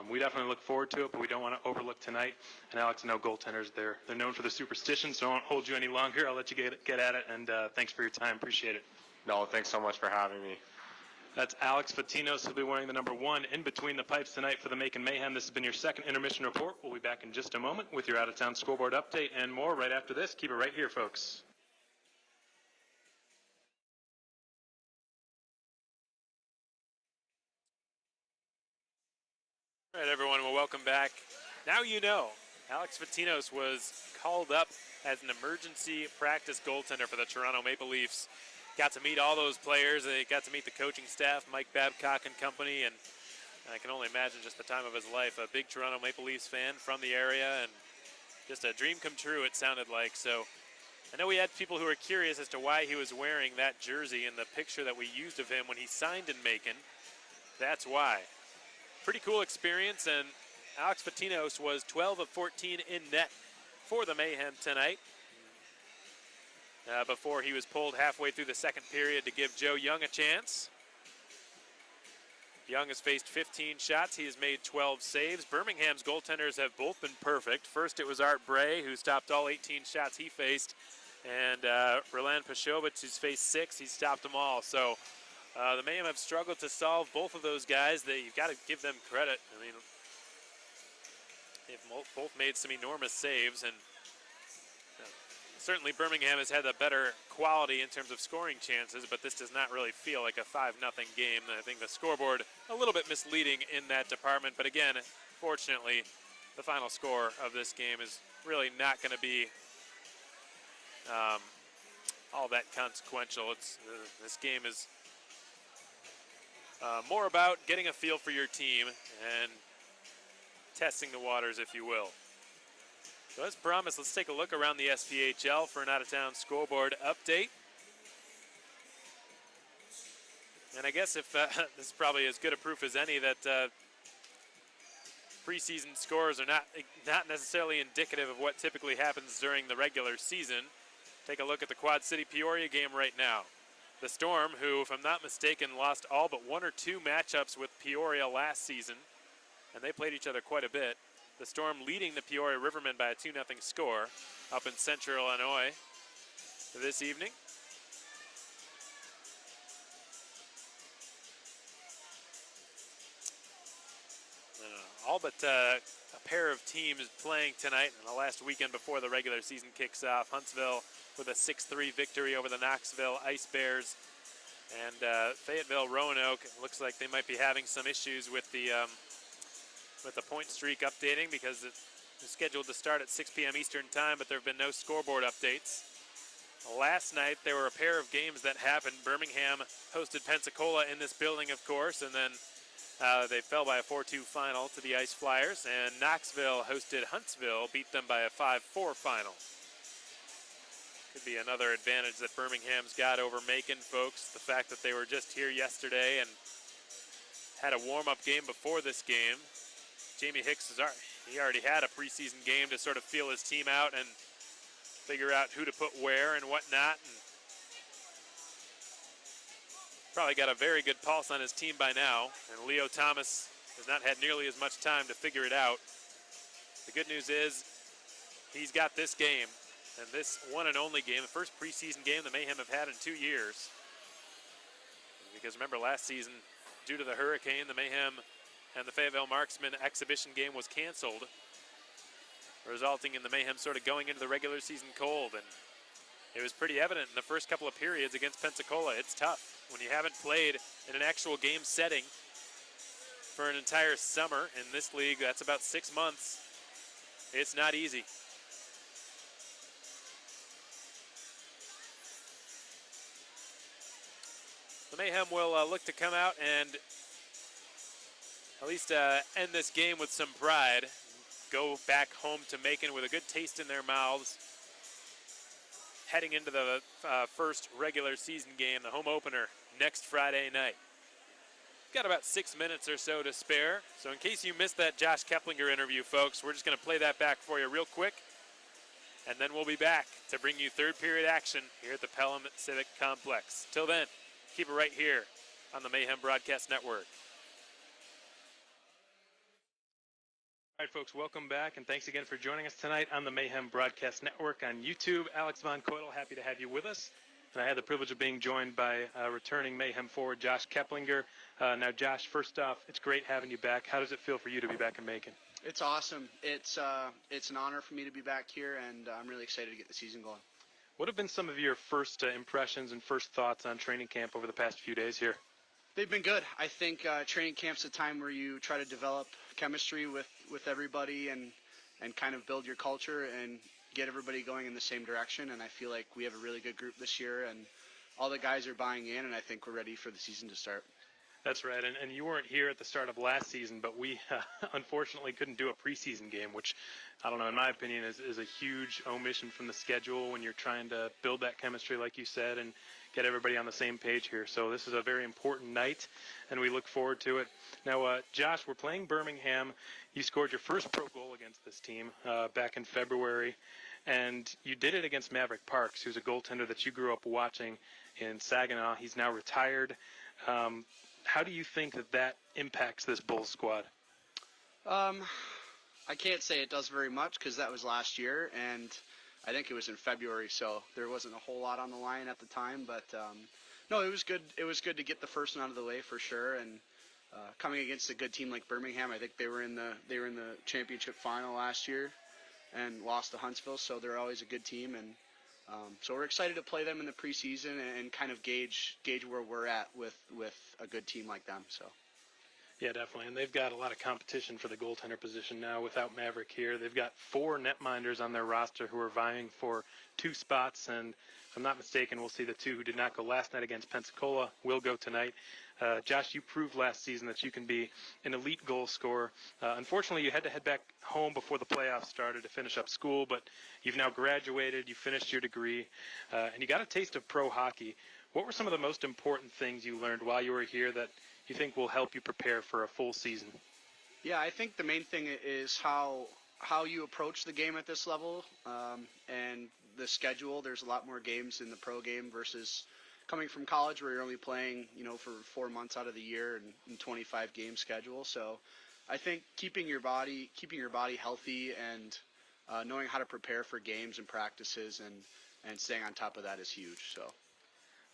we definitely look forward to it, but we don't want to overlook tonight. And Alex, I know goaltenders, they're known for the superstition, so I won't hold you any longer. I'll let you get at it, and thanks for your time. Appreciate it. No, thanks so much for having me. That's Alex Patino. He'll be wearing the number 1 in between the pipes tonight for the Macon Mayhem. This has been your second intermission report. We'll be back in just a moment with your out-of-town scoreboard update and more right after this. Keep it right here, folks. All right, everyone, well, welcome back. Now you know, Alex Patinos was called up as an emergency practice goaltender for the Toronto Maple Leafs. Got to meet all those players. They got to meet the coaching staff, Mike Babcock and company, and I can only imagine just the time of his life. A big Toronto Maple Leafs fan from the area, and just a dream come true, it sounded like. So I know we had people who were curious as to why he was wearing that jersey in the picture that we used of him when he signed in Macon. That's why. Pretty cool experience, and Alex Patinos was 12 of 14 in net for the Mayhem tonight. Before he was pulled halfway through the second period to give Joe Young a chance. Young has faced 15 shots. He has made 12 saves. Birmingham's goaltenders have both been perfect. First, it was Art Bray, who stopped all 18 shots he faced. And Roland Pashovich, who's faced 6. He stopped them all. So the Mayhem have struggled to solve both of those guys. You've got to give them credit. I mean, they've both made some enormous saves. And certainly Birmingham has had a better quality in terms of scoring chances, but this does not really feel like a 5-0 game. I think the scoreboard a little bit misleading in that department, but again, fortunately, the final score of this game is really not going to be all that consequential. This game is more about getting a feel for your team and testing the waters, if you will. So as promised, let's take a look around the SPHL for an out-of-town scoreboard update. And I guess if this is probably as good a proof as any that preseason scores are not necessarily indicative of what typically happens during the regular season. Take a look at the Quad City Peoria game right now. The Storm, who, if I'm not mistaken, lost all but 1 or 2 matchups with Peoria last season, and they played each other quite a bit. The Storm leading the Peoria Rivermen by a 2-0 score up in central Illinois this evening. All but a pair of teams playing tonight in the last weekend before the regular season kicks off. Huntsville with a 6-3 victory over the Knoxville Ice Bears. And Fayetteville Roanoke, looks like they might be having some issues with the point streak updating because it's scheduled to start at 6 p.m. Eastern time, but there have been no scoreboard updates. Last night, there were a pair of games that happened. Birmingham hosted Pensacola in this building, of course, and then they fell by a 4-2 final to the Ice Flyers, and Knoxville hosted Huntsville, beat them by a 5-4 final. Could be another advantage that Birmingham's got over Macon, folks, the fact that they were just here yesterday and had a warm-up game before this game. Jamie Hicks he already had a preseason game to sort of feel his team out and figure out who to put where and whatnot. And probably got a very good pulse on his team by now. And Leo Thomas has not had nearly as much time to figure it out. The good news is he's got this game, and this one and only game, the first preseason game the Mayhem have had in 2 years. Because remember, last season, due to the hurricane, the Mayhem and the Fayetteville Marksman exhibition game was canceled. resulting in the Mayhem sort of going into the regular season cold. And it was pretty evident in the first couple of periods against Pensacola. It's tough when you haven't played in an actual game setting for an entire summer. In this league, that's about 6 months. It's not easy. The Mayhem will look to come out and at least end this game with some pride. Go back home to Macon with a good taste in their mouths, heading into the first regular season game, the home opener, next Friday night. Got about 6 minutes or so to spare, so in case you missed that Josh Keplinger interview, folks, we're just going to play that back for you real quick, and then we'll be back to bring you third period action here at the Pelham Civic Complex. Till then, keep it right here on the Mayhem Broadcast Network. All right, folks, welcome back, and thanks again for joining us tonight on the Mayhem Broadcast Network on YouTube. Alex Von Coitel, happy to have you with us. And I had the privilege of being joined by returning Mayhem forward Josh Keplinger. Now, Josh, first off, it's great having you back. How does it feel for you to be back in Macon? It's awesome. It's an honor for me to be back here, and I'm really excited to get the season going. What have been some of your first impressions and first thoughts on training camp over the past few days here? They've been good. I think training camp's a time where you try to develop chemistry with everybody and kind of build your culture and get everybody going in the same direction. And I feel like we have a really good group this year, and all the guys are buying in, and I think we're ready for the season to start. That's right, and you weren't here at the start of last season, but we unfortunately couldn't do a preseason game, which, I don't know, in my opinion, is a huge omission from the schedule when you're trying to build that chemistry, like you said, and get everybody on the same page here. So this is a very important night, and we look forward to it. Now, Josh, we're playing Birmingham. You scored your first pro goal against this team back in February, and you did it against Maverick Parks, who's a goaltender that you grew up watching in Saginaw. He's now retired. How do you think that impacts this Bulls squad? I can't say it does very much because that was last year, and I think it was in February, so there wasn't a whole lot on the line at the time. But no, it was good. It was good to get the first one out of the way for sure. And coming against a good team like Birmingham, I think they were in the championship final last year and lost to Huntsville, so they're always a good team. And so we're excited to play them in the preseason and kind of gauge where we're at with a good team like them. So. Yeah, definitely. And they've got a lot of competition for the goaltender position now without Maverick here. They've got 4 netminders on their roster who are vying for 2 spots. And if I'm not mistaken, we'll see the 2 who did not go last night against Pensacola will go tonight. Josh, you proved last season that you can be an elite goal scorer. Unfortunately, you had to head back home before the playoffs started to finish up school, but you've now graduated, you finished your degree, and you got a taste of pro hockey. What were some of the most important things you learned while you were here that you think will help you prepare for a full season? Yeah, I think the main thing is how you approach the game at this level, and the schedule. There's a lot more games in the pro game versus coming from college where you're only playing, for 4 months out of the year and 25 game schedule. So I think keeping your body healthy and knowing how to prepare for games and practices and staying on top of that is huge. So.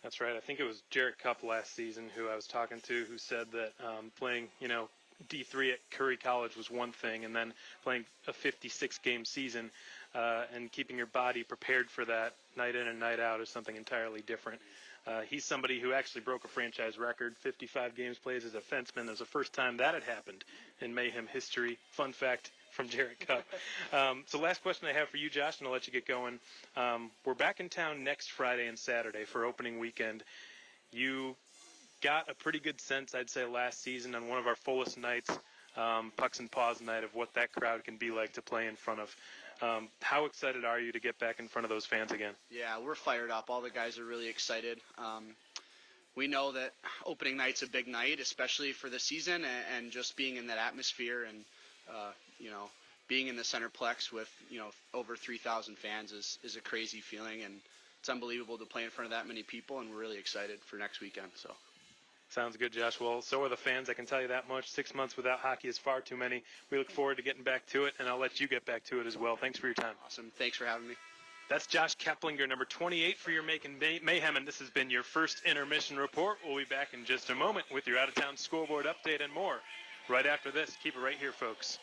That's right. I think it was Jarrett Cupp last season who I was talking to who said that playing, D3 at Curry College was one thing, and then playing a 56-game season and keeping your body prepared for that night in and night out is something entirely different. He's somebody who actually broke a franchise record, 55 games played as a defenseman. It was the first time that had happened in Mayhem history. Fun fact from Jarrett Cupp. So last question I have for you, Josh, and I'll let you get going. We're back in town next Friday and Saturday for opening weekend. You got a pretty good sense, I'd say, last season on one of our fullest nights, Pucks and Paws night, of what that crowd can be like to play in front of. How excited are you to get back in front of those fans again? Yeah, we're fired up. All the guys are really excited. We know that opening night's a big night, especially for the season, and just being in that atmosphere and, being in the Centerplex with, over 3,000 fans is a crazy feeling, and it's unbelievable to play in front of that many people, and we're really excited for next weekend. So. Sounds good, Josh. Well, so are the fans. I can tell you that much. 6 months without hockey is far too many. We look forward to getting back to it, and I'll let you get back to it as well. Thanks for your time. Awesome. Thanks for having me. That's Josh Keplinger, number 28 for your Macon Mayhem, and this has been your first intermission report. We'll be back in just a moment with your out-of-town scoreboard update and more. Right after this, keep it right here, folks.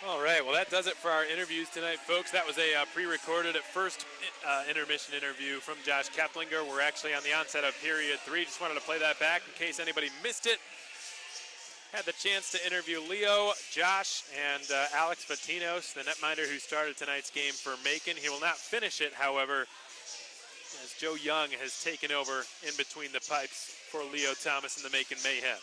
All right, well, that does it for our interviews tonight, folks. That was a pre-recorded at first intermission interview from Josh Keplinger. We're actually on the onset of period 3. Just wanted to play that back in case anybody missed it. Had the chance to interview Leo, Josh, and Alex Patino, the netminder who started tonight's game for Macon. He will not finish it, however, as Joe Young has taken over in between the pipes for Leo Thomas and the Macon Mayhem.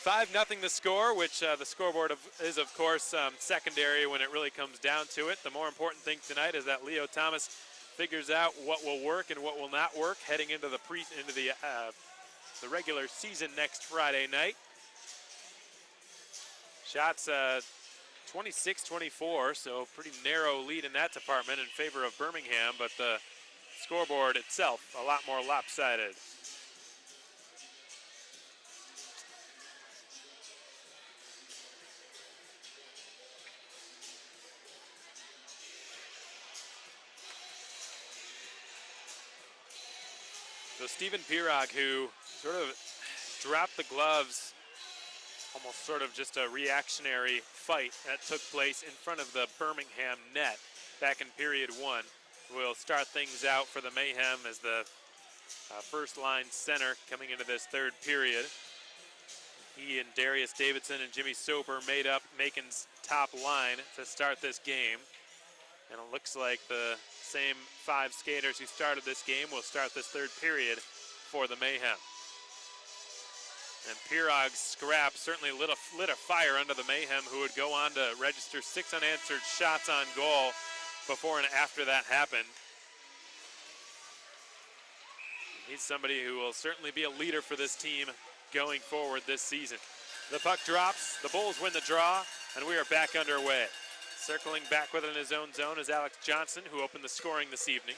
5-0 the score, which the scoreboard is, of course, secondary when it really comes down to it. The more important thing tonight is that Leo Thomas figures out what will work and what will not work heading into the regular season next Friday night. Shots 26-24, so pretty narrow lead in that department in favor of Birmingham, but the scoreboard itself a lot more lopsided. So Stephen Pirog, who sort of dropped the gloves, almost sort of just a reactionary fight that took place in front of the Birmingham net back in period 1, will start things out for the Mayhem as the first line center coming into this third period. He and Darius Davidson and Jimmy Soper made up Macon's top line to start this game. And it looks like the same 5 skaters who started this game will start this third period for the Mayhem. And Pirog's scrap certainly lit a fire under the Mayhem, who would go on to register 6 unanswered shots on goal before and after that happened. He's somebody who will certainly be a leader for this team going forward this season. The puck drops, the Bulls win the draw, and we are back underway. Circling back with it in his own zone is Alex Johnson, who opened the scoring this evening.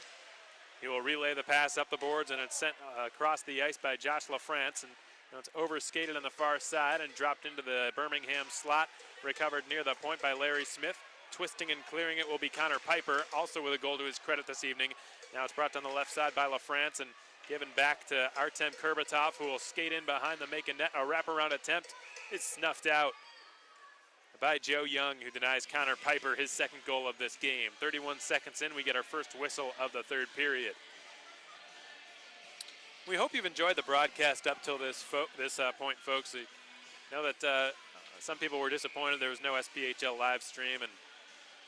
He will relay the pass up the boards, and it's sent across the ice by Josh LaFrance, and it's overskated on the far side and dropped into the Birmingham slot, recovered near the point by Larry Smith. Twisting and clearing it will be Connor Piper, also with a goal to his credit this evening. Now it's brought down the left side by LaFrance and given back to Artem Kurbatov, who will skate in behind the Macon net. A wraparound attempt is snuffed out by Joe Young, who denies Connor Piper his second goal of this game. 31 seconds in, we get our first whistle of the third period. We hope you've enjoyed the broadcast up till this point, folks. I know that some people were disappointed there was no SPHL live stream, and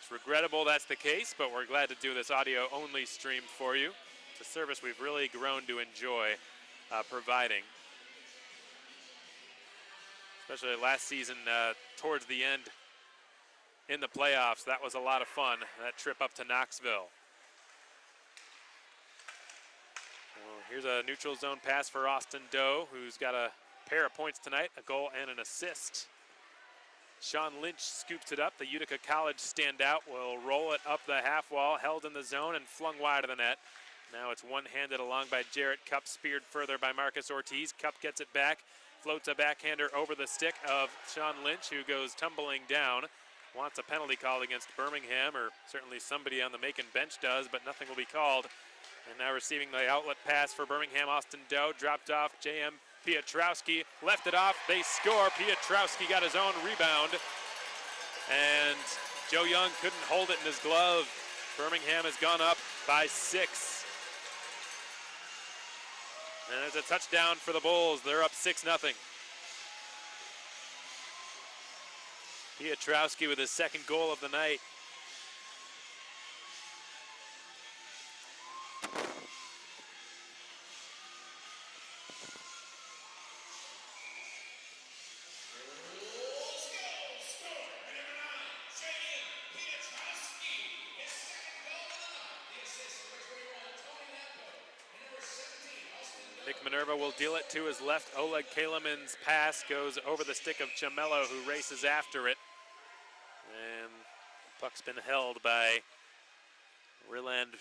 it's regrettable that's the case, but we're glad to do this audio-only stream for you. It's a service we've really grown to enjoy providing. Especially last season towards the end in the playoffs. That was a lot of fun, that trip up to Knoxville. Well, here's a neutral zone pass for Austin Doe, who's got a pair of points tonight, a goal and an assist. Sean Lynch scoops it up. The Utica College standout will roll it up the half wall, held in the zone and flung wide of the net. Now it's one-handed along by Jarrett Cupp, speared further by Marcus Ortiz. Cupp gets it back, floats a backhander over the stick of Sean Lynch, who goes tumbling down. Wants a penalty called against Birmingham, or certainly somebody on the Macon bench does, but nothing will be called. And now receiving the outlet pass for Birmingham, Austin Doe, dropped off J.M. Pietrowski, left it off, they score. Pietrowski got his own rebound, and Joe Young couldn't hold it in his glove. Birmingham has gone up by 6. And it's a touchdown for the Bulls. They're up 6-0. Pietrowski with his second goal of the night. Nick Minerva will deal it to his left. Oleg Kaleman's pass goes over the stick of Chamello, who races after it. And the puck's been held by Ryland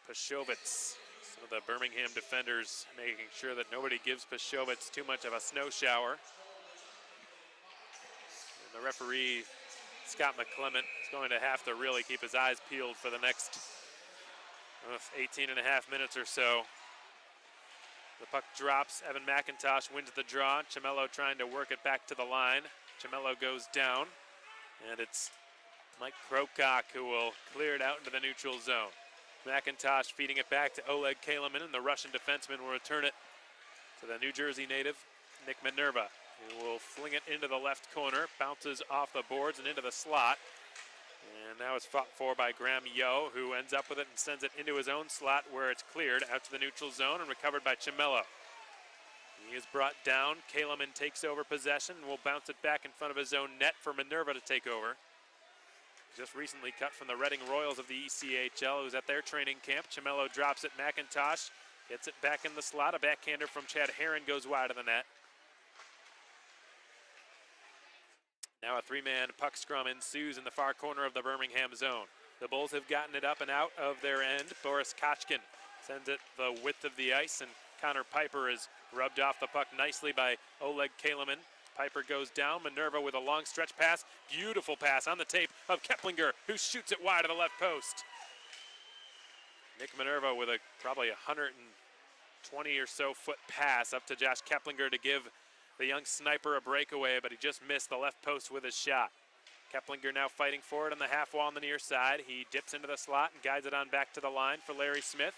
Pashovitz. Some of the Birmingham defenders making sure that nobody gives Pashovitz too much of a snow shower. And the referee, Scott McClement, is going to have to really keep his eyes peeled for the next 18 and a half minutes or so. The puck drops. Evan McIntosh wins the draw. Chamello trying to work it back to the line. Chamello goes down, and it's Mike Krokock, who will clear it out into the neutral zone. McIntosh feeding it back to Oleg Kaliman, and the Russian defenseman will return it to the New Jersey native, Nick Minerva, who will fling it into the left corner, bounces off the boards and into the slot. And now it's fought for by Graham Yo, who ends up with it and sends it into his own slot where it's cleared out to the neutral zone and recovered by Chimello. He is brought down. Kaliman takes over possession and will bounce it back in front of his own net for Minerva to take over. Just recently cut from the Reading Royals of the ECHL, who's at their training camp. Chimello drops it. McIntosh gets it back in the slot. A backhander from Chad Herron goes wide of the net. Now a three-man puck scrum ensues in the far corner of the Birmingham zone. The Bulls have gotten it up and out of their end. Boris Kochkin sends it the width of the ice, and Connor Piper is rubbed off the puck nicely by Oleg Kaliman. Piper goes down. Minerva with a long stretch pass. Beautiful pass on the tape of Keplinger, who shoots it wide of the left post. Nick Minerva with a probably 120 or so foot pass up to Josh Keplinger to give the young sniper a breakaway, but he just missed the left post with his shot. Keplinger now fighting for it on the half wall on the near side. He dips into the slot and guides it on back to the line for Larry Smith.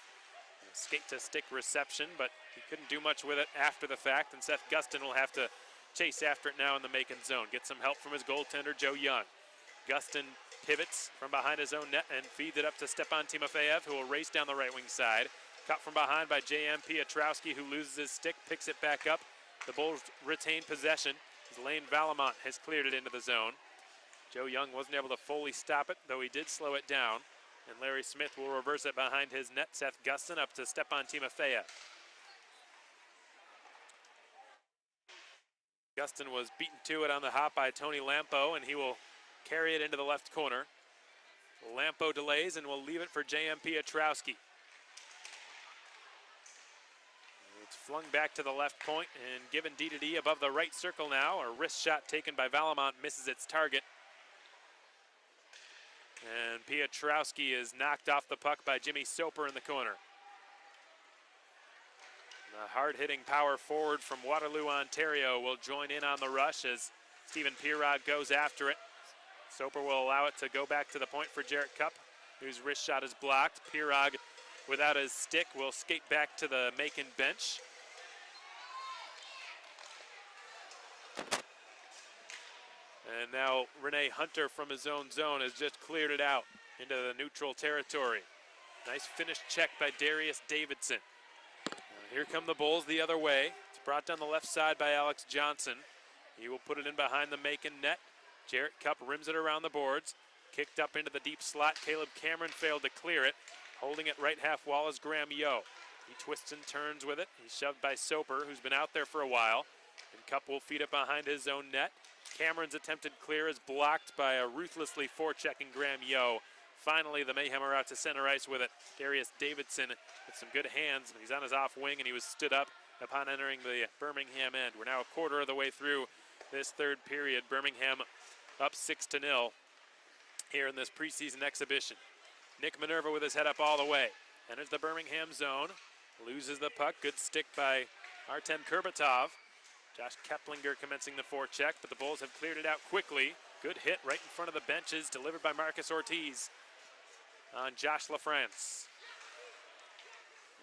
Skate to stick reception, but he couldn't do much with it after the fact, and Seth Gustin will have to chase after it now in the Macon zone. Get some help from his goaltender, Joe Young. Gustin pivots from behind his own net and feeds it up to Stepan Timofeyev, who will race down the right wing side. Cut from behind by J.M. Pietrowski, who loses his stick, picks it back up. The Bulls retain possession as Lane Valamont has cleared it into the zone. Joe Young wasn't able to fully stop it, though he did slow it down. And Larry Smith will reverse it behind his net. Seth Gustin up to Stepan Timofeyev. Gustin was beaten to it on the hop by Tony Lampo, and he will carry it into the left corner. Lampo delays and will leave it for J.M. Pietrowski. It's flung back to the left point and given D above the right circle now. A wrist shot taken by Valamont misses its target. And Pietrowski is knocked off the puck by Jimmy Soper in the corner. The hard-hitting power forward from Waterloo, Ontario will join in on the rush as Stephen Pirog goes after it. Soper will allow it to go back to the point for Jarrett Cupp, whose wrist shot is blocked. Pirog, without his stick, will skate back to the Macon bench. And now Rene Hunter from his own zone has just cleared it out into the neutral territory. Nice finished check by Darius Davidson. Here come the Bulls the other way. It's brought down the left side by Alex Johnson. He will put it in behind the Macon net. Jarrett Cupp rims it around the boards. Kicked up into the deep slot. Caleb Cameron failed to clear it. Holding it right half wall is Graham Yo. He twists and turns with it. He's shoved by Soper, who's been out there for a while. And Cupp will feed it behind his own net. Cameron's attempted clear is blocked by a ruthlessly forechecking Graham Yo. Finally, the Mayhem are out to center ice with it. Darius Davidson with some good hands. He's on his off wing, and he was stood up upon entering the Birmingham end. We're now a quarter of the way through this third period. Birmingham up 6-0 here in this preseason exhibition. Nick Minerva with his head up all the way. Enters the Birmingham zone. Loses the puck. Good stick by Artem Kurbatov. Josh Keplinger commencing the forecheck, but the Bulls have cleared it out quickly. Good hit right in front of the benches, delivered by Marcus Ortiz on Josh LaFrance.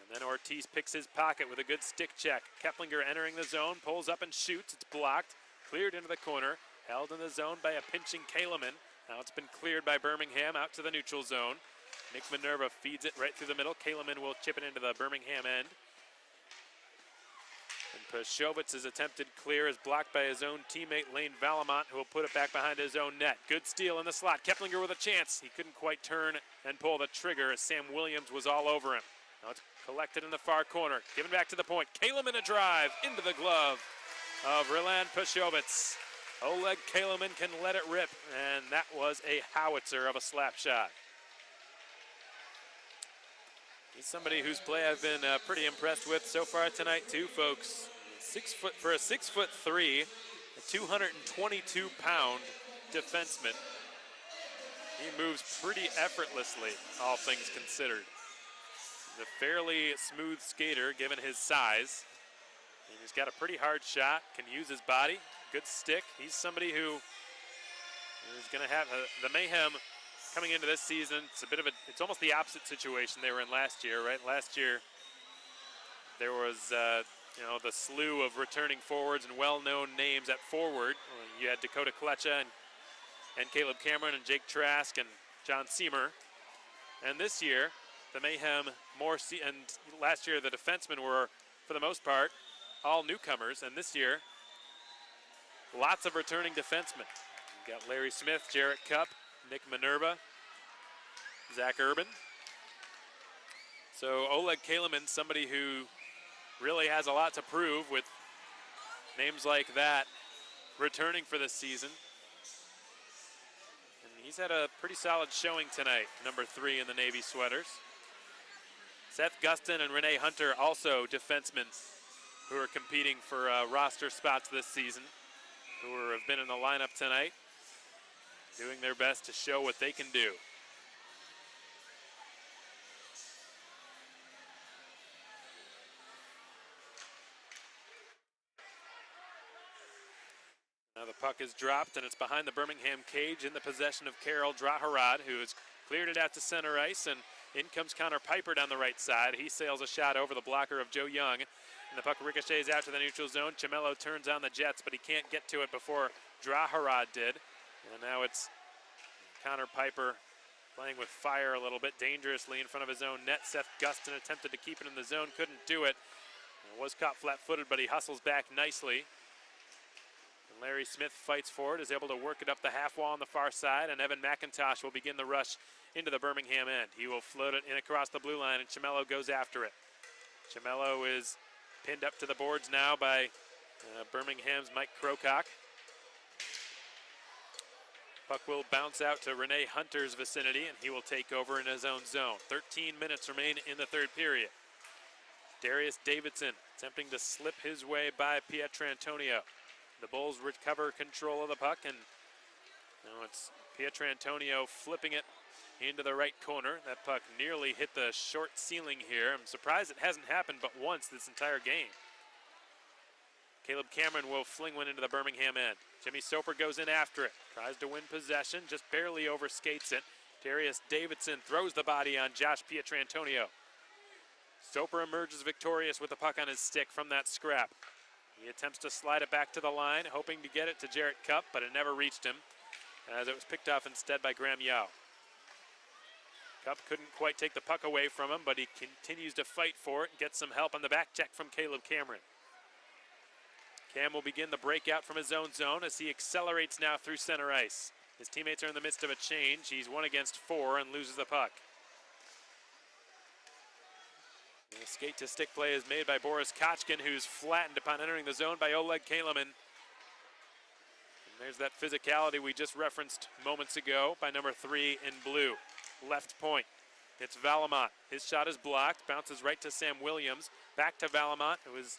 And then Ortiz picks his pocket with a good stick check. Keplinger entering the zone, pulls up and shoots. It's blocked, cleared into the corner, held in the zone by a pinching Kaliman. Now it's been cleared by Birmingham out to the neutral zone. Nick Minerva feeds it right through the middle. Kaliman will chip it into the Birmingham end. And Pashovitz's attempted clear is blocked by his own teammate Lane Valamont, who will put it back behind his own net. Good steal in the slot. Keplinger with a chance. He couldn't quite turn and pull the trigger as Sam Williams was all over him. Now it's collected in the far corner. Given back to the point. Kaliman a drive into the glove of Ryland Pashovitz. Oleg Kaliman can let it rip, and that was a howitzer of a slap shot. He's somebody whose play I've been pretty impressed with so far tonight too, folks. 6 foot for a 6'3", a 222-pound defenseman. He moves pretty effortlessly, all things considered. He's a fairly smooth skater given his size. And he's got a pretty hard shot, can use his body, good stick. He's somebody who is going to have the Mayhem coming into this season. It's almost the opposite situation they were in last year, right? Last year there was the slew of returning forwards and well-known names at forward. You had Dakota Kletcha and Caleb Cameron and Jake Trask and John Seamer. And this year, the Mayhem and last year the defensemen were, for the most part, all newcomers. And this year, lots of returning defensemen. You got Larry Smith, Jarrett Cupp, Nick Minerva, Zach Urban. So Oleg Kaliman, somebody who really has a lot to prove with names like that returning for this season. And he's had a pretty solid showing tonight, number 3 in the Navy sweaters. Seth Gustin and Renee Hunter, also defensemen who are competing for roster spots this season, who have been in the lineup tonight, doing their best to show what they can do. Now the puck is dropped, and it's behind the Birmingham cage in the possession of Carol Draharad, who has cleared it out to center ice, and in comes Connor Piper down the right side. He sails a shot over the blocker of Joe Young, and the puck ricochets out to the neutral zone. Chimello turns on the Jets, but he can't get to it before Draharad did. And now it's Connor Piper playing with fire a little bit, dangerously in front of his own net. Seth Gustin attempted to keep it in the zone, couldn't do it. Was caught flat-footed, but he hustles back nicely. And Larry Smith fights for it, is able to work it up the half wall on the far side, and Evan McIntosh will begin the rush into the Birmingham end. He will float it in across the blue line, and Chimello goes after it. Chimello is pinned up to the boards now by Birmingham's Mike Krokock. Puck will bounce out to Renee Hunter's vicinity, and he will take over in his own zone. 13 minutes remain in the third period. Darius Davidson attempting to slip his way by Pietrantonio. The Bulls recover control of the puck, and now it's Pietrantonio flipping it into the right corner. That puck nearly hit the short ceiling here. I'm surprised it hasn't happened but once this entire game. Caleb Cameron will fling one into the Birmingham end. Jimmy Soper goes in after it. Tries to win possession, just barely overskates it. Darius Davidson throws the body on Josh Pietrantonio. Soper emerges victorious with the puck on his stick from that scrap. He attempts to slide it back to the line, hoping to get it to Jarrett Cupp, but it never reached him, as it was picked off instead by Graham Yao. Cupp couldn't quite take the puck away from him, but he continues to fight for it and gets some help on the back check from Caleb Cameron. Cam will begin the breakout from his own zone as he accelerates now through center ice. His teammates are in the midst of a change. He's 1 against 4 and loses the puck. The skate-to-stick play is made by Boris Kochkin, who's flattened upon entering the zone by Oleg Kaliman. And there's that physicality we just referenced moments ago by number 3 in blue. Left point. It's Valamont. His shot is blocked. Bounces right to Sam Williams. Back to Valamont. It was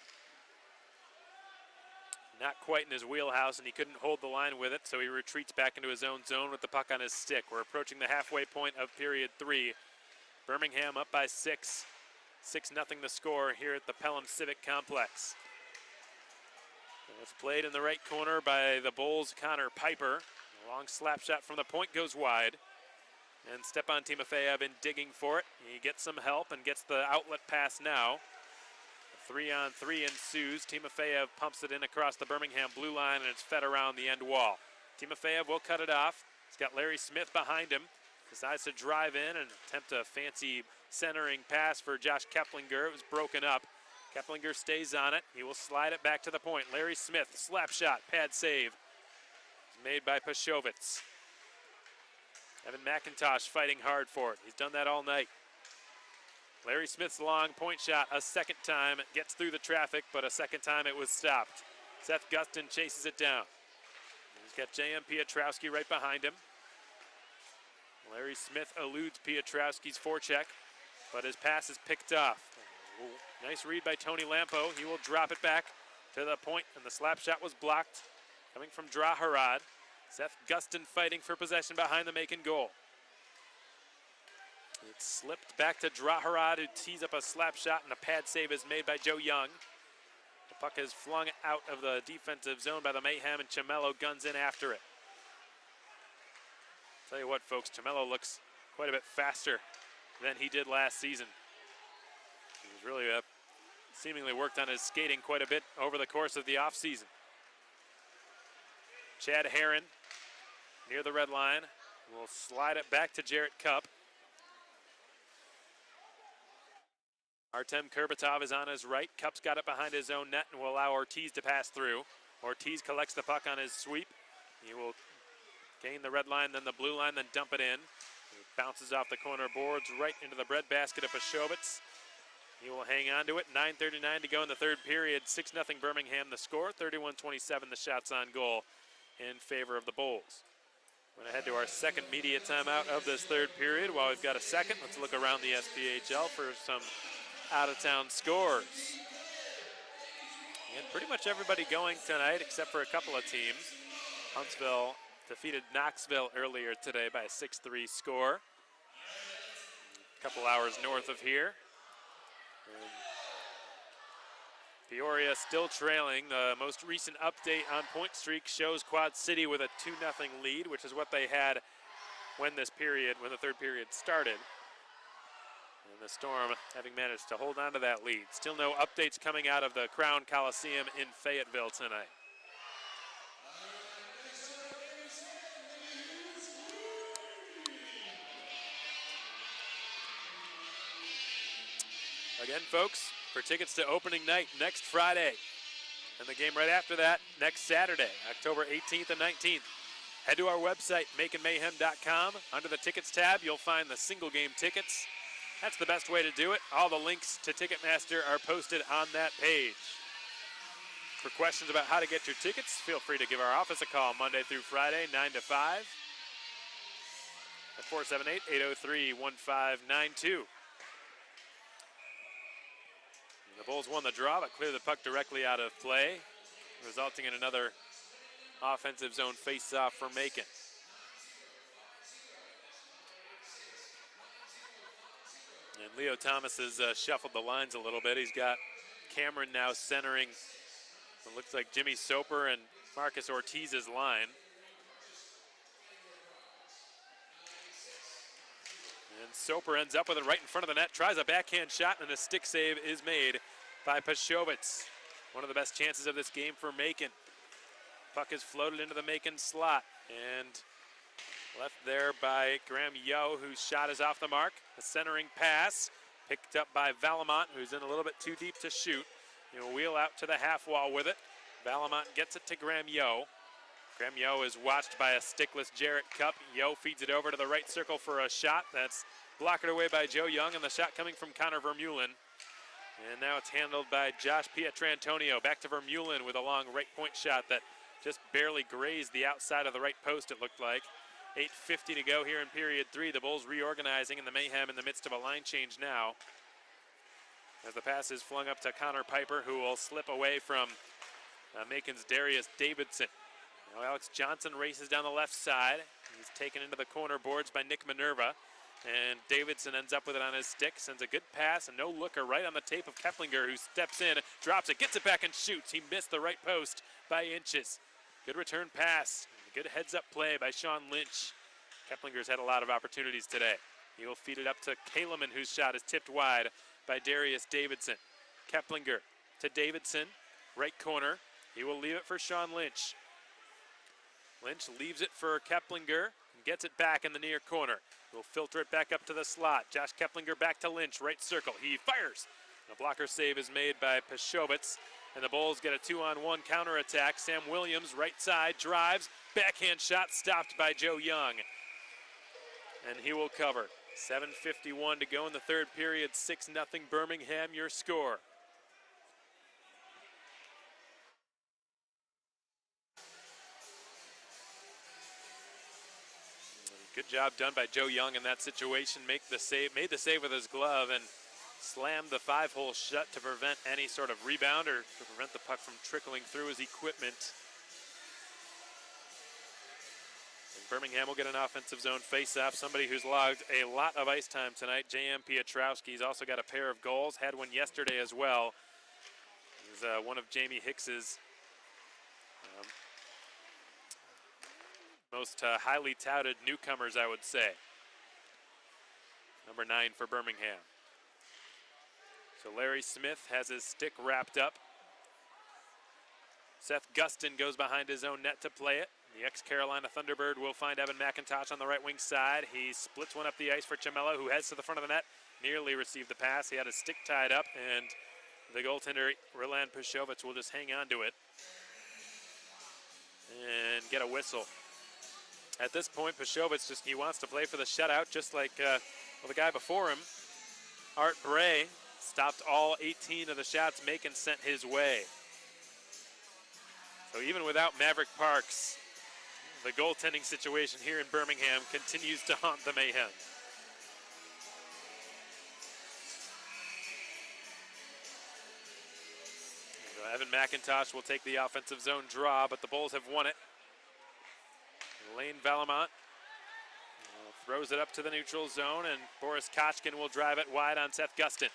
not quite in his wheelhouse, and he couldn't hold the line with it, so he retreats back into his own zone with the puck on his stick. We're approaching the halfway point of period 3. Birmingham up by 6. 6-0 the score here at the Pelham Civic Complex. And it's played in the right corner by the Bulls' Connor Piper. A long slap shot from the point goes wide. And Stepan Timofeyev in digging for it. He gets some help and gets the outlet pass now. A 3-on-3 ensues. Timofeyev pumps it in across the Birmingham blue line, and it's fed around the end wall. Timofeyev will cut it off. He's got Larry Smith behind him. Decides to drive in and attempt a fancy centering pass for Josh Keplinger. It was broken up. Keplinger stays on it. He will slide it back to the point. Larry Smith, slap shot, pad save. It's made by Pashovitz. Evan McIntosh fighting hard for it. He's done that all night. Larry Smith's long point shot a second time. It gets through the traffic, but a second time it was stopped. Seth Gustin chases it down. He's got J.M. Pietrowski right behind him. Larry Smith eludes Pietrowski's forecheck, but his pass is picked off. Ooh, nice read by Tony Lampo. He will drop it back to the point, and the slap shot was blocked. Coming from Draharad. Seth Gustin fighting for possession behind the Macon goal. It slipped back to Draharad, who tees up a slap shot, and a pad save is made by Joe Young. The puck is flung out of the defensive zone by the Mayhem, and Chimello guns in after it. Tell you what, folks, Chamello looks quite a bit faster than he did last season. He's really seemingly worked on his skating quite a bit over the course of the offseason. Chad Herron near the red line will slide it back to Jarrett Cup. Artem Kurbatov is on his right. Cup's got it behind his own net and will allow Ortiz to pass through. Ortiz collects the puck on his sweep. He will gain the red line, then the blue line, then dump it in. It bounces off the corner boards right into the breadbasket of Pashobitz. He will hang on to it. 9:39 to go in the third period. 6-0 Birmingham the score. 31-27 the shots on goal in favor of the Bulls. We're going to head to our second media timeout of this third period. While we've got a second, let's look around the SPHL for some out-of-town scores. And pretty much everybody going tonight except for a couple of teams. Huntsville defeated Knoxville earlier today by a 6-3 score. A couple hours north of here. And Peoria still trailing. The most recent update on point streak shows Quad City with a 2-0 lead, which is what they had when the third period started. And the Storm having managed to hold on to that lead. Still no updates coming out of the Crown Coliseum in Fayetteville tonight. Again, folks, for tickets to opening night next Friday, and the game right after that next Saturday, October 18th and 19th, head to our website, makingmayhem.com. Under the tickets tab, you'll find the single game tickets. That's the best way to do it. All the links to Ticketmaster are posted on that page. For questions about how to get your tickets, feel free to give our office a call Monday through Friday, 9 to 5 at 478-803-1592. The Bulls won the draw, but cleared the puck directly out of play, resulting in another offensive zone face-off for Macon. And Leo Thomas has shuffled the lines a little bit. He's got Cameron now centering what looks like Jimmy Soper and Marcus Ortiz's line. And Soper ends up with it right in front of the net, tries a backhand shot, and a stick save is made by Pashobitz. One of the best chances of this game for Macon. Puck is floated into the Macon slot and left there by Graham Yo, whose shot is off the mark. A centering pass picked up by Valamont, who's in a little bit too deep to shoot. He'll wheel out to the half wall with it. Valamont gets it to Graham Yo. Graham Yo is watched by a stickless Jarrett Cup. Yo feeds it over to the right circle for a shot. That's blocked away by Joe Young, and the shot coming from Connor Vermeulen. And now it's handled by Josh Pietrantonio. Back to Vermeulen with a long right point shot that just barely grazed the outside of the right post, it looked like. 8:50 to go here in period 3. The Bulls reorganizing, and the Mayhem in the midst of a line change now. As the pass is flung up to Connor Piper, who will slip away from Macon's Darius Davidson. Now Alex Johnson races down the left side. He's taken into the corner boards by Nick Minerva. And Davidson ends up with it on his stick, sends a good pass, and no looker right on the tape of Keplinger, who steps in, drops it, gets it back and shoots. He missed the right post by inches. Good return pass. Good heads-up play by Sean Lynch. Keplinger's had a lot of opportunities today. He will feed it up to Kaleman, whose shot is tipped wide by Darius Davidson. Keplinger to Davidson, right corner. He will leave it for Sean Lynch. Lynch leaves it for Keplinger and gets it back in the near corner. He'll filter it back up to the slot. Josh Keplinger back to Lynch, right circle. He fires. A blocker save is made by Pashobitz. And the Bulls get a 2-on-1 counterattack. Sam Williams, right side, drives. Backhand shot stopped by Joe Young. And he will cover. 7:51 to go in the third period. 6-0 Birmingham, your score. Good job done by Joe Young in that situation. Made the save with his glove and slammed the 5-hole shut to prevent any sort of rebound or to prevent the puck from trickling through his equipment. And Birmingham will get an offensive zone face-off. Somebody who's logged a lot of ice time tonight, J.M. Pietrowski's also got a pair of goals. Had one yesterday as well. He's one of Jamie Hicks's Most highly touted newcomers, I would say. Number 9 for Birmingham. So Larry Smith has his stick wrapped up. Seth Gustin goes behind his own net to play it. The ex-Carolina Thunderbird will find Evan McIntosh on the right wing side. He splits one up the ice for Cimello, who heads to the front of the net. Nearly received the pass. He had his stick tied up, and the goaltender, Roland Pushovitz, will just hang on to it and get a whistle. At this point, Pushovitz he wants to play for the shutout, just like the guy before him, Art Bray, stopped all 18 of the shots Macon sent his way. So even without Maverick Parks, the goaltending situation here in Birmingham continues to haunt the Mayhem. So Evan McIntosh will take the offensive zone draw, but the Bulls have won it. Lane Valamont throws it up to the neutral zone, and Boris Kochkin will drive it wide on Seth Gustin.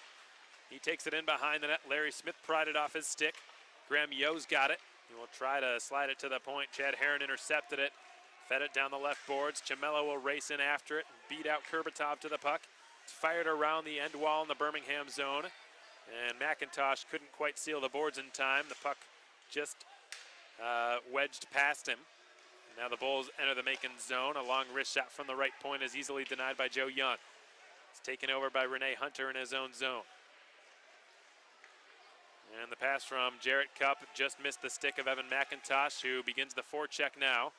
He takes it in behind the net. Larry Smith pried it off his stick. Graham Yo's got it. He will try to slide it to the point. Chad Herron intercepted it, fed it down the left boards. Cimello will race in after it and beat out Kurbatov to the puck. It's fired around the end wall in the Birmingham zone, and McIntosh couldn't quite seal the boards in time. The puck just wedged past him. Now the Bulls enter the Macon zone. A long wrist shot from the right point is easily denied by Joe Young. It's taken over by Rene Hunter in his own zone. And the pass from Jarrett Cupp just missed the stick of Evan McIntosh, who begins the forecheck now.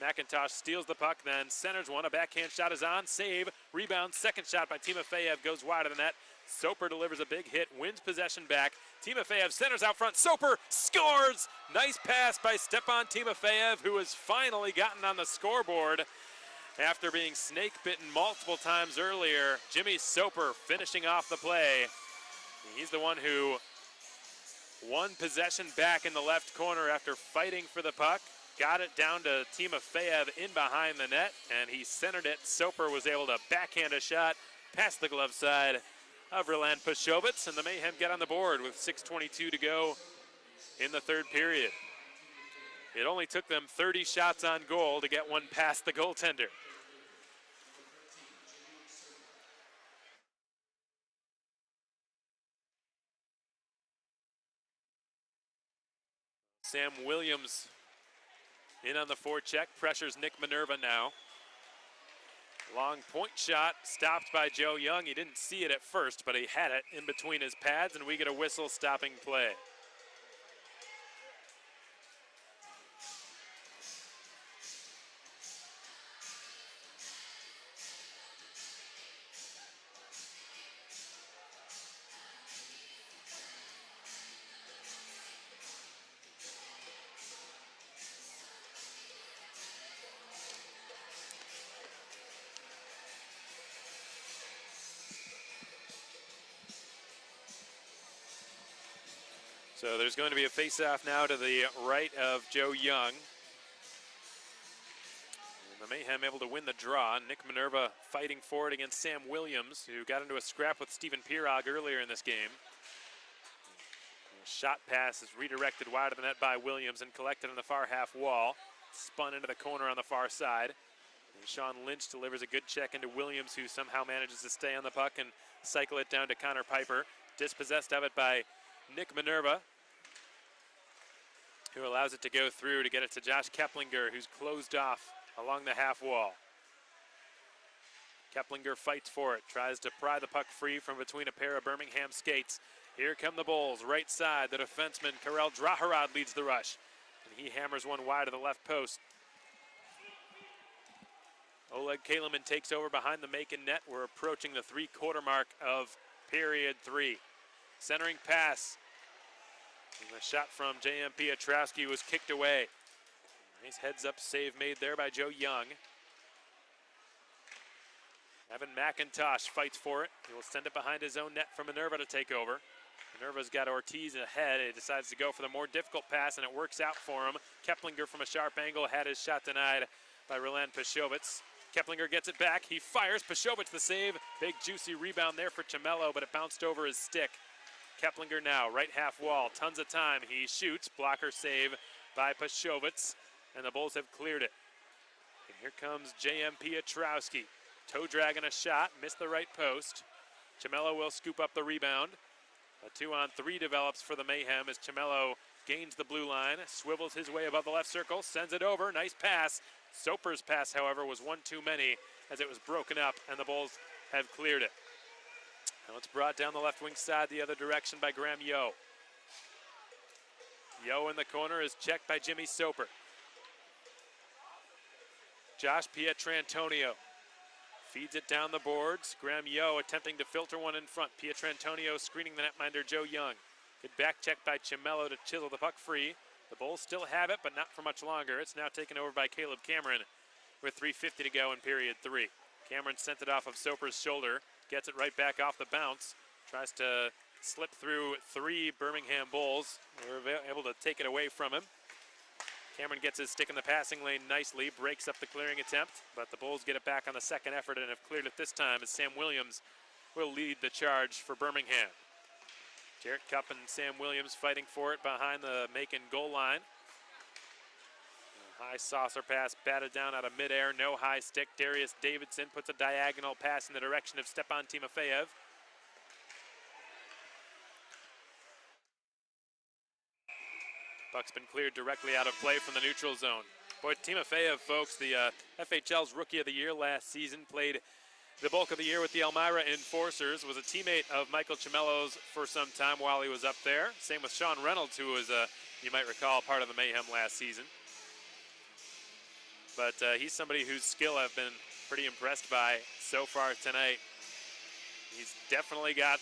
McIntosh steals the puck, then centers one. A backhand shot is on. Save. Rebound. Second shot by Timofeyev goes wide of the net. Soper delivers a big hit, wins possession back. Timofeyev centers out front. Soper scores! Nice pass by Stepan Timofeyev, who has finally gotten on the scoreboard after being snake bitten multiple times earlier. Jimmy Soper finishing off the play. He's the one who won possession back in the left corner after fighting for the puck. Got it down to Timofeyev in behind the net, and he centered it. Soper was able to backhand a shot past the glove side of Roland Pushovitz, and the Mayhem get on the board with 6:22 to go in the third period. It only took them 30 shots on goal to get one past the goaltender. Sam Williams in on the forecheck, pressures Nick Minerva now. Long point shot stopped by Joe Young. He didn't see it at first, but he had it in between his pads, and we get a whistle stopping play. So there's going to be a face-off now to the right of Joe Young. And the Mayhem able to win the draw. Nick Minerva fighting for it against Sam Williams, who got into a scrap with Stephen Pirog earlier in this game. The shot pass is redirected wide of the net by Williams and collected on the far half wall. Spun into the corner on the far side. And Sean Lynch delivers a good check into Williams, who somehow manages to stay on the puck and cycle it down to Connor Piper. Dispossessed of it by Nick Minerva, who allows it to go through to get it to Josh Keplinger, who's closed off along the half wall. Keplinger fights for it, tries to pry the puck free from between a pair of Birmingham skates. Here come the Bulls, right side. The defenseman, Karel Draharad, leads the rush, and he hammers one wide of the left post. Oleg Kaleman takes over behind the Macon net. We're approaching the three-quarter mark of period 3. Centering pass. And the shot from J.M. Piotrowski was kicked away. Nice heads-up save made there by Joe Young. Evan McIntosh fights for it. He will send it behind his own net for Minerva to take over. Minerva's got Ortiz ahead. He decides to go for the more difficult pass, and it works out for him. Keplinger from a sharp angle had his shot denied by Roland Pushovitz. Keplinger gets it back. He fires. Pushovitz the save. Big juicy rebound there for Cimello, but it bounced over his stick. Keplinger now, right half wall, tons of time. He shoots, blocker save by Pushovitz, and the Bulls have cleared it. Here comes J.M. Pietrowski. Toe dragging a shot, missed the right post. Cimello will scoop up the rebound. A 2-on-3 develops for the Mayhem as Cimello gains the blue line, swivels his way above the left circle, sends it over. Nice pass. Soper's pass, however, was one too many as it was broken up, and the Bulls have cleared it. Now it's brought down the left wing side the other direction by Graham Yo. Yo in the corner is checked by Jimmy Soper. Josh Pietrantonio feeds it down the boards. Graham Yo attempting to filter one in front. Pietrantonio screening the netminder Joe Young. Good back check by Cimello to chisel the puck free. The Bulls still have it, but not for much longer. It's now taken over by Caleb Cameron with 3:50 to go in period 3. Cameron sent it off of Soper's shoulder. Gets it right back off the bounce. Tries to slip through 3 Birmingham Bulls. They were able to take it away from him. Cameron gets his stick in the passing lane nicely, breaks up the clearing attempt, but the Bulls get it back on the second effort and have cleared it this time as Sam Williams will lead the charge for Birmingham. Jarrett Cupp and Sam Williams fighting for it behind the Macon goal line. A high saucer pass batted down out of midair, no high stick. Darius Davidson puts a diagonal pass in the direction of Stepan Timofeyev. Puck's been cleared directly out of play from the neutral zone. Boy, Timofeyev, folks, the FHL's Rookie of the Year last season, played the bulk of the year with the Elmira Enforcers, was a teammate of Michael Cimello's for some time while he was up there. Same with Sean Reynolds, who was, you might recall, part of the Mayhem last season. But he's somebody whose skill I've been pretty impressed by so far tonight. He's definitely got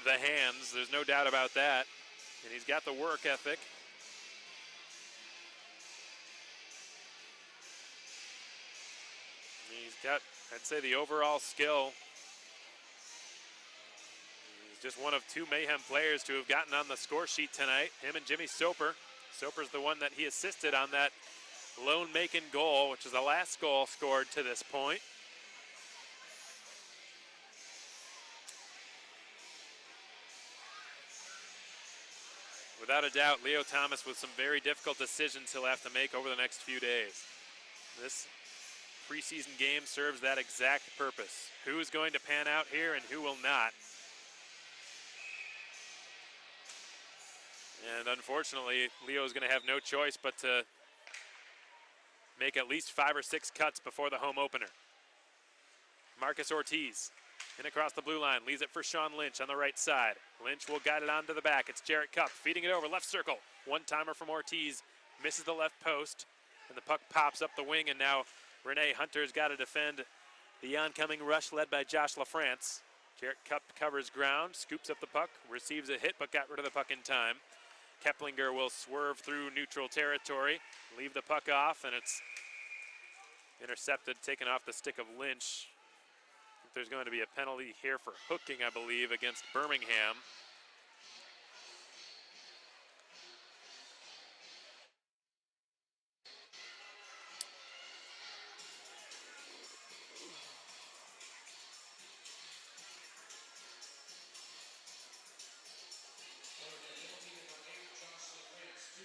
the hands, there's no doubt about that. And he's got the work ethic. He's got, I'd say, the overall skill. He's just one of 2 Mayhem players to have gotten on the score sheet tonight, him and Jimmy Soper. Soper's the one that he assisted on that lone Macon goal, which is the last goal scored to this point. Without a doubt, Leo Thomas with some very difficult decisions he'll have to make over the next few days. This preseason game serves that exact purpose. Who is going to pan out here and who will not? And unfortunately, Leo is going to have no choice but to make at least 5 or 6 cuts before the home opener. Marcus Ortiz in across the blue line, leaves it for Sean Lynch on the right side. Lynch will guide it onto the back. It's Jarrett Cupp feeding it over left circle. One-timer from Ortiz, misses the left post, and the puck pops up the wing, and now Renee Hunter's got to defend the oncoming rush led by Josh LaFrance. Jarrett Cupp covers ground, scoops up the puck, receives a hit, but got rid of the puck in time. Keplinger will swerve through neutral territory, leave the puck off, and it's intercepted, taken off the stick of Lynch. There's going to be a penalty here for hooking, I believe, against Birmingham.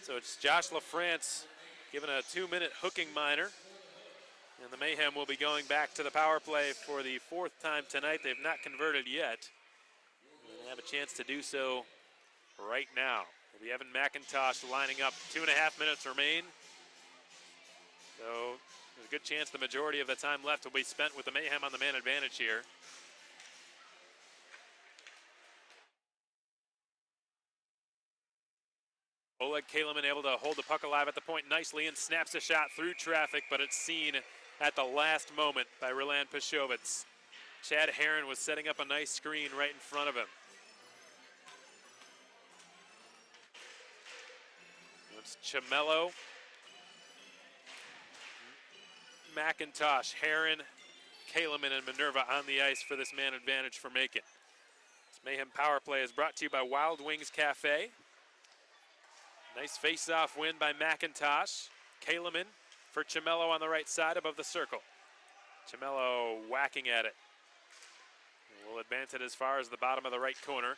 So it's Josh LaFrance given a 2-minute hooking minor. And the Mayhem will be going back to the power play for the 4th time tonight. They've not converted yet. They have a chance to do so right now. We'll be Evan McIntosh lining up. 2.5 minutes remain. So there's a good chance the majority of the time left will be spent with the Mayhem on the man advantage here. Oleg Kaliman able to hold the puck alive at the point nicely and snaps a shot through traffic, but it's seen at the last moment by Roland Pashovitz. Chad Herron was setting up a nice screen right in front of him. It's Cimello, McIntosh, Herron, Kaliman, and Minerva on the ice for this man advantage for Macon. This Mayhem power play is brought to you by Wild Wings Cafe. Nice face-off win by McIntosh. Kaliman for Cimello on the right side above the circle. Cimello whacking at it. Will advance it as far as the bottom of the right corner.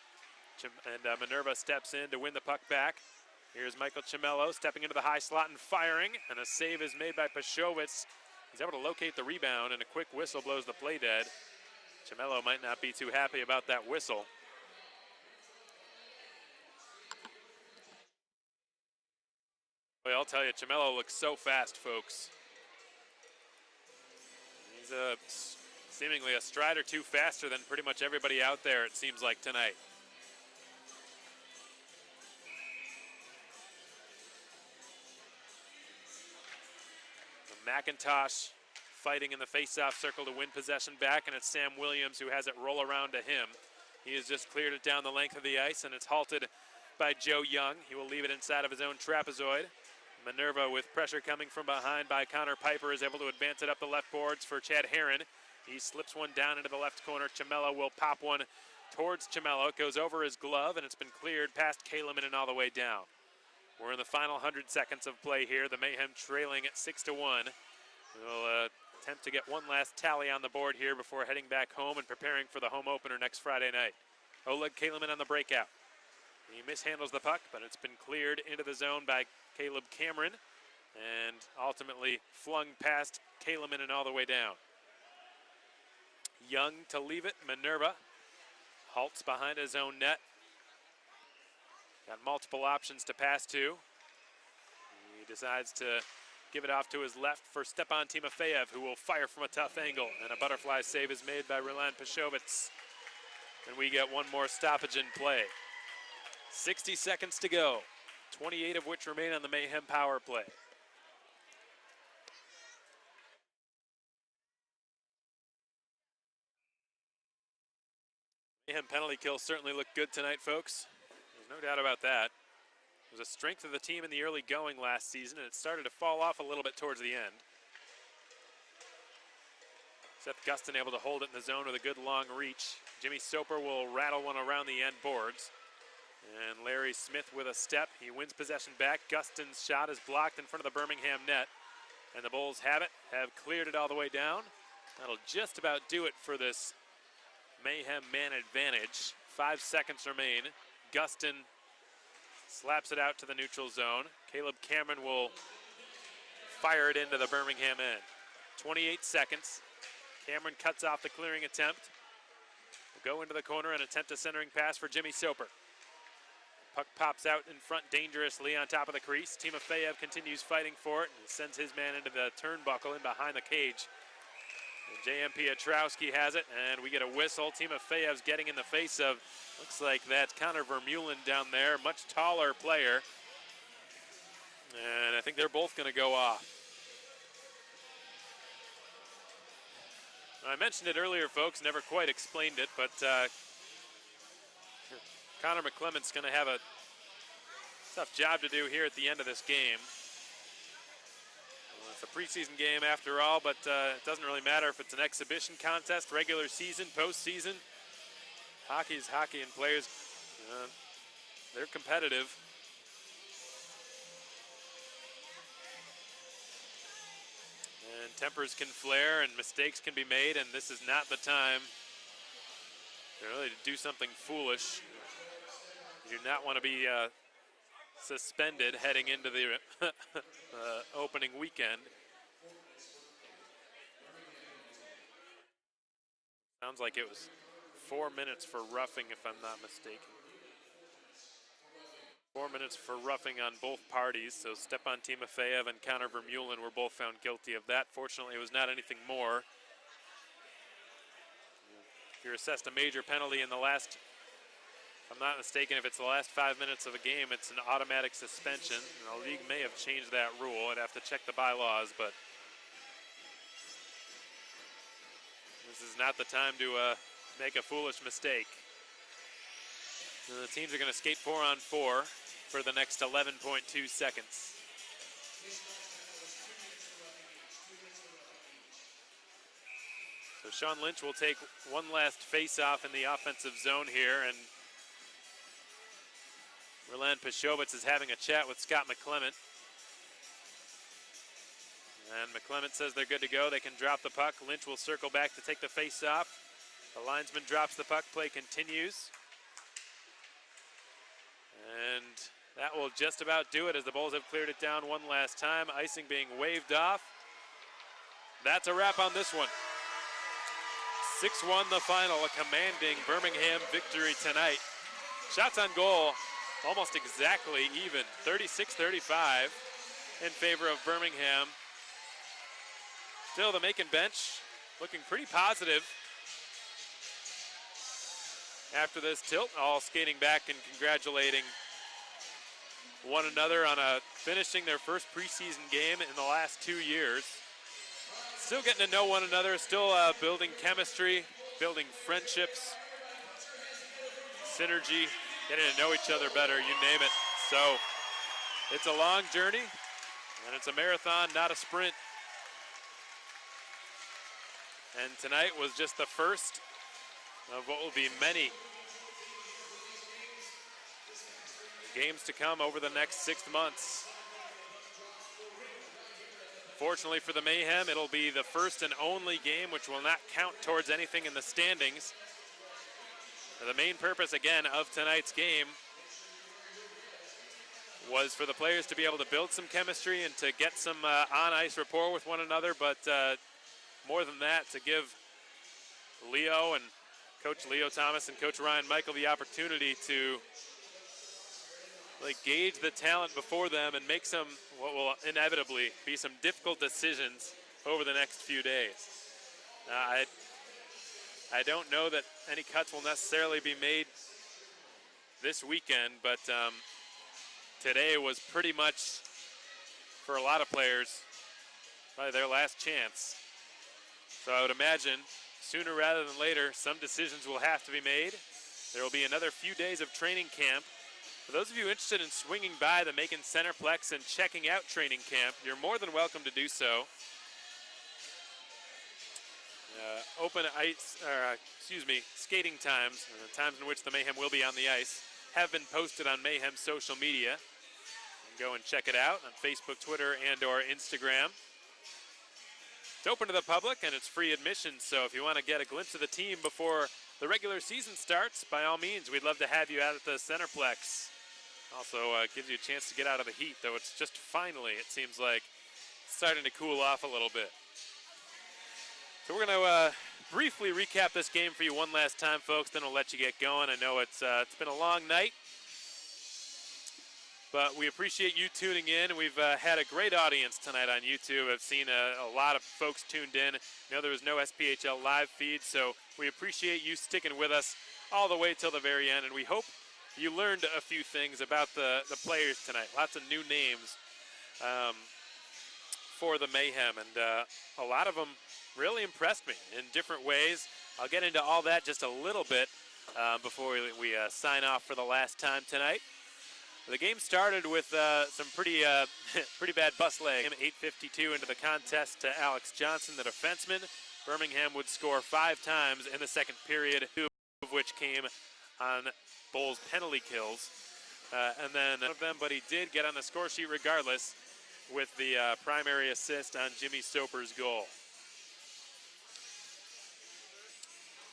And Minerva steps in to win the puck back. Here's Michael Cimello stepping into the high slot and firing, and a save is made by Pashowitz. He's able to locate the rebound, and a quick whistle blows the play dead. Cimello might not be too happy about that whistle. Boy, I'll tell you, Cimello looks so fast, folks. He's seemingly a stride or two faster than pretty much everybody out there, it seems like, tonight. McIntosh fighting in the face-off circle to win possession back, and it's Sam Williams who has it roll around to him. He has just cleared it down the length of the ice, and it's halted by Joe Young. He will leave it inside of his own trapezoid. Minerva, with pressure coming from behind by Connor Piper, is able to advance it up the left boards for Chad Herron. He slips one down into the left corner. Cimello will pop one towards Cimello. It goes over his glove, and it's been cleared past Keplinger and all the way down. We're in the final 100 seconds of play here. The Mayhem trailing at 6-1. We'll attempt to get one last tally on the board here before heading back home and preparing for the home opener next Friday night. Oleg Keplinger on the breakout. He mishandles the puck, but it's been cleared into the zone by Caleb Cameron and ultimately flung past Keplinger and all the way down. Young to leave it. Minerva halts behind his own net. Got multiple options to pass to. He decides to give it off to his left for Stepan Timofeyev, who will fire from a tough angle. And a butterfly save is made by Roland Pashowitz. And we get one more stoppage in play. 60 seconds to go, 28 of which remain on the Mayhem power play. Mayhem penalty kill certainly looked good tonight, folks. There's no doubt about that. It was a strength of the team in the early going last season, and it started to fall off a little bit towards the end. Seth Gustin able to hold it in the zone with a good long reach. Jimmy Soper will rattle one around the end boards. And Larry Smith with a step. He wins possession back. Gustin's shot is blocked in front of the Birmingham net. And the Bulls have cleared it all the way down. That'll just about do it for this Mayhem man advantage. 5 seconds remain. Gustin slaps it out to the neutral zone. Caleb Cameron will fire it into the Birmingham end. 28 seconds. Cameron cuts off the clearing attempt. Will go into the corner and attempt a centering pass for Jimmy Soper. Puck pops out in front dangerously on top of the crease. Timofeyev continues fighting for it and sends his man into the turnbuckle in behind the cage. And J.M. Pietrowski has it, and we get a whistle. Timofeyev's getting in the face of, looks like that's Connor Vermeulen down there, much taller player. And I think they're both going to go off. I mentioned it earlier, folks, never quite explained it, but Connor McClement's going to have a tough job to do here at the end of this game. Well, it's a preseason game after all, but it doesn't really matter if it's an exhibition contest, regular season, postseason. Hockey's hockey, and players, they're competitive. And tempers can flare and mistakes can be made, and this is not the time to really do something foolish. You do not want to be suspended heading into the opening weekend. Sounds like it was 4 minutes for roughing, if I'm not mistaken. 4 minutes for roughing on both parties. So Stepan Timofeyev and Connor Vermeulen were both found guilty of that. Fortunately, it was not anything more. If you're assessed a major penalty in the last, if I'm not mistaken, if it's the last 5 minutes of a game, it's an automatic suspension. And the league may have changed that rule. I'd have to check the bylaws, but this is not the time to make a foolish mistake. So the teams are going to skate 4-on-4 for the next 11.2 seconds. So Sean Lynch will take one last face-off in the offensive zone here, and Roland Pashowitz is having a chat with Scott McClement. And McClement says they're good to go. They can drop the puck. Lynch will circle back to take the face-off. The linesman drops the puck. Play continues. And That will just about do it as the Bulls have cleared it down one last time. Icing being waved off. That's a wrap on this one. 6-1 the final, a commanding Birmingham victory tonight. Shots on goal almost exactly even, 36-35 in favor of Birmingham. Still the Macon bench looking pretty positive after this tilt, all skating back and congratulating one another on finishing their first preseason game in the last 2 years. Still getting to know one another, still building chemistry, building friendships, synergy, getting to know each other better, you name it. So it's a long journey, and it's a marathon, not a sprint. And tonight was just the first of what will be many games to come over the next 6 months. Fortunately for the Mayhem, it'll be the first and only game which will not count towards anything in the standings. The main purpose, again, of tonight's game was for the players to be able to build some chemistry and to get some on-ice rapport with one another, but more than that, to give Leo and Coach Leo Thomas and Coach Ryan Michael the opportunity to gauge the talent before them and make some, what will inevitably be some difficult decisions over the next few days. I don't know that any cuts will necessarily be made this weekend, but today was pretty much, for a lot of players, probably their last chance. So I would imagine sooner rather than later, some decisions will have to be made. There will be another few days of training camp. For those of you interested in swinging by the Macon Centerplex and checking out training camp, you're more than welcome to do so. Skating times, the times in which the Mayhem will be on the ice, have been posted on Mayhem's social media. You can go and check it out on Facebook, Twitter, and or Instagram. It's open to the public and it's free admission, so if you want to get a glimpse of the team before the regular season starts, by all means, we'd love to have you out at the Centerplex. Also gives you a chance to get out of the heat, though it's just finally, it seems like, starting to cool off a little bit. So we're going to briefly recap this game for you one last time, folks, then we'll let you get going. I know it's been a long night, but we appreciate you tuning in. We've had a great audience tonight on YouTube. I've seen a lot of folks tuned in. I know there was no SPHL live feed, so we appreciate you sticking with us all the way till the very end, and we hope you learned a few things about the players tonight. Lots of new names for the Mayhem, and a lot of them really impressed me in different ways. I'll get into all that just a little bit before we sign off for the last time tonight. The game started with some pretty bad bus leg. 8:52 into the contest to Alex Johnson, the defenseman. Birmingham would score 5 times in the second period, 2 of which came on Bulls penalty kills. And then none of them, but he did get on the score sheet regardless with the primary assist on Jimmy Soper's goal.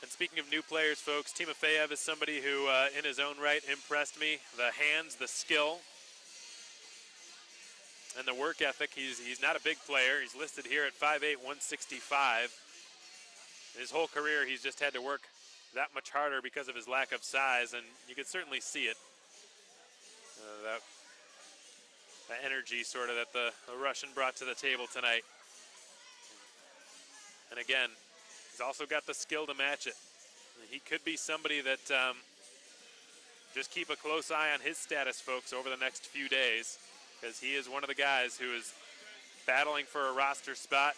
And speaking of new players, folks, Timofeyev is somebody who, in his own right, impressed me. The hands, the skill, and the work ethic. He's not a big player. He's listed here at 5'8", 165. His whole career, he's just had to work that much harder because of his lack of size, and you could certainly see it. That energy sort of that the Russian brought to the table tonight. And again, he's also got the skill to match it. He could be somebody that just keep a close eye on his status, folks, over the next few days, because he is one of the guys who is battling for a roster spot,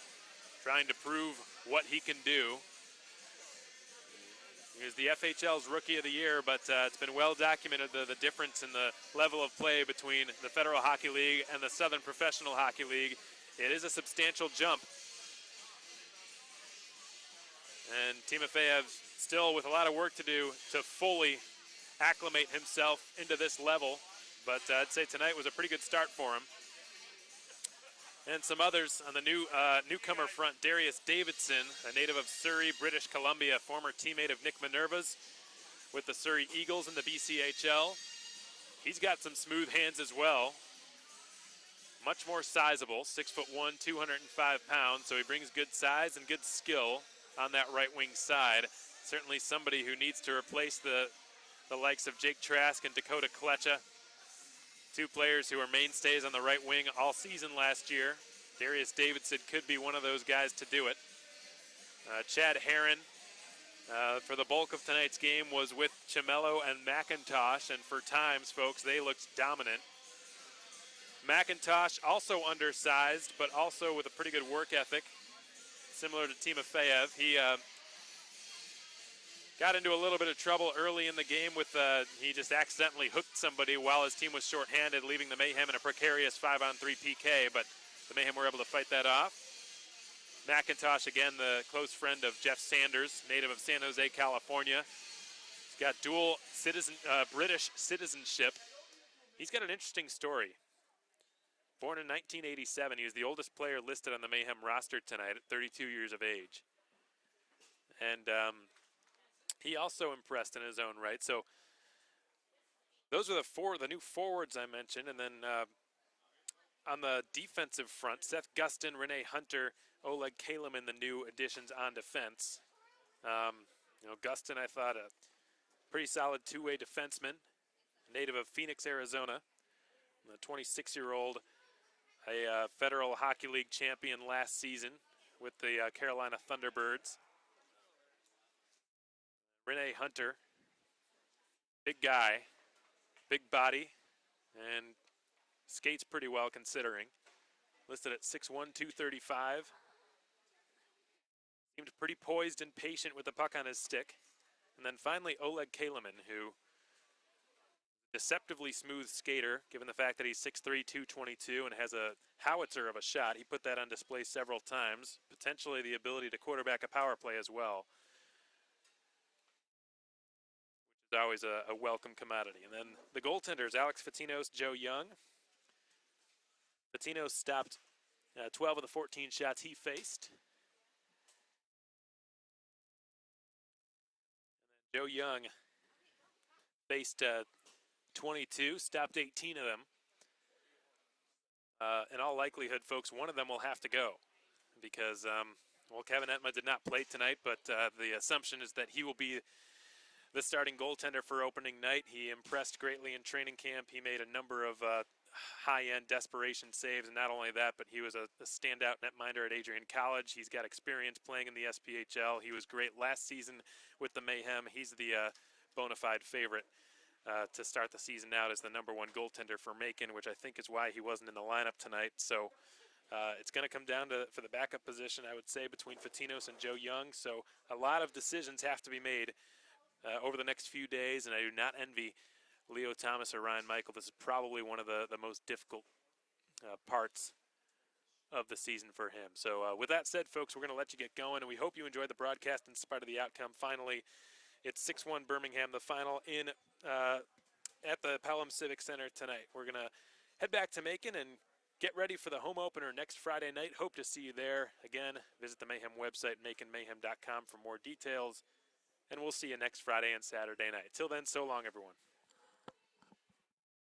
trying to prove what he can do. He was the FHL's Rookie of the Year, but it's been well documented the difference in the level of play between the Federal Hockey League and the Southern Professional Hockey League. It is a substantial jump. And Timofeyev still with a lot of work to do to fully acclimate himself into this level, but I'd say tonight was a pretty good start for him. And some others on the newcomer front, Darius Davidson, a native of Surrey, British Columbia, former teammate of Nick Minerva's with the Surrey Eagles in the BCHL. He's got some smooth hands as well. Much more sizable, 6'1", 205 pounds, so he brings good size and good skill on that right wing side. Certainly somebody who needs to replace the likes of Jake Trask and Dakota Kletcha, two players who were mainstays on the right wing all season last year. Darius Davidson could be one of those guys to do it. Chad Herron, for the bulk of tonight's game, was with Chimello and McIntosh, and for times, folks, they looked dominant. McIntosh also undersized, but also with a pretty good work ethic, similar to Timofeyev. He got into a little bit of trouble early in the game with he just accidentally hooked somebody while his team was shorthanded, leaving the Mayhem in a precarious 5-on-3 PK, but the Mayhem were able to fight that off. McIntosh, again, the close friend of Jeff Sanders, native of San Jose, California. He's got dual British citizenship. He's got an interesting story. Born in 1987, he was the oldest player listed on the Mayhem roster tonight at 32 years of age. And he also impressed in his own right. So those are the new forwards I mentioned. And then on the defensive front, Seth Gustin, Renee Hunter, Oleg Kalemin, the new additions on defense. Gustin, I thought, a pretty solid two-way defenseman, native of Phoenix, Arizona. The 26-year-old, a Federal Hockey League champion last season with the Carolina Thunderbirds. Renee Hunter, big guy, big body, and skates pretty well considering. Listed at 6'1", 235. Seemed pretty poised and patient with the puck on his stick. And then finally Oleg Kalemin, who deceptively smooth skater, given the fact that he's 6'3", 222 and has a howitzer of a shot. He put that on display several times, potentially the ability to quarterback a power play as well, which is always a welcome commodity. And then the goaltenders, Alex Fatinos, Joe Young. Patino stopped 12 of the 14 shots he faced. And then Joe Young faced 22, stopped 18 of them. In all likelihood, folks, one of them will have to go because, Kevin Etma did not play tonight, but the assumption is that he will be the starting goaltender for opening night. He impressed greatly in training camp. He made a number of high-end desperation saves, and not only that, but he was a standout netminder at Adrian College. He's got experience playing in the SPHL. He was great last season with the Mayhem. He's the bona fide favorite to start the season out as the #1 goaltender for Macon, which I think is why he wasn't in the lineup tonight. So it's going to come down to, for the backup position, I would say, between Fatinos and Joe Young. So a lot of decisions have to be made over the next few days, and I do not envy Leo Thomas or Ryan Michael. This is probably one of the most difficult parts of the season for him. So with that said, folks, we're going to let you get going, and we hope you enjoyed the broadcast in spite of the outcome. Finally, it's 6-1 Birmingham, the final in at the Pelham Civic Center tonight. We're going to head back to Macon and get ready for the home opener next Friday night. Hope to see you there. Again, visit the Mayhem website, maconmayhem.com, for more details, and we'll see you next Friday and Saturday night. Till then, so long, everyone.